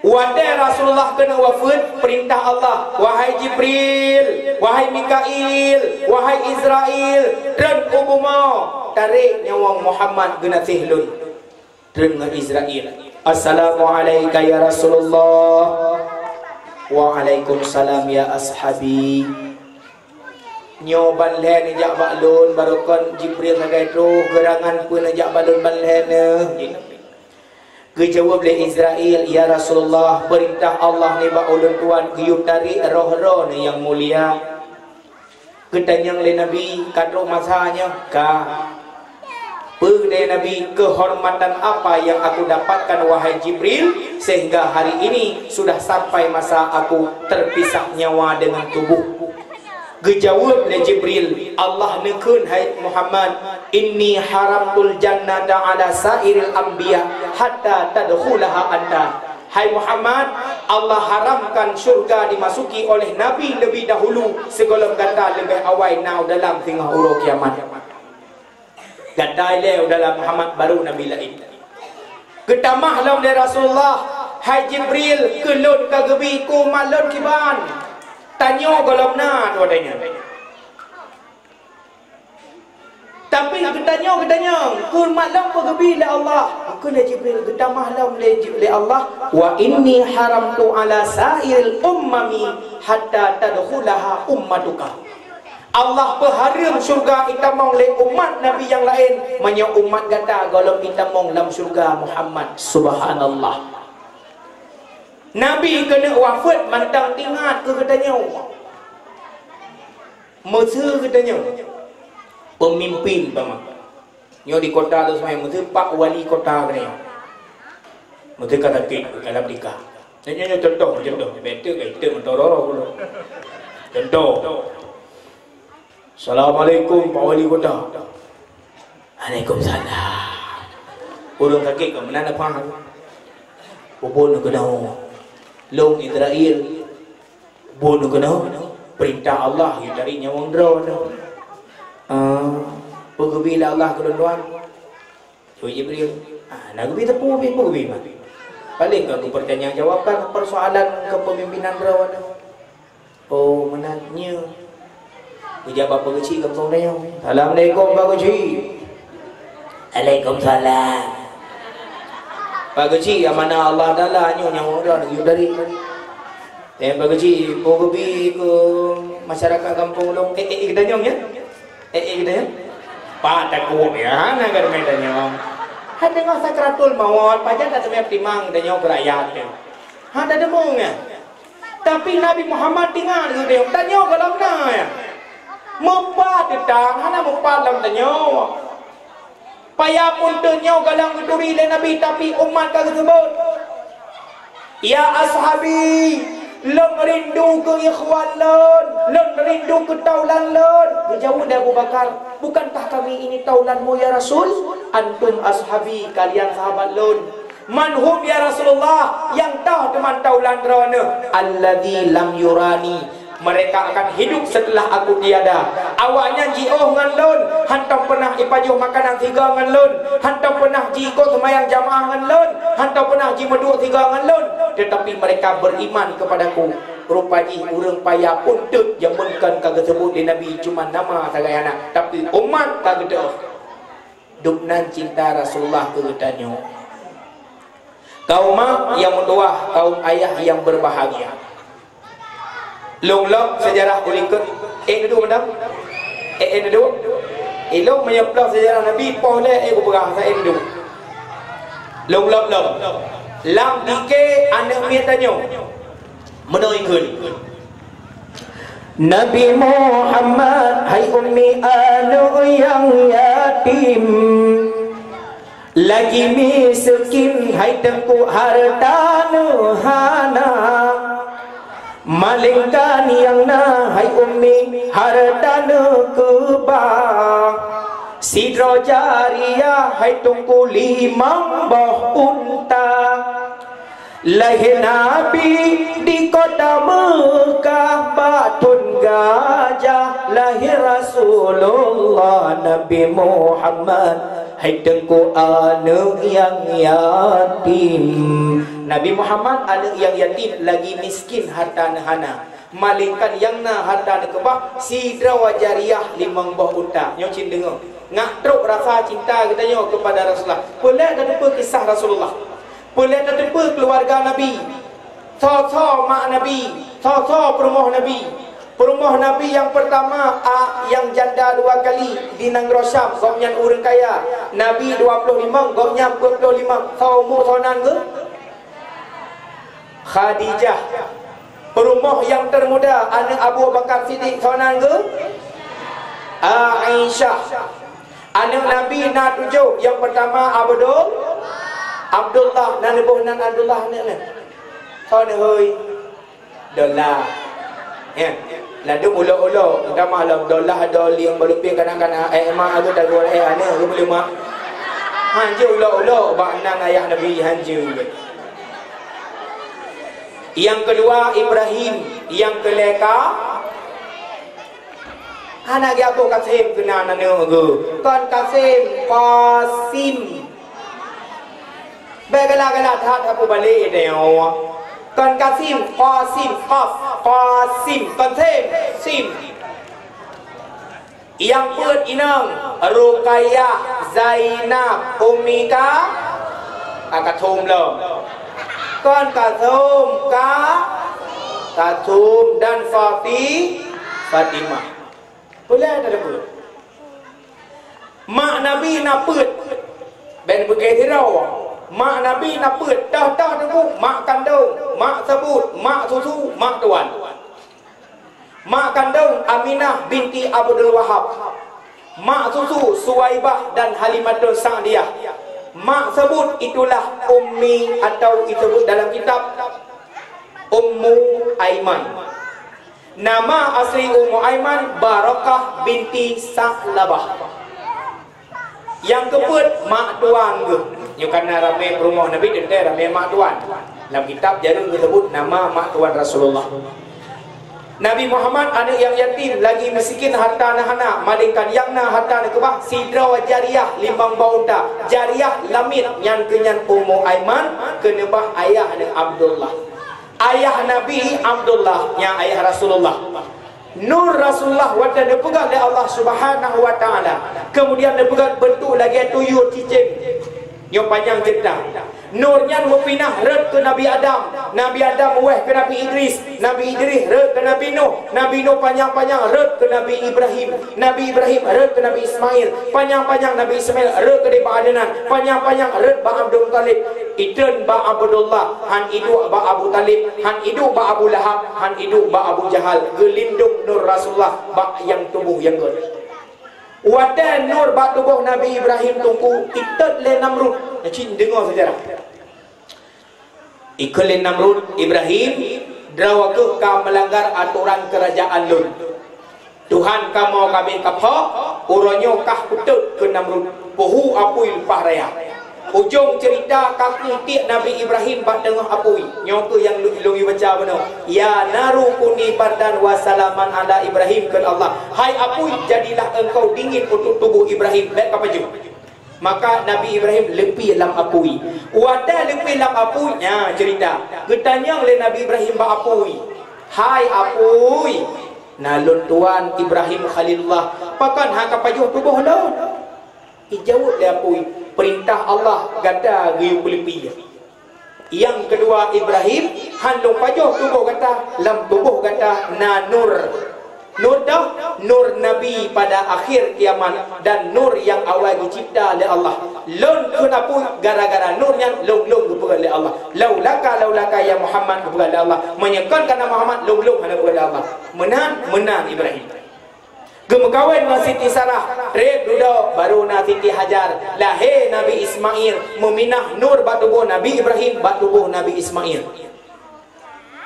Wadai Rasulullah kena wafat, perintah Allah, wahai Jibril, wahai Mikail, wahai Israel, dan ubuma tarik nyawang Muhammad guna sihlun dengan Israel. Assalamualaikum ya Rasulullah. Waalaikumsalam ya ashabi. Nyoban len jak balun barokon Jibril ngagai tu gerangan pun jak balun balhen. Kejawab le Israel, ya Rasulullah, perintah Allah ni ba ulun tuan giyup tarik roh-roh ni yang mulia. Ketanyang le Nabi kadro masanya ka Pada Nabi, kehormatan apa yang aku dapatkan wahai Jibril sehingga hari ini sudah sampai masa aku terpisah nyawa dengan tubuh. Gejawab le Jibril, Allah nekun hai Muhammad, inni haramtul jannata ala sairil anbiya hatta tadkhulaha anta. Hai Muhammad, Allah haramkan syurga dimasuki oleh Nabi lebih dahulu sebelum kata lebih awal now dalam tengah urut kiamat. Gadai leo dalam Muhammad baru Nabi lain. Ketamah lam dari Rasulullah, hai Jibril, kelun kagebi ku malun kiban. Tanya golom na tu adanya. Tapi ketanya, ku malam kagebi la Allah. Aku la Jibril ketamah lam le Allah, wa inni haramtu ala sa'il ummami hatta tadkhulaha ummatuka. Allah berharam syurga itamong le umat Nabi yang lain, manya umat gata golong itamong lam syurga Muhammad. Subhanallah. Nabi kena wafat mantang tingat ke katanya. Mesir katanya. Pemimpin bama. Nyo di kota tu semai mesir pak wali kota katanya. Mesir kata ke dalam nikah. Nyo contoh. Betul ke itu mentororo dulu. Contoh. Assalamualaikum Pak Wali Kota. Waalaikumsalam. Urang kakek ke mana nak faham? Bobon nak kena. Long Israel. Bon nak kena. Perintah Allah yang dari nyawang drone. Pegubila Allah ke tuan. Cuy Jibril. Nak gubi tepung gubi mati. Paling ke aku pertanyaan jawabkan persoalan kepemimpinan drone. Oh menanya. Pejabat Pak Kecil kampung dia. Assalamualaikum Pak Kecil. Waalaikumsalam. Pak Kecil yang mana Allah Taala nyo yang orang dari. Pak Kecil pergi ke masyarakat kampung long. Kita nyong ya. Kita ya. Pak takut ya nak main tanya. Ha tengok sakratul maut, pajak tak sempat timang tanya rakyat. Ha tak demung ya. Tapi Nabi Muhammad tinggal tu dia. Tanya kalau mana ya. Mempat ditang, hana mempat dalam tanyaw. Payah pun tanyaw galang keduri le Nabi, tapi umat kagak sebut. Ya ashabi, lon rindu ke ikhwan lon, lon rindu ke taulan lon. Berjauh dari Abu Bakar, bukankah kami ini taulanmu ya Rasul? Antum ashabi, kalian sahabat lon. Manhum ya Rasulullah, yang tahu teman taulan rona. Alladzi lam yurani. Mereka akan hidup setelah aku tiada. Awaknya jioh ngan lon, hantam pernah ipajuh makanan tiga ngan lon, hantam pernah jiko semayang jamaah ngan lon, hantam pernah jimeduk tiga ngan lon. Tetapi mereka beriman kepadaku. Rupanya urang payah pun tut yang menkan kagak sebut di Nabi cuma nama sagayana, tapi umat kagak dah. Duknan cinta Rasulullah kegetanya. Kaum yang mendoah, kaum ayah yang berbahagia. Long sejarah ulikut. Duduk madam. Duduk. Long menyeplah sejarah Nabi boleh berang saya duduk. Long. Lam dike anak dia tanya. Menaikun. Nabi Muhammad hai ummi anak yang yatim. Lagi miskin hai tengku harta nuhana. Malingkan yang na hai ummi harta nukuba. Sidro jariah hai tungku limang boh unta. Lahir Nabi di kota Mekah batun gajah. Lahir Rasulullah Nabi Muhammad hai tengku anak yang yatim. Nabi Muhammad anak yang yatim lagi miskin harta hana. Malingkan yang na harta kebah sidra wajariah limang buah unta. Nyo cin dengar. Ngak truk rasa cinta kita nyo kepada Rasulullah. Pelik tak lupa kisah Rasulullah. Pelik tak lupa keluarga Nabi. Tho mak Nabi. Tho perumah Nabi. Perumah Nabi yang pertama yang janda 2 kali di Negeri Syam, gomnya orang kaya. Nabi 25, gomnya 25. Tho mu thonan ke? Khadijah. Perumah yang termuda anak Abu Bakar Siddiq thonan ke? Aisyah. Anak Nabi na 7 yang pertama Abdullah nan ibuh nan Abdullah ni. Thon hoi Dollah. Ya. Lalu ulo-ulo kita malam Dollah doli yang berlupin kadang-kadang mak aku tak gua anak aku boleh mak. Hanju ulo-ulo bak nang ayah Nabi hanju. Yang kedua Ibrahim, yang keleka anak aku Kasim kena nana aku. Kon Kasim Qasim. Begala-gala that aku balik dia. Kon Kasim Qasim Qasim Kasim Sim. Yang put inang Ruqayyah Zainab Ummika akathum lo. Kon Kathum Kathum dan Fatimah. Boleh tak ada? Mak Nabi nak put ben pergi tirau. Mak Nabi nak put dah tu mak kandung, mak sebut, mak susu, mak tuan. Mak kandung Aminah binti Abdul Wahab. Mak susu Suwaibah dan Halimatul Sa'diyah. Mak sebut itulah Ummi atau disebut dalam kitab Ummu Aiman. Nama asli Ummu Aiman Barakah binti Sa'labah. Yang keput mak tuan ke. Yang kerana ramai perumah Nabi dan ramai mak tuan. Dalam kitab jarang disebut nama mak tuan Rasulullah. Nabi Muhammad anak yang yatim lagi miskin harta hana, malingkan yang na harta kebah sidra wa jariyah limbang baunta. Jariyah lamit yang kenyan Ummu Aiman kenebah ayah dan Abdullah. Ayah Nabi Abdullah yang ayah Rasulullah. Nur Rasulullah wata dipegang oleh Allah Subhanahu wa taala. Kemudian dipegang bentuk lagi tuyul cicing. Yang panjang cerita. Nurnya berpindah red ke Nabi Adam. Nabi Adam weh ke Nabi Idris. Nabi Idris red ke Nabi Nuh. Nabi Nuh panjang-panjang red ke Nabi Ibrahim. Nabi Ibrahim red ke Nabi Ismail. Panjang-panjang Nabi Ismail red ke Ba Adnan. Panjang-panjang red ba Abdul Talib. Iten ba Abdullah. Han idu ba Abu Talib. Han idu ba Abu Lahab. Han idu ba Abu Jahal. Gelindung Nur Rasulullah ba yang tubuh yang gede. Wadah nur bak tubuh Nabi Ibrahim tungku ikat le Namrud. Cik dengar sejarah. Ikut le Namrud Ibrahim drawa ke ka melanggar aturan kerajaan Lun. Tuhan kamu kami kapok uronyo kah kutut ke Namrud. Pohu apui lupah raya. Ujung cerita kaki tiak Nabi Ibrahim bak tengah apui. Nyoto yang lungi baca benar. Ya naru kuni bardan wa salaman ala Ibrahim ke Allah. Hai apui jadilah engkau dingin untuk tubuh Ibrahim. Baik apa je? Maka Nabi Ibrahim lepi dalam apui. Wadah lepi dalam apui. Ya cerita. Ketanya oleh Nabi Ibrahim bak apui. Hai apui. Nalun tuan Ibrahim Khalilullah. Pakan hak kapajuh tubuh lo. Ijawut dia apui. Perintah Allah gada giu kulipi. Yang kedua Ibrahim handung pajuh tubuh kata lam tubuh kata na nur. Nur dah nur Nabi pada akhir kiamat dan nur yang awal dicipta oleh Allah. Lun kenapa gara-gara nurnya long-long kepada oleh Allah. Laulaka ya Muhammad kepada oleh Allah. Menyekankan Muhammad long-long kepada oleh Allah. Menang Ibrahim. Gemekawan dengan Siti Sarah, rek duduk baru na Siti Hajar, lahir Nabi Ismail, meminah nur bak tubuh Nabi Ibrahim bak tubuh Nabi Ismail.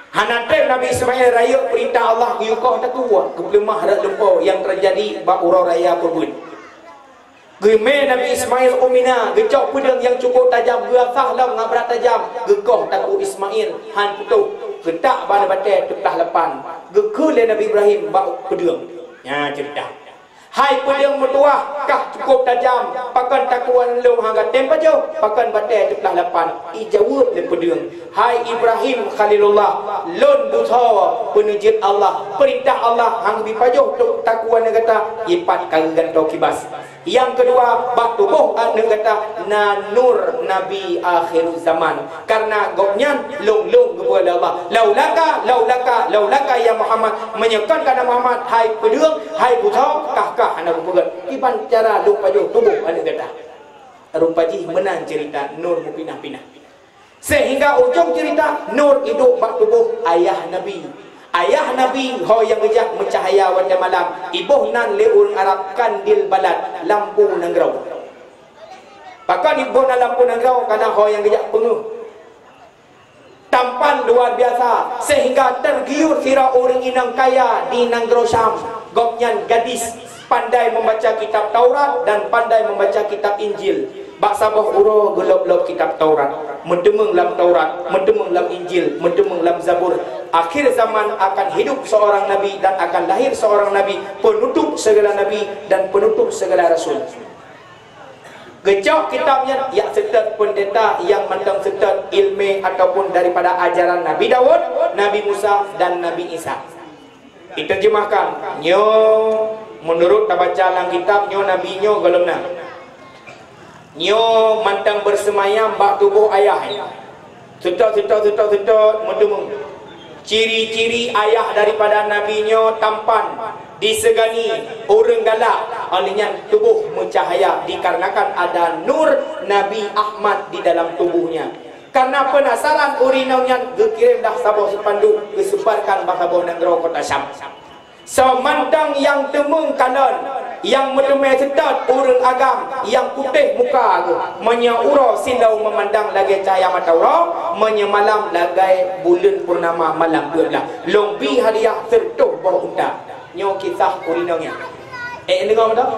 Hanatep Nabi Ismail raya perintah Allah yukah tak kuat kepelemah rak lempo yang terjadi bak urau raya kebun. Gemeh Nabi Ismail umina, gecok pedang yang cukup tajam, geasah lam ngabrat tajam, gekoh taku Ismail han putuh, getak bana batai tetah lepan. Gekul Nabi Ibrahim bak pedang. Ya cerita. Hai pedang mertuah kah cukup tajam pakan takuan long hangga tempa jo pakan batai telah lapan ijawab le pedang. Hai Ibrahim Khalilullah lon buta penujit Allah perintah Allah hang bipajo tok takuan kata ipat kagagan tok kibas. Yang kedua bak tubuh kata na nur nabi akhir zaman karena gopnyan long kepada Allah laulaka ya Muhammad menyekan kana Muhammad hai pedang hai buta kah anak bukan iban cara lupa jo tubuh anak kata rumpaji menang cerita nur pinah-pinah sehingga ujung cerita nur hidup bak tubuh ayah Nabi ho yang gejak mencahaya wajah malam ibuh nan leun Arab kandil balad lampu nangrau pakan ibuh nan lampu nangrau karena ho yang gejak penguh tampan luar biasa sehingga tergiur sira orang inang kaya di Nanggro Syam gopnyan gadis pandai membaca kitab Taurat dan pandai membaca kitab Injil bak sabah uro gelop-gelop kitab Taurat mendemeng lam Taurat mendemeng lam Injil mendemeng lam Zabur. Akhir zaman akan hidup seorang nabi dan akan lahir seorang nabi penutup segala nabi dan penutup segala rasul. Gejauh kitabnya yang setet pendeta yang mandang setet ilmu ataupun daripada ajaran Nabi Daud, Nabi Musa dan Nabi Isa. Diterjemahkan nyo menurut baca lang kitab nyo nabi nyo galemna. Nyo mandang bersemayam bak tubuh ayah. Setet mendemung. Ciri-ciri ayah daripada nabinya tampan, disegani, orang galak, olehnya tubuh mencahaya dikarenakan ada nur Nabi Ahmad di dalam tubuhnya. Karena penasaran urinaunya gekirim dah sabah sepandu kesebarkan bakabah Nanggro kota Syam. Semandang yang temung kanan, yang menemui setat orang agam, yang putih muka menyaura silau memandang lagi cahaya mata orang, menyemalam lagi bulan purnama malam belah. Lombi hadiah tertuh bawah unta. Nyo kisah urinaunya. Dengar tak?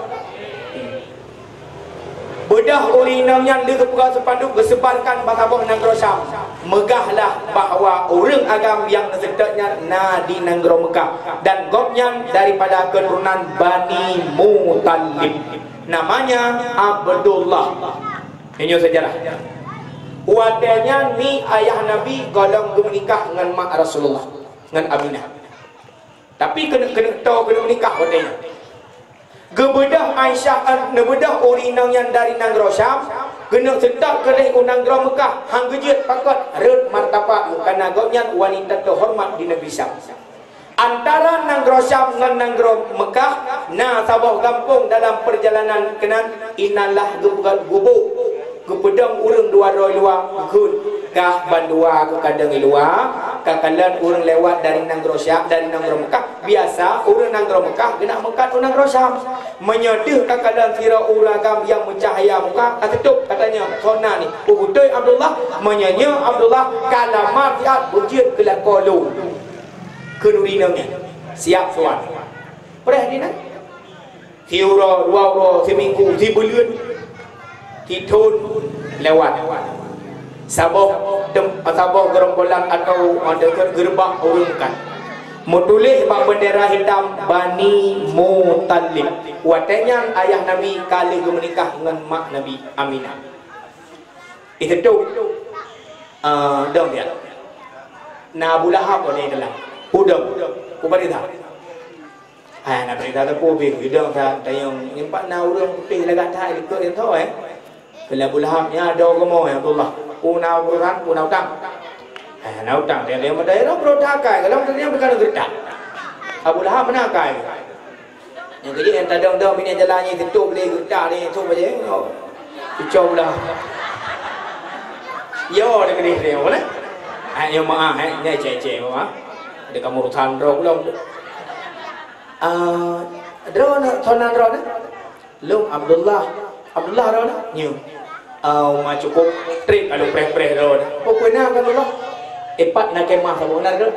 Bedah urinaunya dia kepuka sepanduk kesebarkan bakabah Nanggro Syam. Megahlah bahawa orang agam yang sedeknya di Nanggro Mekah dan gopnya daripada keturunan Bani Muttalib. Namanya Abdullah. Ini sejarah. Wadahnya ni ayah Nabi golong menikah dengan mak Rasulullah, dengan Aminah. Tapi kena tahu kena menikah wadahnya. Gebedah Aisyah nebedah urinang yang dari Nanggro Syam kena sedap kelih Nanggro Mekah hang gejut pakat red martabat karena gopnya wanita terhormat di negeri Syam. Antara Nanggro Syam dengan Nanggro Mekah na sabah kampung dalam perjalanan kenan inalah gubuk kepedang urang dua luar gun kah bandua ke kadang luar kakalan urang lewat dari Nanggro Syam dari Nanggro Mekah biasa urang Nanggro Mekah kena mekat Nanggro Syam menyedih kakalan kira uragam yang mencahaya muka ketutup katanya sona ni betul Abdullah menyanya Abdullah kalamat fiat bujud kelakolu kenurinanya siap suan pereh dina tiura dua ura seminggu tibulan titun lewat sabah gerombolan atau ada gerbang urungkan menulis bak bendera hitam Bani Muttalib watanya ayah Nabi kali menikah dengan mak Nabi Aminah itu tu dong dia na Abu Lahab ada dalam udang kubarita nak berita tu pobing udang tayang nimpak na urang putih lagak tak ikut dia tahu Bila Abu Lahabnya ada agama ya Abdullah. Punau beran, punau tang. Nau tang dia yang daerah berotakai. Kalau dia bukan gertak. Abu Lahab menakai. Yang kerja yang tadang-tadang bini jalannya itu boleh gertak ni tu aja. Kicau lah. Yo dia kena dia boleh. Yo maaf ni cece maaf. Ada kamu urusan roh belum? Drone thonan drone. Lum Abdullah drone. New. Cukup trip kalau preh-preh drone. Pokoknya kan Allah. Epat nak kemah sama benar ke?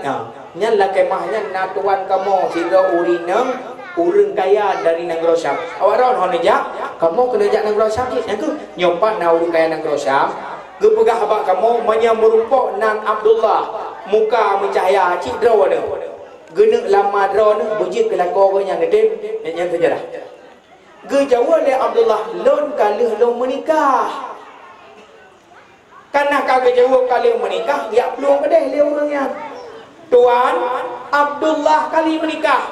Nyan lah kemahnya nak tuan kamu sehingga urinang urang kaya dari Nanggro Syam. Awak ron honejak, kamu kena jak Nanggro Syam je. Yang tu nyopat nak urang kaya Nanggro Syam. Gepegah abang kamu menyamurupok nan Abdullah muka mencahaya cik draw ada. Genek lama draw ni bujit kelakor yang gede yang sejarah. Gejawa le Abdullah lon kalih long menikah. Karena kagak jauh kali menikah, ya peluang kedai le orangnya. Tuan Abdullah kali menikah.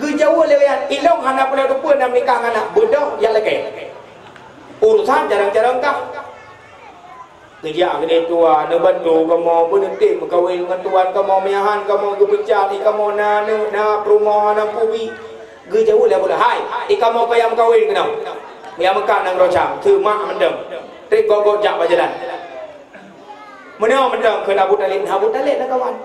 Gejawa le yang ilong hana pula rupa nak menikah anak bodoh yang lagi. Urusan jarang-jarang kah. Kerja kedai tuan, nak bantu kamu berhenti berkahwin dengan tuan kamu menyahan kamu gebencari kamu na perumahan na pubi. Gejawa le pula, hai, kamu kaya berkahwin kenal. Yang makan nang rocam, tu mak mendem. Trik gogok jak berjalan. Mana mendang ke Abu Talib nak kawan.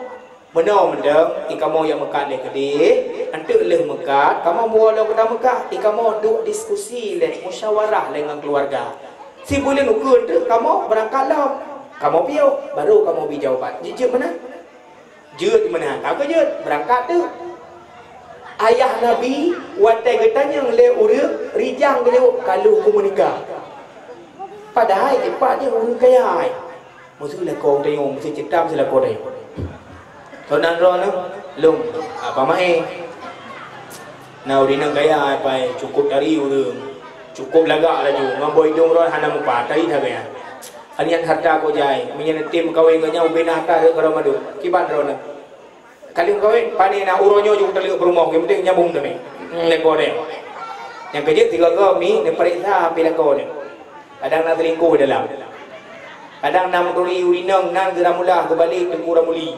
Mana mendang kamu yang Mekah le kedai, antuk leh Mekah, kamu mula ke Mekah, kamu duk diskusi le, musyawarah dengan keluarga. Si boleh nukur tu kamu berangkat lah. Kamu piau baru kamu bi jawapan. Jejut mana? Jejut mana? Aku jejut berangkat tu. Ayah Nabi watai getanya le urang rijang dia kalau aku menikah. Padahal cepat dia urang kaya. Mesti lekong tengok, mesti cetam mesti lekong tengok. Tuan ron lung apa mai? Nau dina gaya apa cukup dari urang. Cukup lagak laju. Ngamboi dong ron hana mupa tadi dah gaya. Anian harta ko jai, menyen tim kawin ganya ubena harta ke kalau madu. Kiban ron. Kali kawin pani na uronyo juga terlihat berumah, yang penting nyambung tu ni. Lekong dia. Yang kerja tiga kau ni periksa pilih lekong dia. Kadang nak selingkuh dalam. Kadang nam duri urinang nan geramulah kembali tengku ramuli.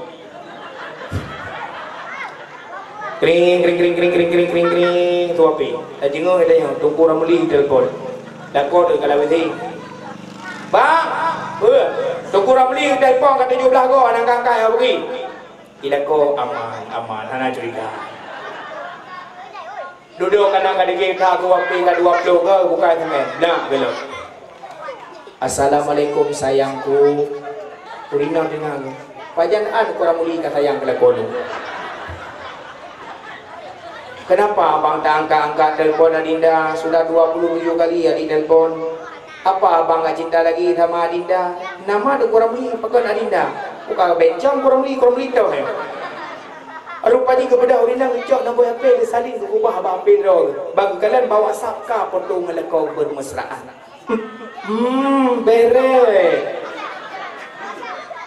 Kring kring kring kring kring kring kring kring tu apa? Dah jenguk ada yang tengku ramuli telefon. Dah kod kalau besi. Bang, tengku ramuli telefon kat 17 go anak kakak yang pergi. Ila ko aman hana cerita. Duduk kanan kada kita aku api kat 20 ke bukan semen. Nak belok. Assalamualaikum sayangku. Urina dengan pajanaan kurang muli kata sayang kelakon. Kenapa abang tak angkat telefon Adinda? Sudah 27 kali Adinda telefon. Apa abang tak cinta lagi sama Adinda? Nama tu kurang muli pakai Adinda. Bukan bencong kurang muli tau. Rupanya kepada Urina ngejok nombor HP disalin ke ubah abang HP ro. Bagi kalian bawa sabka foto melekau bermesraan. Bere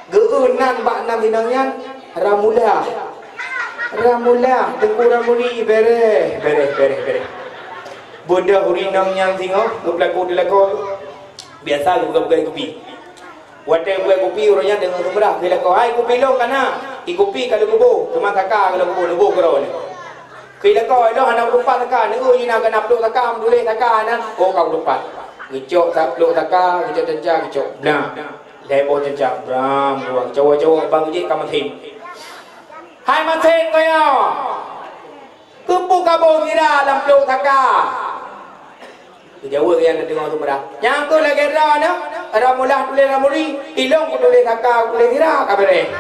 geunan bak nam hinangnya ramulah tengku ramuli bere bunda urinang yang tengok berlaku biasa buka-buka kopi wadah buka kopi orangnya dengan rumrah bila kau hai kopi long kana kopi kalau kubu cuma kakak kalau kubu lebu kerana kila kau dah anak lupa takkan nego ina kena upload takkan boleh takkan oh kau lupa ngecok tak peluk takar, ngecok tencang, ngecok nah lepo tencang, bram, ruang cowok-cowok bang je kamu tim hai maten kaya kupu kabo kira dalam peluk takar Jawa yang ada dengar tu merah yang tu lagi ada ramulah tulis ramuri ilong ku tulis takar, tulis kira kabere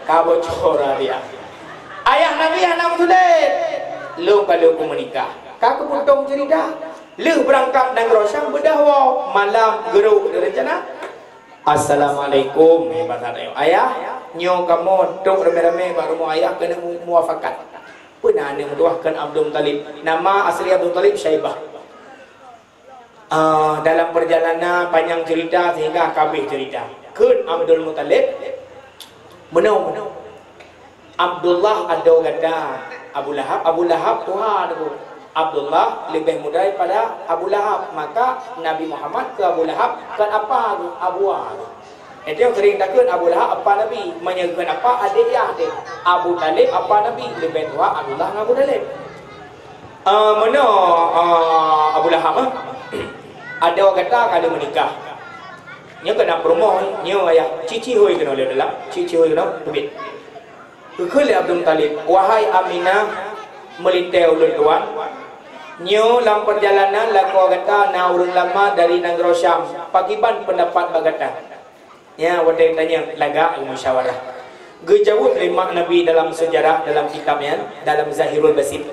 kabo cora dia ayah Nabi anak tulis lu kalau ku menikah kakak potong cerita lu berangkat dan rosang berdahwa malam geruk rencana Assalamualaikum hebat ayah nyo kamu tok rame-rame baru mau ayah kena muafakat pernah ada mentuahkan Abdul Talib nama asli Abdul Talib Syaibah dalam perjalanan panjang cerita sehingga kabeh cerita kun Abdul Muttalib menau Abdullah ada kata Abu Lahab Tuhan aku Abdullah lebih muda daripada Abu Lahab maka Nabi Muhammad ke Abu Lahab kan apa Abu Lahab itu yang sering takut Abu Lahab apa Nabi menyebutkan apa adik dia Abu Talib apa Nabi lebih tua Abdullah dengan Abu Talib mana Abu Lahab ada orang kata kalau menikah nya kena promo nya ayah cici hoi kena le dalam cici hoi kena tubit kekele Abdul Talib wahai Aminah melintau ulun tuan nyo dalam perjalanan laku kata na urang lama dari negara Syam pakiban pendapat bagata ya wadai tanya laga musyawarah gejawab lima Nabi dalam sejarah dalam kitabnya dalam Zahirul Basit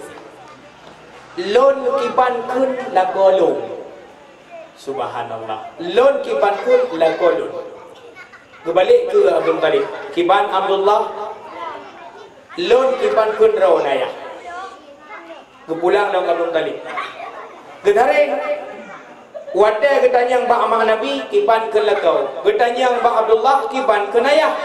lon kiban kun lagolong subhanallah lon kiban kun lagolong kembali ke Abdul Talib kiban Abdullah lon kiban kun rawnaya Kepulang dong Abdul Talib. Gedare wadah getanyang ba amak Nabi kiban ke lekau. Getanyang ba Abdullah kiban ke nayah.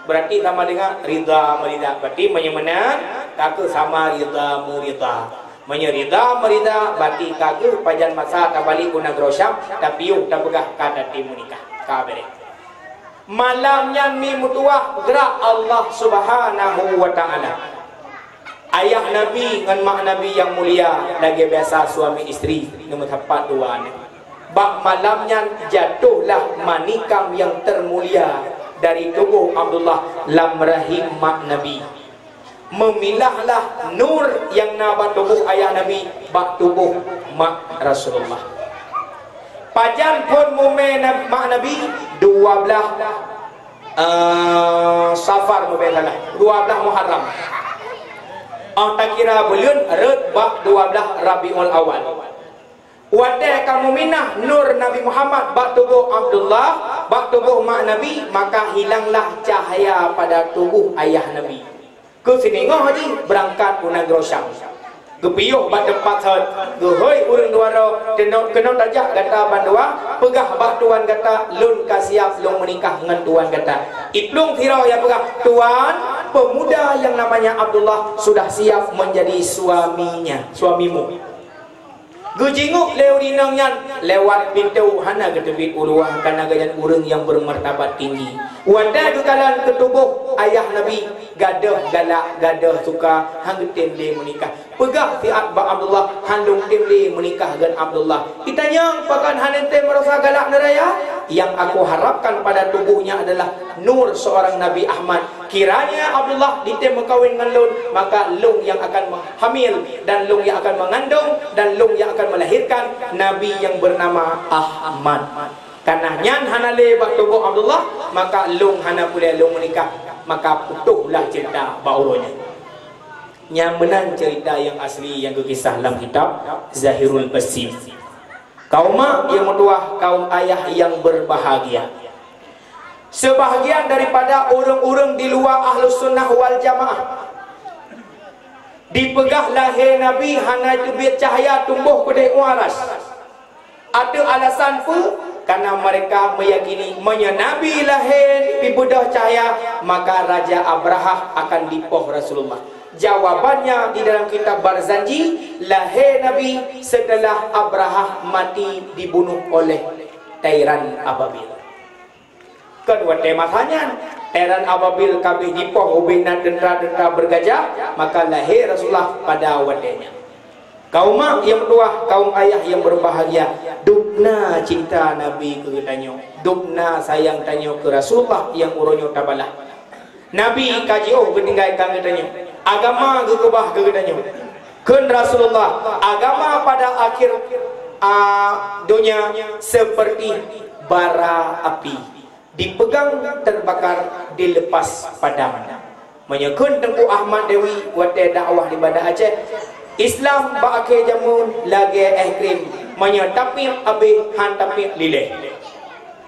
Berarti sama dengan rida merida. Berarti menyemenan kake sama rida merida. Menyerida merida berarti kake pajan masa tabali guna grosyam tapi yuk tabegah kada ti menikah. Kabere. Malamnya mi mutuah gerak Allah Subhanahu wa taala. Ayah Nabi dengan mak Nabi yang mulia lagi biasa suami isteri nombor tepat dua ni. Bak malamnya jatuhlah manikam yang termulia dari tubuh Abdullah lam rahim mak Nabi. Memilahlah nur yang naba tubuh ayah Nabi bak tubuh mak Rasulullah. Pajan pun mume mak Nabi 12 Safar mubelalah 12 Muharram. Tak kira bulan red bak 12 Rabiul Awal. Wadah kamu minah nur Nabi Muhammad bak tubuh Abdullah, bak tubuh mak Nabi, maka hilanglah cahaya pada tubuh ayah Nabi. Ke sini ngoh haji berangkat guna grosyam. Gepiyuh bak tempat sat. Gehoi urang duara kena tajak kata bandua, pegah bak tuan kata lun kasiap lung menikah dengan tuan kata. Iplung tirau yang pegah tuan, pemuda yang namanya Abdullah sudah siap menjadi suaminya, suamimu. Gejinguk leu dinangnya lewat pintu hana ketebit uruah karena gayan urang yang bermartabat tinggi. Wadah dukalan ketubuh ayah Nabi gadah galak gadah suka hang temle menikah. Pegah tiat ba Abdullah handung temle menikah dengan Abdullah. Ditanya pakan hanen tem merasa galak neraya? Yang aku harapkan pada tubuhnya adalah nur seorang Nabi Ahmad. Kiranya Abdullah ditem berkahwin dengan lun, maka lung yang akan hamil dan lung yang akan mengandung dan lung yang akan melahirkan Nabi yang bernama Ahmad. Karena nyan hana le bak tubuh Abdullah, maka lung hana boleh lung menikah, maka putuhlah cerita bauronya. Yang menang cerita yang asli yang kekisah dalam kitab Zahirul Basim. Kaum mak yang mutuah, kaum ayah yang berbahagia. Sebahagian daripada orang-orang di luar Ahlus Sunnah wal Jamaah dipegah lahir Nabi hana itu biar cahaya tumbuh pada waras. Ada alasan pun karena mereka meyakini Nabi lahir di bedah cahaya, maka Raja Abraha akan dipoh Rasulullah. Jawabannya di dalam kitab Barzanji, lahir Nabi setelah Abraha mati dibunuh oleh Tairan Ababil. Kedua temasanya, Tairan Ababil kabeh dipoh ubina dendra-dendra bergajah, maka lahir Rasulullah pada wadenya. Kaum mak yang tua, kaum ayah yang berbahagia, dubna cinta Nabi ke tanyo, dubna sayang tanyo ke Rasulullah yang uronyo tabalah. Nabi kaji ketinggai kami tanyo, agama kekebah ke tanyo. Ken Rasulullah, agama pada akhir dunia seperti bara api, dipegang terbakar, dilepas padam. Menyekun Tengku Ahmad Dewi wate dakwah di Banda Aceh. Islam ba'ake jamun lagi krim menyatapi abih hantapi lileh.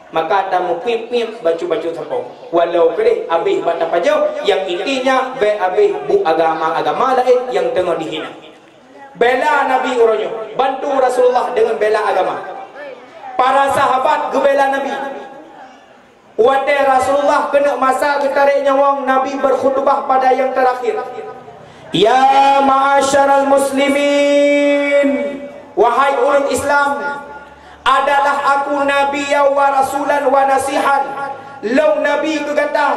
Maka tamu pip-pip baju-baju sapong. Walau kere abih bata pajau yang intinya be abih bu agama lain yang tengah dihina. Bela Nabi uronyo, bantu Rasulullah dengan bela agama. Para sahabat gebela Nabi. Wate Rasulullah kena masa ketarik nyawang Nabi berkhutbah pada yang terakhir. Ya ma'asyaral muslimin, wahai orang Islam, adalah aku nabi wa rasulan wa nasihan. Long nabi ke kata,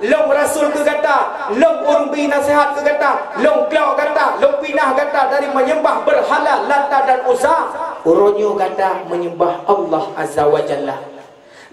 long rasul ke kata, long orang bi nasihat ke kata, long klau kata, long pinah kata dari menyembah berhala Lata dan Uzza. Uronyo kata menyembah Allah Azza wa Jalla.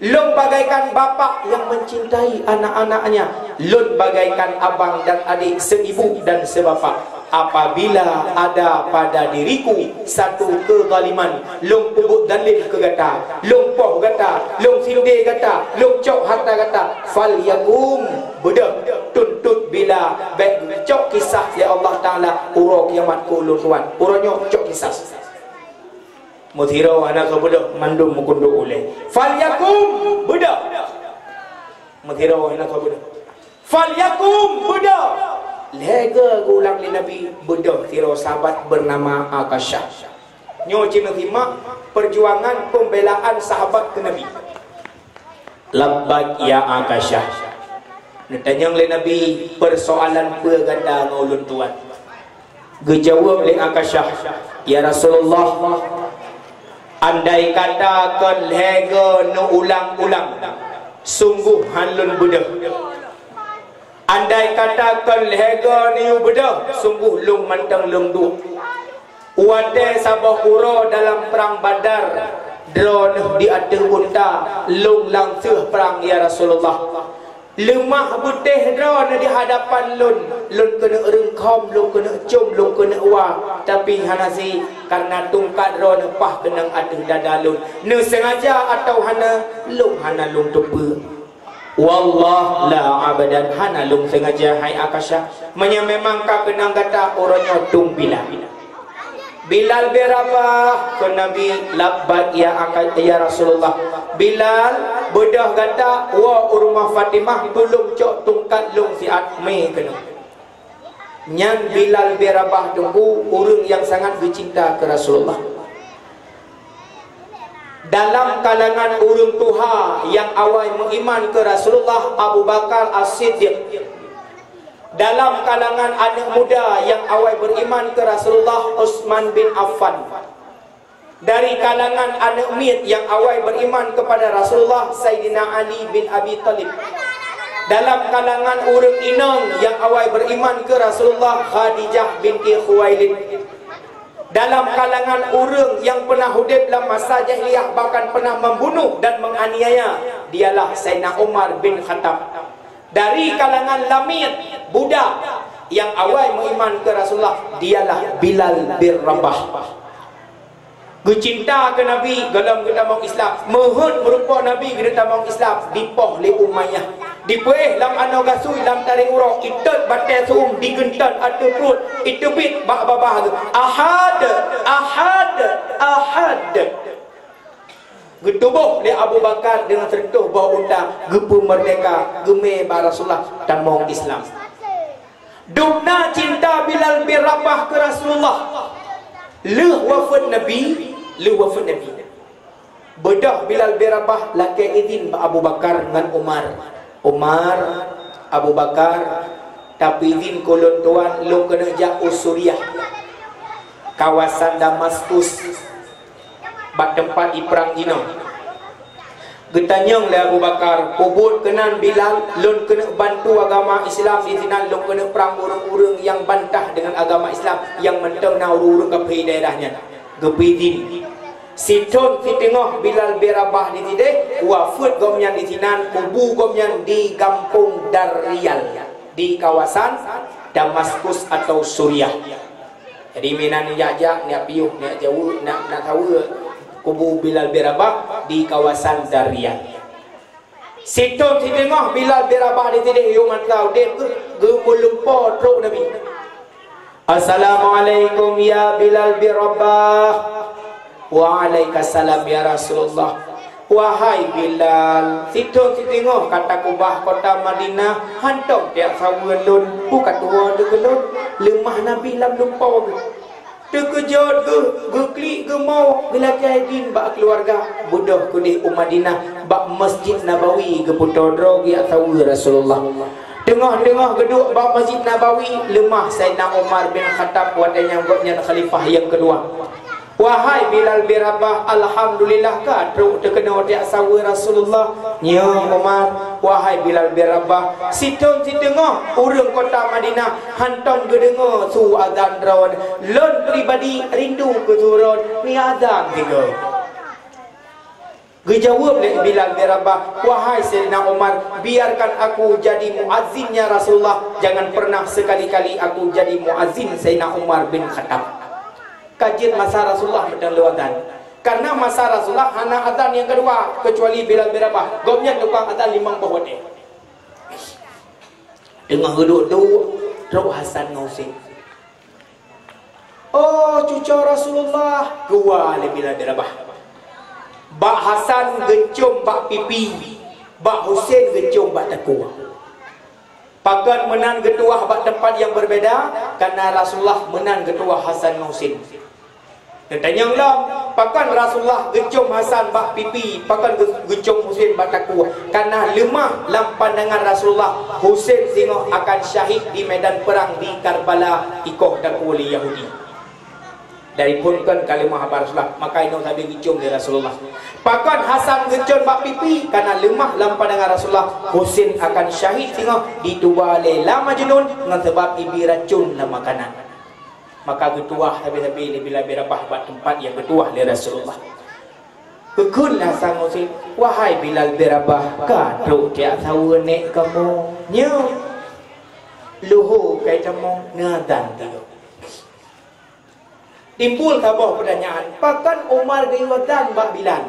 Lun bagaikan bapa yang mencintai anak-anaknya. Lun bagaikan abang dan adik, seibu dan sebapa. Apabila ada pada diriku satu kezaliman, lun pubut dalil ke kata, lun poh kata, lun sinde kata, lun cok harta kata, fal yakum bedah tuntut bila baik cok kisah ya Allah Ta'ala uro kiamat kulun tuan. Uronyo cok kisah muthirau anak kebudak mandum mukunduk oleh fal yakum budak muthirau anak kebudak fal yakum budak lega gulang li Nabi bedah tiro sahabat bernama Akasyah. Nyo cina terima perjuangan pembelaan sahabat ke Nabi. Labbaik ya Akasyah. Ditanya oleh Nabi persoalan perganda ngulun tuan. Gejawab oleh Akasyah, ya Rasulullah, andai katakan lega no ulang-ulang, sungguh halun bedah. Andai katakan lega ni bedah, sungguh lung mantang lung du. Wate sabah kuro dalam perang Badar, drone di atas unta, lung langsung perang ya Rasulullah. Lemah putih drone di hadapan lun kena rengkom, lun kena cum, lun kena uang. Tapi hanasi karena tungkat drone pah kena atas dada lun. Ne sengaja atau hana lung tupu. Wallah la abadan hana lung sengaja hai Akasyah. Menya memang ka kena kata orangnya tung Bilal berabah ke Nabi, labbaik ya Rasulullah. Bilal bedah kata wa urmah Fatimah tolong cok tungkat lung si Atmi kena. Nyan Bilal berabah tunggu orang yang sangat bercinta ke Rasulullah. Dalam kalangan urang tuha yang awal mengiman ke Rasulullah, Abu Bakar As-Siddiq. Dalam kalangan anak muda yang awal beriman ke Rasulullah, Utsman bin Affan. Dari kalangan anak mid yang awal beriman kepada Rasulullah, Sayyidina Ali bin Abi Talib. Dalam kalangan orang inang yang awal beriman ke Rasulullah, Khadijah binti Khuwailid. Dalam kalangan orang yang pernah hidup dalam masa jahiliyah, bahkan pernah membunuh dan menganiaya, dialah Sayyidina Umar bin Khattab. Dari kalangan lamid budak yang awal beriman ke Rasulullah, dialah Bilal bin Rabah. Cinta ke Nabi dalam ketamang Islam, mohon merupakan Nabi ke ketamang Islam, dipoh le Umayyah, dipoh lam ano gasui lam taring urang, itot batai suum digentan atu perut, itu bit bak babah tu ahad. Getubuh oleh Abu Bakar dengan sentuh bau unta, gepu merdeka, geme ba Rasulullah tamong Islam. Dubna cinta Bilal bin Rabah ke Rasulullah. Leh wafat Nabi. Bedah Bilal bin Rabah laki izin ba Abu Bakar dengan Umar, Abu Bakar, tapi izin kolon tuan lu kena jauh Suriah, kawasan Damaskus, bak tempat perang Jina. Getanyang le Abu Bakar, kubut kenan Bilal, lun kena bantu agama Islam di sini, lun kena perang urang-urang yang bantah dengan agama Islam, yang mentang na urang kepi daerahnya. Gepidin. Siton di tengah Bilal bin Rabah di sini, wafat gomnya di sini, kubu gomnya di kampung Daryal, di kawasan Damaskus atau Suriah. Jadi mina ni jajak, ni piuh, ni jauh, nak tahu kubu Bilal bin Rabah di kawasan Daryal. Situ di tengah Bilal bin Rabah di sini, yo mantau dia gemulumpo truk Nabi. Assalamualaikum ya Bilal bin Rabah. Waalaikumsalam ya Rasulullah. Wahai Bilal, situ di tengah kata kubah kota Madinah, hantok dia sawelun, bukan tua degelun, lemah Nabi lam lumpau. Terkejut ge klik ge mau gelak din bak keluarga budak kuni Madinah bak Masjid Nabawi ge putodro ge tahu Rasulullah. Tengah-tengah geduk bak Masjid Nabawi lemah Sayyidina Umar bin Khattab wadanya gopnya khalifah yang kedua. Wahai Bilal bin Rabah, alhamdulillah ka truk terkena dia sawi Rasulullah. Nya Umar, wahai Bilal bin Rabah, situng si tengah urang kota Madinah hanton gedengar su azan ron. Lon pribadi rindu ke turun ni azan tiga. Gejawab oleh Bilal bin Rabah, wahai Sayyidina Umar, biarkan aku jadi muazzinnya Rasulullah, jangan pernah sekali-kali aku jadi muazzin Sayyidina Umar bin Khattab. Kajian masa Rasulullah pedang lewatan. Karena masa Rasulullah hana azan yang kedua kecuali Bilal bin Rabah. Gomnya tukang azan limang bahut ni. Tengah duduk tu Ruk Hasan ngusik. Oh cucu Rasulullah, gua oleh Bilal bin Rabah. Bak Hasan gecum bak pipi, bak Husain gecum bak takua. Pakan menang getuah bak tempat yang berbeda karena Rasulullah menang getuah Hasan Husin. Tanya lah, pakan Rasulullah gecung Hasan bak pipi, pakan gecung Husin bak taku. Karena lemah dalam pandangan Rasulullah, Husin tengok akan syahid di medan perang di Karbala ikoh taku oleh Yahudi. Dari pun kan kalimah Rasulullah, maka ini tadi gecung dari Rasulullah. Pakan Hasan gecung bak pipi karena lemah dalam pandangan Rasulullah, Husin akan syahid tengok di tuba lela majnun dengan sebab ibi racun dalam makanan. Maka getuah habis-habis bila berabah buat tempat yang getuah oleh Rasulullah. Kekunlah sang Husin, wahai Bilal berabah, kaduk tiap tahu nek kamu nya luhu kai kamu ngadan tiga. Timbul tabah pertanyaan, pakan Umar giwatan bak Bilal,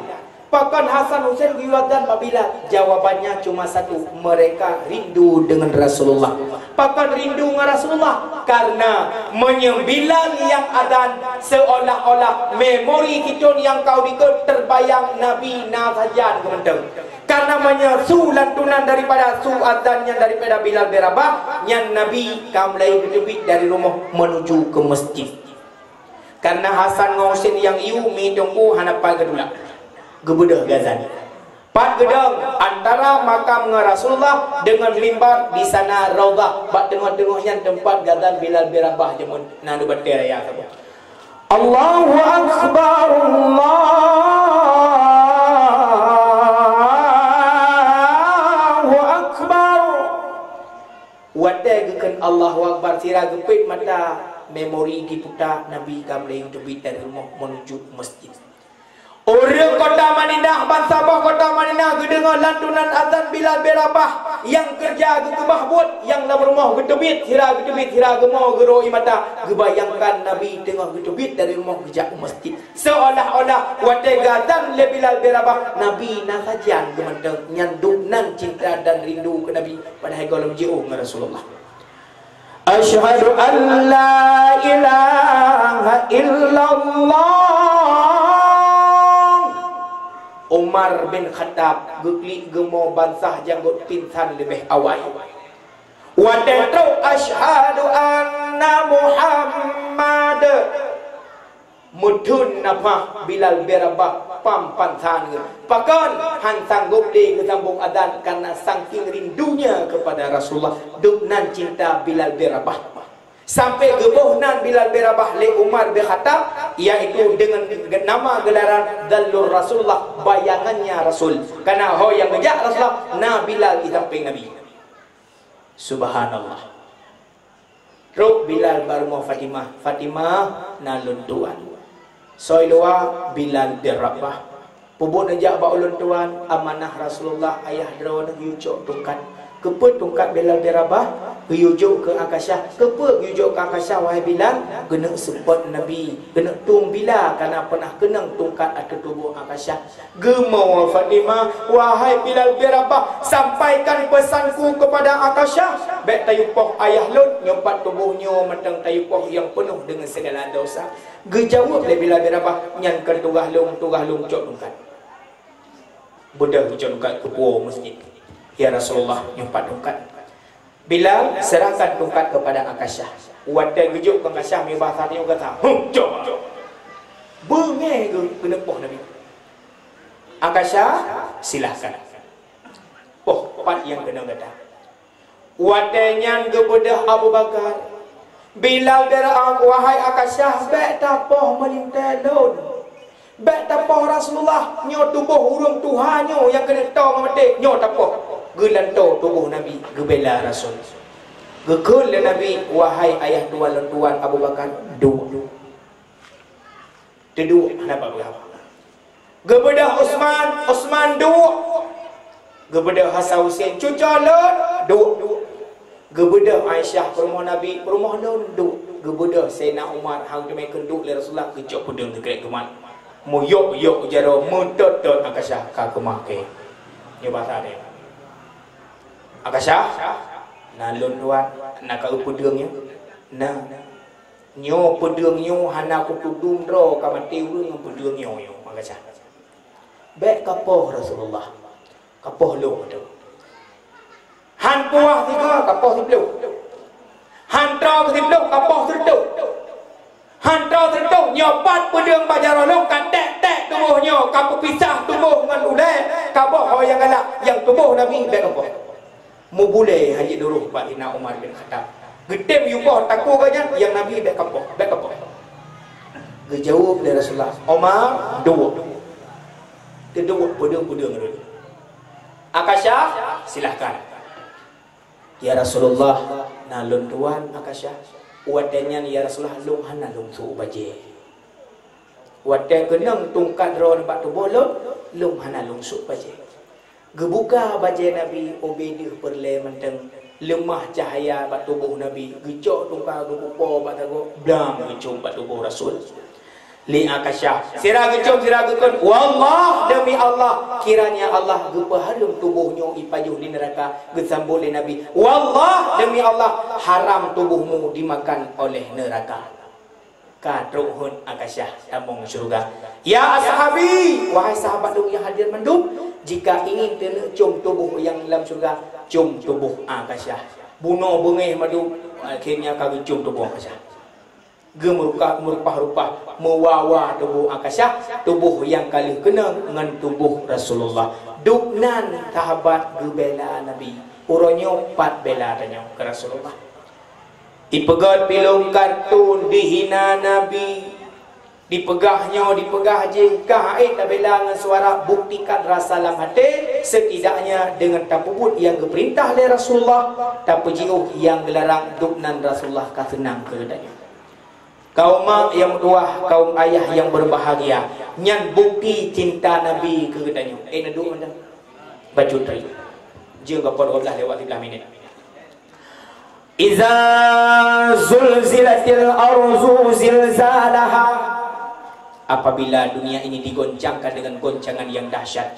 pakan Hasan Husin giwatan bak Bilal? Jawabannya cuma satu, mereka rindu dengan Rasulullah. Pakan rindu dengan Rasulullah karena menyembilan yang adan seolah-olah memori kita yang kau dikut terbayang Nabi Nasajan kementeng. Karena menyesu lantunan daripada su adan yang daripada Bilal berabah, yang Nabi kau mulai berdebit dari rumah menuju ke masjid. Karena Hasan Husin yang iu mi tunggu hanapan kedua gebedah Ghazali. Pat gedang antara makam Rasulullah dengan mimbar di sana Raudhah. Bak tengah-tengahnya tempat Ghazal Bilal berabah jemun nandu batir ya sabah. Allahu akbar, Allahu akbar. Wadai gekan Allahu akbar sira gepit mata memori kita Nabi kamleng tubit dari rumah menuju masjid. Orang kota Madinah, bangsa kota Madinah gedengar lantunan azan Bilal berabah yang kerja gebah buat yang dalam rumah getubit hira gemau geroi mata gebayangkan Nabi tengah getubit dari rumah kerja ke masjid seolah-olah watai gazan le Bilal berabah Nabi nasajan gemandang nyanduk nan cinta dan rindu ke Nabi pada hari golong jiu dengan Rasulullah. Asyhadu an la ilaha illallah. Umar bin Khattab geklik gemau bansah janggut pintan lebih awal. Wadatu asyhadu anna Muhammad mudun napa Bilal berabah pam pantan. Pakan han sanggup di kesambung adan karena saking rindunya kepada Rasulullah, duknan cinta Bilal berabah. Sampai gebohnan Bilal berabah le Umar bin Khattab, yaitu dengan nama gelaran Dallur Rasulullah, bayangannya Rasul. Karena yang ngejak Rasulullah, na Bilal di samping Nabi. Subhanallah. Ruk Bilal baru mau Fatimah na luntuan. Soilwa Bilal berabah. Pubuk nejak ba ulun tuan amanah Rasulullah ayah draw nak yucuk tungkat. Keput tungkat Bilal berabah, yujuk ke Akasyah. Keput yujuk ke Akasyah, wahai Bilal, kena support Nabi, kena tung Bilal karena pernah kenang tungkat atau tubuh Akasyah. Gemau Fatimah, wahai Bilal berabah, sampaikan pesanku kepada Akasyah. Baik tayupoh ayah lun, nyompat tubuhnya matang tayupoh yang penuh dengan segala dosa. Gejawab le Bilal berabah, nyankan tugah lung cok tungkat. Budak cok tungkat ke puau masjid. Ya Rasulullah nyumpat tungkat. Bilal serahkan tungkat kepada Akasyah. Wadai gejuk ke Akasyah mi bahasa dia kata, "Jom." Bengeh ke penepoh Nabi. Akasyah silahkan. Oh, pat yang kena kata. Wadai nyan gebedah Abu Bakar. Bilal berang wahai Akasyah bek tapoh melintelon. Bek tapoh Rasulullah nyo tubuh urung Tuhannya yang kena tahu memetik nyo tapoh. Gelanto tubuh Nabi gebela Rasul. Gekul Nabi wahai ayah tuan lentuan Abu Bakar dua. Kedua kenapa berapa? Gebedah Osman dua. Gebedah Hasan Husin cucalan dua. Gebedah Aisyah rumah Nabi rumah non dua. Gebedah Sayyidina Umar hang demai kenduk le Rasulullah kecok pedang dekat keman. Muyok jaro mutot Akasyah ka kemah ke. Ni bahasa dia. Akasyah nalun tuan nak kau pedangnya nah nyo pedangnya hana ku tudung ro ka mati urang pedangnya yo Akasyah baik kapoh Rasulullah kapoh lo tu Han puah tiga kapoh tiblu. Han trau tiblu kapoh terdu. Han trau terdu nyopat pedang bajarolong kan tek tubuhnya kapoh pisah tubuh dengan ulai kapoh yang galak yang tubuh Nabi dak kapoh. Mu boleh Haji Duruh Sayyidina Umar bin Khattab. Gedem yukoh takut kanya yang Nabi dak kapoh. Gejawab dari Rasulullah. Umar dua. Kedua pedang-pedang dulu. Akasyah silahkan. Ya Rasulullah nalun tuan Akasyah. Wadannya ya Rasulullah lung hana lung su baje. Wadan kenang tungkat ron bak tubuh lung hana lung su baje. Gebuka baje Nabi obedih perle menteng lemah cahaya bak tubuh Nabi. Gejok tungkat gebuka bak tago blam gejong bak tubuh Rasul. Li Akasyah sira gecom sira gekon wallah demi Allah kiranya Allah gepaharum tubuhnya ipajuh di neraka gesambul oleh Nabi wallah demi Allah haram tubuhmu dimakan oleh neraka kadruhun Akasyah tamung surga ya ashabi wahai sahabat dong yang hadir mendung jika ingin cium tubuh yang dalam surga cium tubuh Akasyah bunuh bengih madu akhirnya kagak cium tubuh Akasyah merupah-rupah mewawa tubuh Akasyah tubuh yang kali kena dengan tubuh Rasulullah duknan sahabat gebela Nabi uronyo pat bela tanya ke Rasulullah dipegat pilung kartun dihina Nabi dipegah je kahait bela dengan suara buktikan rasa dalam hati setidaknya dengan tapubut yang diperintah oleh Rasulullah tapujiuh yang gelarang duknan Rasulullah kasenang keadanya kaum mak yang tua, kaum ayah yang berbahagia nyan bukti cinta Nabi kegedanyo nadu mana baju tri jeung kapon 12 lewat 13 minit iza zulzilatil arzu zilzalaha apabila dunia ini digoncangkan dengan goncangan yang dahsyat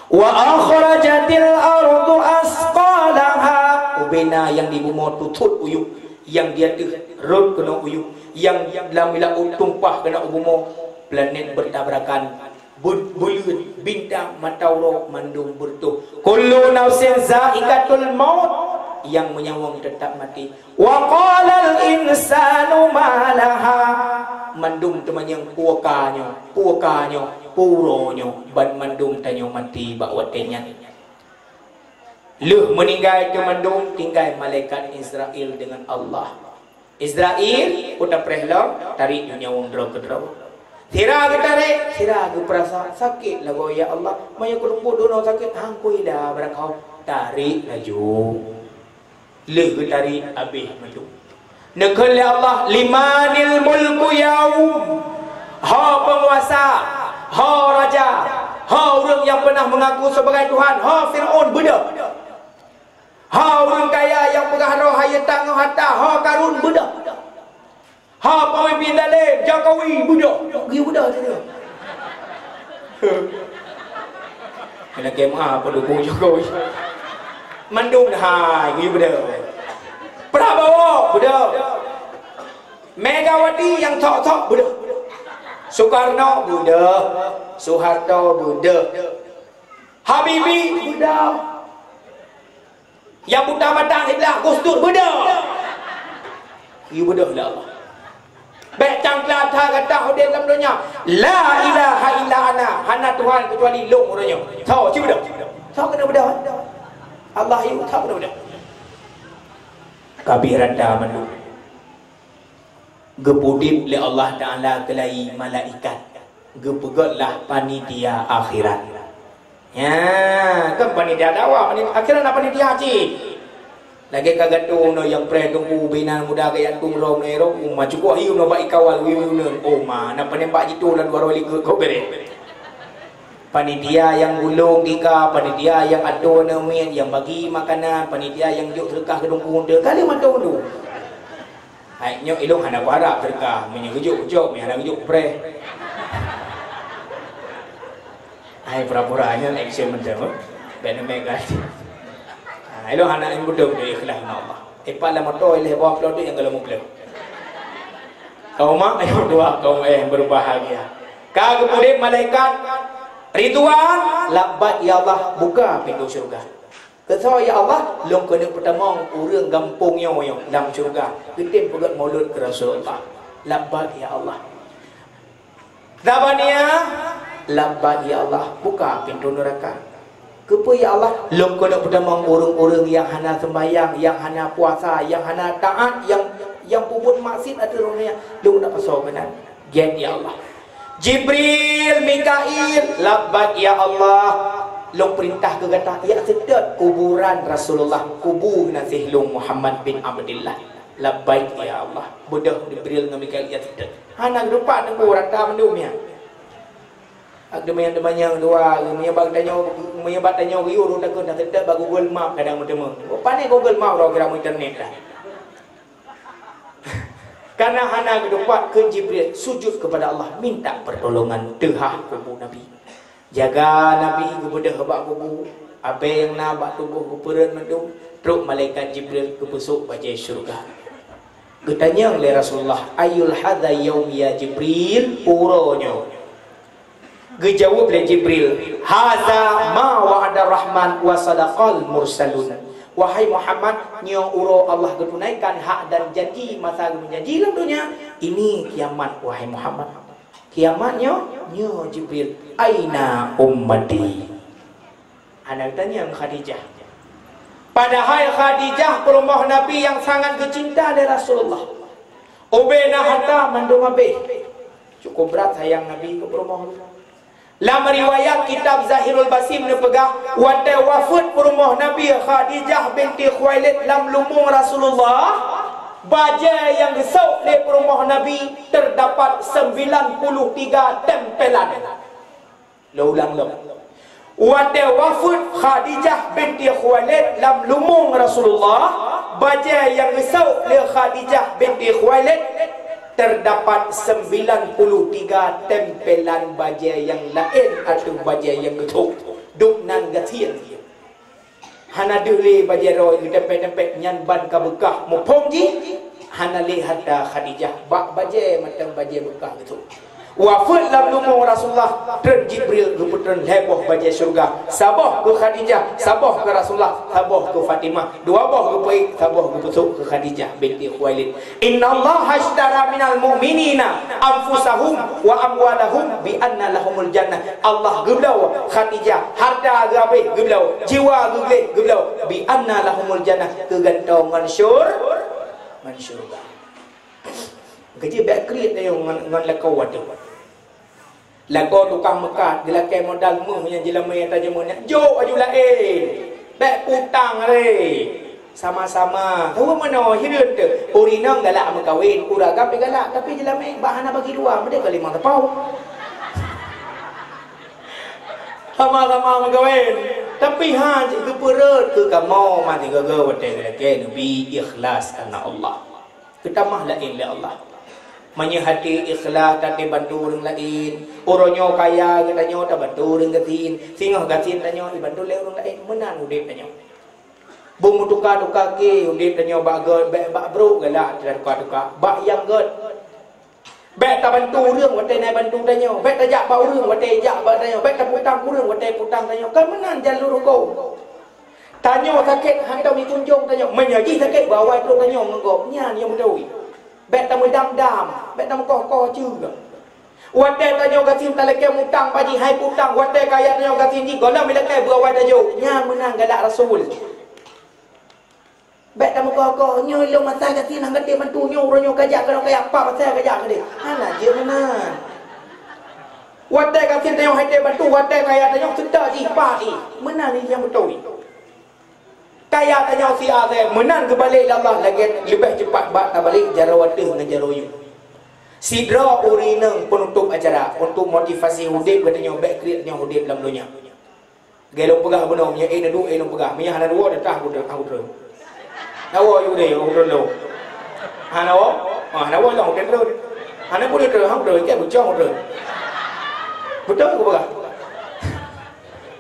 wa akhrajatil ardu asqalaha ubena yang di bumi tutut uyuk yang dia rut kena uyuk yang dalam bila tumpah kena ubumo planet bertabrakan bulan bintang matauro mandung bertuh kullu nafsin za'iqatul maut yang menyawang tetap mati wa qalal insanu malaha mandung teman yang puakanyo puronyo ban mandung tanyo mati bak watenya luh meninggal ke mandung tinggal malaikat Israel dengan Allah Israel udah prehlong tarik dunia wong draw ke draw tira ke tarik tira ke perasa sakit lagu ya Allah maya kerumput dono sakit hangkui dah berakau tarik laju le ke tarik habis maju nekal ya Allah limanil mulku yaum ha penguasa ha raja ha orang yang pernah mengaku sebagai Tuhan ha Firaun budak ha orang kaya yang pengaruh hayat tangguh harta ha Karun budak ha pemimpin zalim Jokowi budak pergi budak saja kena kemah pendukung Jokowi mandung dah pergi budak Prabowo budak Megawati yang tok-tok budak Soekarno budak Soeharto budak Habibie budak yang buta matang sebelah Gus Dur budak. Iu budak lah Allah. Baik cangklah kata hodin dalam dunia. La ilaha illa ana. Hana Tuhan kecuali long orangnya. Tahu ci budak. Tahu kena budak. Allah iu tahu kena budak. Kabiranda mandu. Gepudip le Allah Taala kelai malaikat. Gepegatlah panitia akhirat. Ya, kan panitia dakwah, akhirnya nak panitia haji. Lagi kagak tu no yang pre tunggu bina muda kayak tung rom nero, maju ko hiu no ba ikawal wiu no. Oh mana penembak itu dan dua roli ko bere. Panitia yang gulung tika, panitia yang ado nemin, yang bagi makanan, panitia yang juk sedekah gedung kunde kali mantau tu. Hai nyok ilung hana harap sedekah, menyejuk jok, hana gejuk pre. Hai pura-puranya action macam benda mega. Ah ilo anak yang bodoh dia ikhlas Allah. Ipala motor ileh bawa pelodok yang kalau mukle. Kaum mak ayo doa kaum berbahagia. Ka kemudian malaikat Ridwan labbat ya Allah buka pintu syurga. Kata ya Allah, long kena pertama orang gampungnya yang dalam syurga. Kita pegat maulud ke Rasulullah. Labbaik ya Allah. Dabania, labbaik ya Allah. Buka pintu neraka. Kepa ya Allah, long kena pertama orang-orang yang hana sembahyang, yang hana puasa, yang hana taat, yang puput maksiat atau orangnya, long nak pasal benar. Gen ya Allah. Jibril, Mikail, labbaik ya Allah. Long perintah ke kata ya sedot kuburan Rasulullah, kubur Nasih Long Muhammad bin Abdullah. Labbaik ya Allah. Bodoh Jibril dengan Mikail ya sedot. Anak depan aku rata mendumnya. Ada banyak dua menyebat tanya riu dah takut dah sedot bagi Google Map kadang bertemu. Pandai Google Map dah kira internet dah. Karena anak depan ke Jibril sujud kepada Allah minta pertolongan tehah kubur Nabi. Jaga Nabi kepada hebak kubu. Apa yang nak bak tubuh kuperan mendung. Teruk malaikat Jibril kepusuk bajai syurga. Ketanya oleh Rasulullah, ayul hadha yaum ya Jibril. Uronya. Gejawab oleh Jibril, hadha ma wa'ada rahman wa sadaqal mursalun. Wahai Muhammad, nyo uro Allah ketunaikan hak dan janji masa menjanji dalam dunia. Ini kiamat wahai Muhammad. Kiamatnya nyo Jibril, aina ummati. Anak tanya Khadijah. Padahal Khadijah perumah Nabi yang sangat kecinta dari Rasulullah. Obena hatta mandung abe. Cukup berat sayang Nabi ke perumah. Dalam riwayat kitab Zahirul Basim ni pegah wate wafat perumah Nabi Khadijah binti Khuwailid lam lumung Rasulullah. Baja yang gesau di rumah Nabi terdapat 93 tempelan. Lo ulang lo. Wate wafat Khadijah binti Khuwailid lam lumung Rasulullah. Baja yang gesau di Khadijah binti Khuwailid terdapat 93 tempelan baja yang lain atau baja yang getuk. Duk nan gatian. Hana duli bajero tempat-tempat nyan ban ka bekah mupongji hana lihat Khadijah bak baje macam baje bekah gitu. Wafat lam lumung Rasulullah dan Jibril ruputun heboh baje syurga. Sabah ke Khadijah, sabah ke Rasulullah, sabah ke Fatimah. Dua boh ke pai, sabah ke pusuk ke Khadijah binti Khuwailid. Innallaha ashtara minal mu'minina anfusahum wa amwalahum bi anna lahumul jannah. Allah geblau Khadijah, harta gabe geblau, jiwa geblau bi anna lahumul jannah, kegantongan syurga. Kerja back create dia ngan lekau wadu. Lekau tukang Mekah, dia lakai modal meh yang jelama yang tajamnya. Jo aju lain. Back putang re. Sama-sama. Tahu mana hidup tu? Urinang galak mengkawin, uragap galak tapi jelama bahana bagi dua, mereka kali mang tepau. Sama-sama mengkawin. Tapi ha ke perut ke kamau mati gagal wate laki nabi ikhlas karena Allah. Kita mah lain le Allah. Manya hati ikhlas tadi bantu orang lain. Orangnya kaya katanya tak bantu orang gatin. Singah gatin tanya bantu le orang lain. Menang udip tanya. Bung tukar-tukar ke udip tanya bagai bak bro galak tukar-tukar. Bak yang god. Bak tak bantu orang wate naik bantu tanya. Bak tak jak bau orang wate jak bak tanya. Bak tak putang orang wate putang tanya. Kan menang jalur kau. Tanya sakit hantar ni kunjung tanya. Menyaji sakit bawa tu tanya ngegop. Nyan yang betul. Bek tamu dam-dam, bek tamu koh-koh juga. Wadah tanya gatin talakai mutang paji hai putang, wadah kaya tanya gatin ni golam bilakai berawai tajuk. Nya menang galak Rasul. Bek tamu koh-koh nyo lo masa gatin hang gede bantu nyo uronyo kajak kalau kaya apa pasal kajak ke dia. Halah je menang. Wadah gatin tanya hai bantu, wadah kaya tanya sedar ji pai. Menang ni yang betul. Kaya tanya si Azam menang ke balik Allah lagi lebih cepat bak tak balik jarawatih dengan jarayu. Sidra urineng penutup acara untuk motivasi hudib katanya baik create-nya hudib dalam dunia. Gelong pegah benar punya dua elong pegah. Punya hana dua dah tahu dah tahu dah. Nawa you deh urun lo. Hana wa? Nawa long den lo. Hana boleh dah hang dah ke bujang dah. Betul ke pegah?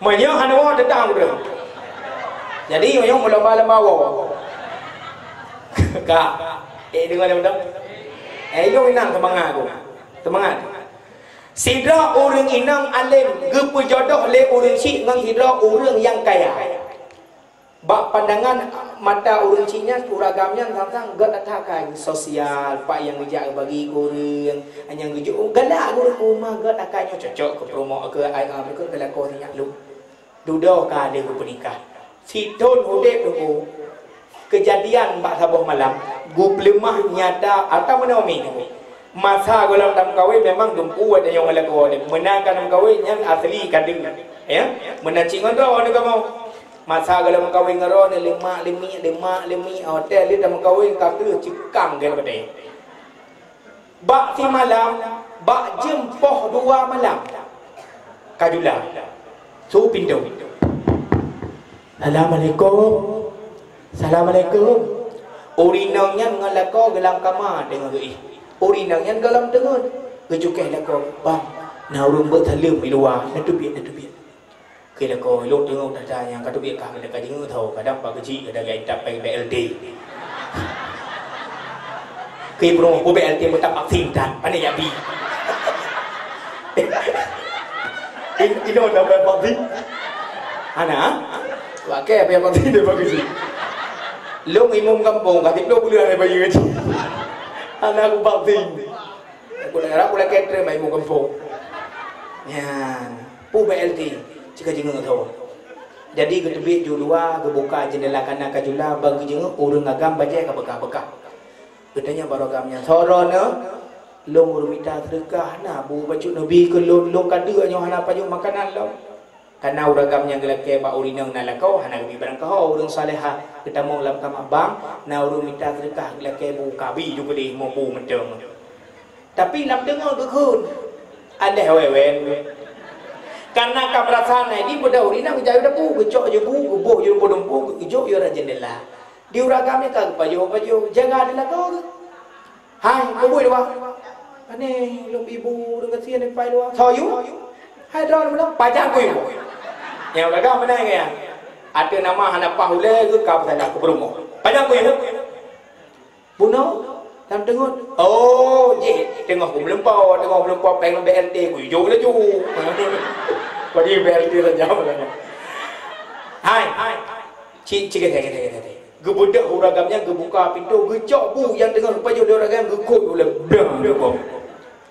Manya hana wa dah tahu dah. Jadi yang lomba-lomba wow. Kak, dengar betul? Yang inang semangat aku. Semangat. Sidra orang inang alim gepe jodoh le orang syik ngan sidra orang yang kaya. Bak pandangan mata urang Cina uragamnya tentang gak atakai sosial pak yang ngejak bagi kurang hanya ngejak galak rumah gak akainya cocok ke promo ke ai ke kelako nya lu dudo ka dia bernikah siton hodep tu kejadian bak sabah malam gu pelemah nyata atau menaumi masa dalam dalam kawin memang dumpu ada yang kelako menangkan dalam kawin yang asli kadang ya menancingan tu orang kamu masa kalau kawin ngaro ni lima hotel dia dah kawin kata cikang dia pada bak si malam bak jempoh 2 malam kajula su pintu Assalamualaikum urinangnya ngalako dalam kamar dengan gei urinangnya dalam dengar gejukai lako bang na urung bertalim di luar na tubit kira ko lu tengok dah yang kata biar kah dekat jengu tahu kadang pak kecil ada gaya tak pakai BLT kira bro ko BLT tak vaksin dan pandai ya bi ini dah vaksin ana pakai apa yang vaksin dia pak kecil lu imam kampung kata lu boleh ada bayi kecil ana aku vaksin aku nak kata mai imam kampung ya pu BLT jika jenga tahu. Jadi ketebik ju luar, kebuka jendela kanan kajula bagi jenga urang agam bajai ka bekah-bekah. Katanya barogamnya sorona long urumita sedekah na bu baju nabi ke long kada nyo hana paju makanan long. Karena uragamnya gelake ba urinang na lakau hana bi barang kau urang salehah ketemu lam kamah bang na urumita sedekah gelake bu kabi juga di mo bu menteng. Tapi lam dengar gekun. Ada wewen. Karena kabrasan ini pada urina kejauh dah pu kecok je bu gebuh je bodong pu kejok je ra jendela di uragam ni ka paju jaga adalah kau hai gebuh dewa ane lom ibu dengan sian ni pai dewa sayu hai dron mana pajak ku ibu yang uragam mana ya ada nama hana pahule ke ka sana ke berumo pajak ku ibu buno dalam tengok oh je tengok aku melempau pengen BLT ku hijau lah ju padi BLT saja malahnya hai cik gebudak uragamnya gebuka pintu gecok bu yang tengah baju uragam gekut boleh bang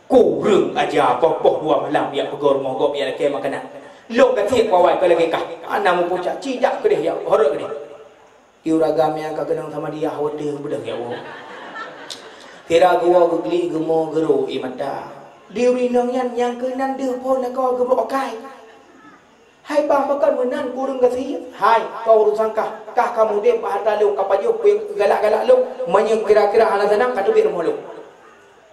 kurang aja popoh 2 malam dia pegor mogok dia lagi makanan lok kecil kawai ke lagi kah anak mu pucak cidak ke dia ya horok ke dia uragamnya kagenang sama dia hawde budak ya Allah kira gua geli gemo gero imata diuri nang yang kenan de pon ko gebo kai hai bang makan menan kurang gasi hai kau urusan kah kamu de bahata lu kapajo galak-galak lu menyem kira-kira hana sanang kadu bir mulu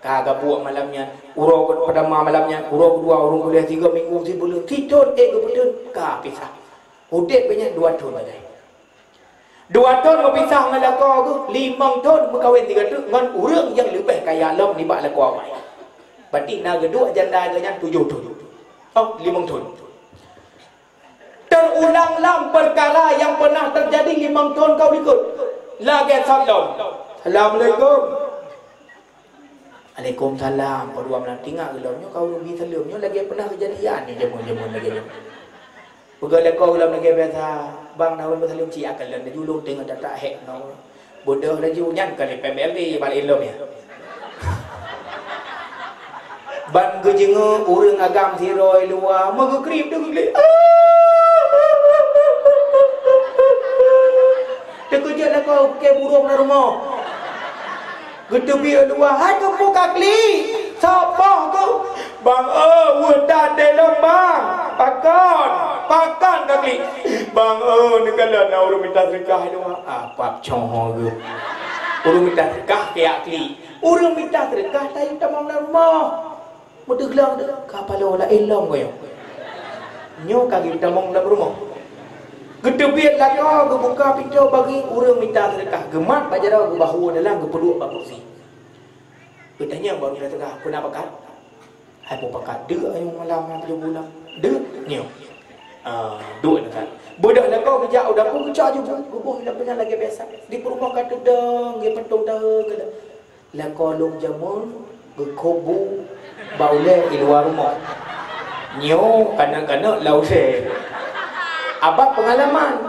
kagak buat malamnya urau pada malamnya urau 2 urang kuliah 3 minggu sebulan tidur gebetun ka pisah udek banyak 2 tahun badai 2 tahun berpisah dengan lako tu 5 tahun berkahwin 3 tahun dengan orang yang lebih kaya alam ni bak lako awal berarti nak kedua janda dengan 7 tahun 5 tahun terulang lam perkara yang pernah terjadi 5 tahun kau ikut lagi salam Assalamualaikum Waalaikumsalam berdua malam tinggal gelapnya kau lebih salamnya lagi pernah kejadian ni jamun lagi pegala kau dalam lagi biasa bang nawan bersalim ci akal dan julung tengah tak hek no bodoh laju nyan kali PMLD balik ilmu ya ban gejenga urang agam siroi luar megekrip tu gele tekujak lah kau ke burung na rumah gedebi luar hai kau kakli siapa kau bang wadah dalam bang pakan kaki bang negala na urang minta sedekah tu apa coho ge urang minta sedekah ke akli urang minta sedekah tayu tamam na rumah mudeglang de kapalo la ilong ko yo nyo kagi tamam na rumah gedebiat la ko buka pintu bagi urang minta sedekah gemat bajara ge bahu dalam ge peduk ba kursi bertanya baru dia sedekah kenapa kan hai po pakat de ayo malam 7 bulan de nyo dua kan bodoh lah kau kerja udah aku kerja je bubuh dah punya lagi biasa di perumahan kata dong dia petung dah kena lah kolong jamun gekobu baule di luar rumah nyo kanak-kanak lau se abang pengalaman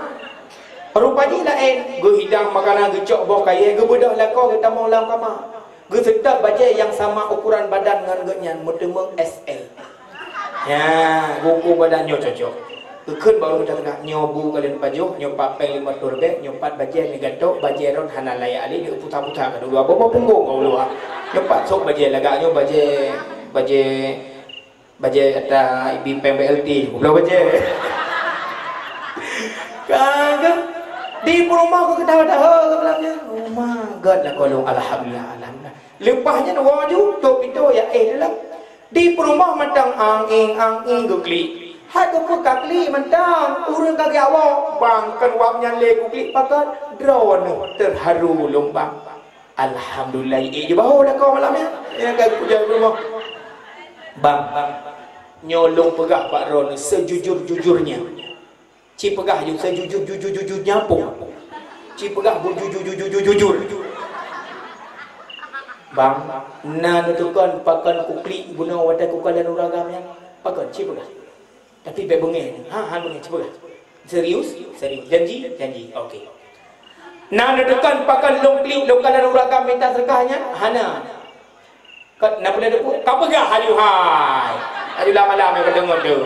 Rupanya lain, gue hidang makanan gue cok bawa kaya, gue bedah lah kau kita mau lam kamar. Gue sedap baca yang sama ukuran badan dengan gue nyan, mendemang SL. Ya, buku badannya cocok. Keun baru kita tengah nyobu kalian pajuh, nyopat peng 5 turbe, nyopat baje negato, baje ron hanalaya ali dia putar-putar kan dulu. Apa punggung kau dulu. Nyopat sok baje lagaknya baje ada ibi PMBLT. Belum baje. Kagak di rumah aku ketawa-tawa belakangnya. Oh my god lah kalau alhamdulillah. Lepasnya waju top itu ya dalam di rumah matang angin gukli. Harga muka kli mentang urang kaki awak bangkan wapnya legu kli pakat drone terharu lombang. Alhamdulillah je bahu dah kau malamnya. Ya kaki puja rumah. Bang nyolong pegah Pak Ron sejujur-jujurnya. Ci pegah je sejujur-jujur nyapung. Ci pegah jujur. Bang na nutukan pakan kukli guna wadah kukalan uragamnya. Pakan ci pegah. Tapi baik bengeng. Bengeng cuba. Serius? Janji? Okey. Nak dekat pakai long klik lokalan uragam minta serkahnya. Hana. Kat nak boleh dekat. Kau pegah haliu hai. Haliu lama-lama kau dengar tu.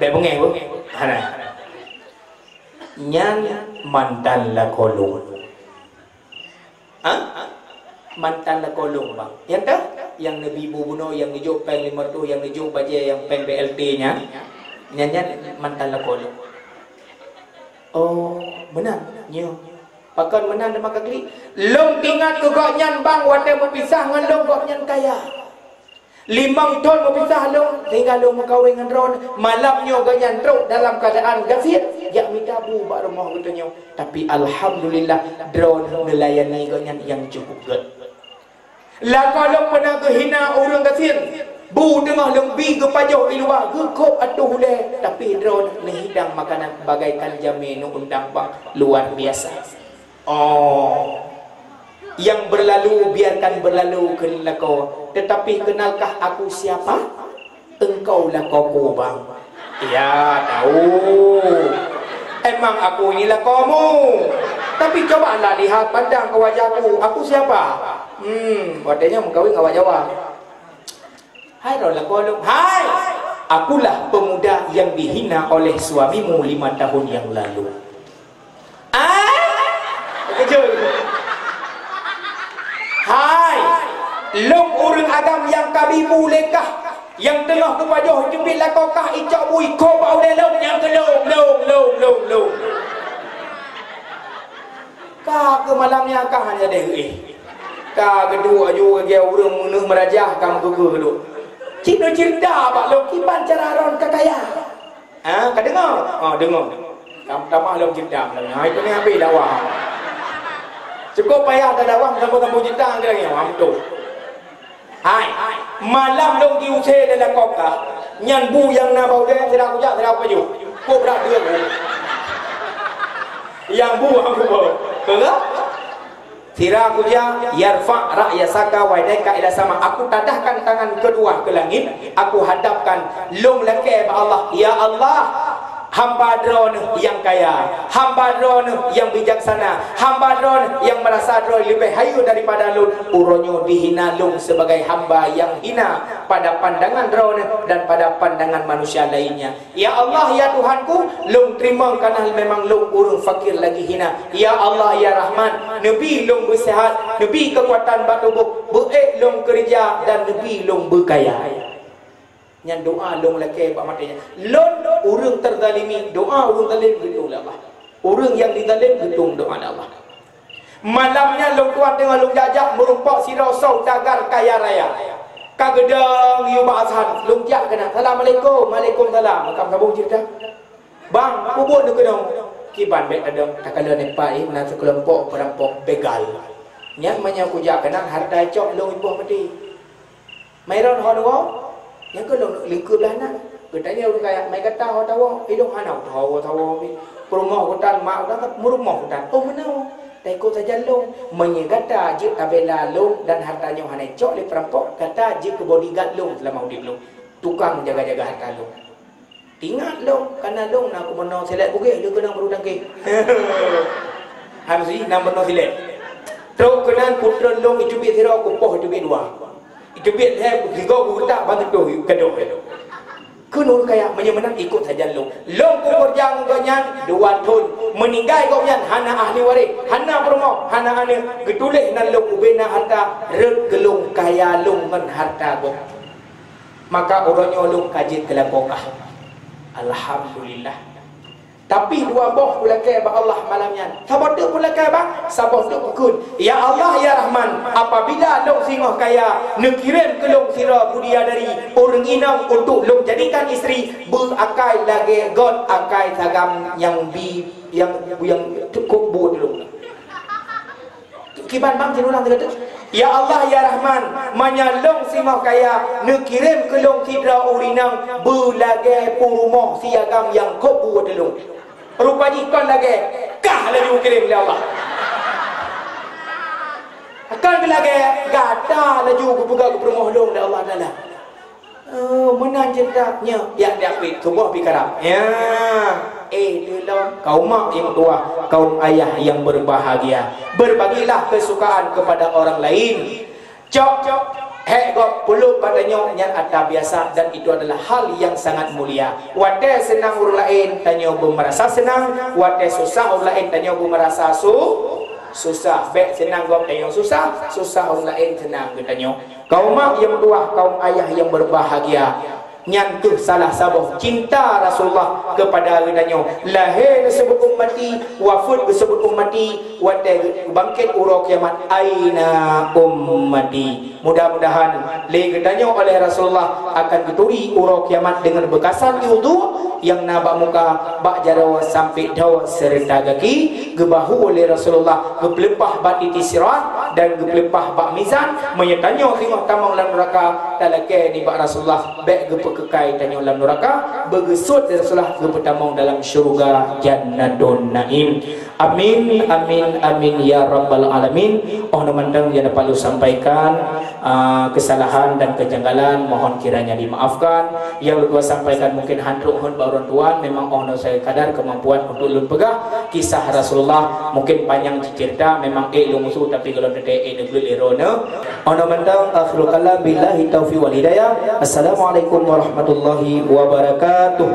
Baik bengeng. Hana. Nyan mantan la kolong. Mantan la kolong bang. Yang tak? Yang Nabi bunuh, yang dijuk peng 5 tu, yang dijuk baja yang peng BLT-nya. Nyanyian mantan la kolong. Oh, benar. Nyo. Pakan menan dan makan klik. Long ingat ke kau nyan bang, wadah berpisah dengan long kau nyan kaya. 5 tahun berpisah long, tinggal long kawin dengan Ron. Malamnya kau nyan truk dalam keadaan gasir. Ya minta bu bak rumah katanya. Tapi alhamdulillah Ron melayani kau nyan yang cukup good. Lah kalau pernah kehina orang kasir, bu tengah lembi ke pajak di luar, gekop atuh le, tapi drone hidang makanan bagaikan jamin undang bang luar biasa. Oh, yang berlalu biarkan berlalu kenal kau, tetapi kenalkah aku siapa? Engkau lah kau bang. Ya tahu. Emang aku inilah kamu. Tapi cobalah lihat pandang ke wajahku. Aku siapa? Wadahnya mengkawin awak Jawa. Hai Rola Kolom. Hai. Akulah pemuda yang dihina oleh suamimu 5 tahun yang lalu. Kejut. Hai. Long urang agam yang kabimu lekah. Yang tengah ke wajah jepit lakokah icak bui kau bau dalam yang kelong. Kah ke malamnya kah hanya deh kah kedua juga dia urang meneh merajah kamu gugur dulu. Cik cerita pak lo kiban cara ron kakaya. Kau dengar? Dengar. Kamu tamah lo cerita malamnya. Itu ni habis dakwah. Cukup payah dah dakwah sampai cerita lagi tu. Hai, malam long diusir dalam kokah. Nyan bu yang na bau dia tidak kujak tidak paju. Kau berat dia bu. Yang bu aku bau. Kerap? Tidak kujak yarfa ra'yasaka wa yadaika ila sama. Aku tadahkan tangan kedua ke langit. Aku hadapkan long leke ba Allah. Ya Allah, hamba drone yang kaya, hamba drone yang bijaksana, hamba drone yang merasa drone lebih hayu daripada lun. Uronyo dihina lung sebagai hamba yang hina pada pandangan drone dan pada pandangan manusia lainnya. Ya Allah, ya Tuhanku, lung terima kerana memang lung urung fakir lagi hina. Ya Allah, ya Rahman, nebi lung bersihat, nebi kekuatan batubuh, beek lung kerja dan nebi lung berkaya. Yang doa long laki pak matanya. Lon urang terzalimi, doa urang zalim gitu lah Allah. Urang yang dizalim gitu doa Allah. Malamnya long tuan tengah long jajak merumpak sirau sau dagar kaya raya. Kagedang yu ba'ashan long jak kena. Assalamualaikum, waalaikumsalam. Makam sambung cerita. Bang, pupuk nak kedong. Kiban bet adong tak kala nepa mana sekelompok perampok begal. Nyat manya ku jak kena harta cok long ibuh mati. Mairon honwo yang kalau lingkup dah nak katanya orang kaya mai kata ho tahu hidung hanau tahu perumah hutan mak dah merumah hutan menau teko saja long menyegata je tabela long dan hartanya hanai cok le perampok kata je ke bodyguard long selama hidup long tukang jaga-jaga harta long Tingat long, karena long nak aku menang silat bugis dia kena berudang ke. Hamzi nak menang silat. Terus kena putra long itu bit hero aku poh itu bit dua. Itu bit he tiga aku tak bantu tu kedok itu. Kunul kaya menyemenang ikut saja long. Long pukul jang ganyan 2 tahun. Meninggal kau nyan hana ahli waris, hana promo, hana ane geduleh nan long ubena harta rek gelung kaya long ngan harta go. Maka orangnya long kaji kelakokah. Alhamdulillah. Tapi dua boh pulakai ba Allah malamnya. Sabar tu pulakai ba? Sabar tu pukul. Ya Allah ya Rahman, apabila long singoh kaya nekirim ke long sira budia dari orang inang untuk long jadikan isteri berakai lagi god akai sagam yang cukup buat long. Kiban bang ulang tu. Ya Allah ya Rahman, manyalong singoh kaya nekirim ke long sidra urinang belage purumah siagam yang kopu delung. Rupanya kon lagi kah lagi kirim oleh Allah. Akan lagi gada lagi buka ke purumah long oleh Allah Taala. Oh, mana cendaknya? Ya dia pi tubuh pi karam. Ya. Dalam kaum mak yang tua, kaum ayah yang berbahagia, berbagilah kesukaan kepada orang lain. Cok hek puluh padanya yang ada biasa, dan itu adalah hal yang sangat mulia. Wate senang orang lain tanya merasa senang, wate susah orang lain tanya merasa susah. Baik senang kau tanya susah, susah orang lain senang tanya. Kaum mak yang tua, kaum ayah yang berbahagia, nyantuh salah sabuh cinta Rasulullah kepada agendanya. Lahir disebut ummati, wafud disebut ummati, wadah bangkit urang kiamat aina ummati. Mudah-mudahan legetanya oleh Rasulullah akan keturi urang kiamat dengan bekasan wudu yang nabak muka bak jarawa sampai dawa serta kaki gebahu oleh Rasulullah gepelepah bak titi sirat dan gepelepah bak mizan menyetanya khimah tamang dalam neraka talake ni bak Rasulullah bek gepekekai tanya dalam neraka begesut Rasulullah gepetamang dalam syurga jannatun naim. Amin amin amin ya rabbal alamin. Oh namandang yang dapat lu sampaikan kesalahan dan kejanggalan mohon kiranya dimaafkan. Yang lu sampaikan mungkin handuk orang tuan memang ono saya kadar kemampuan untuk lu pegah kisah Rasulullah mungkin panjang cerita memang lu musuh tapi kalau dede lu lirona ono mentang akhirul kalam billahi taufiq wal hidayah. Assalamualaikum warahmatullahi wabarakatuh.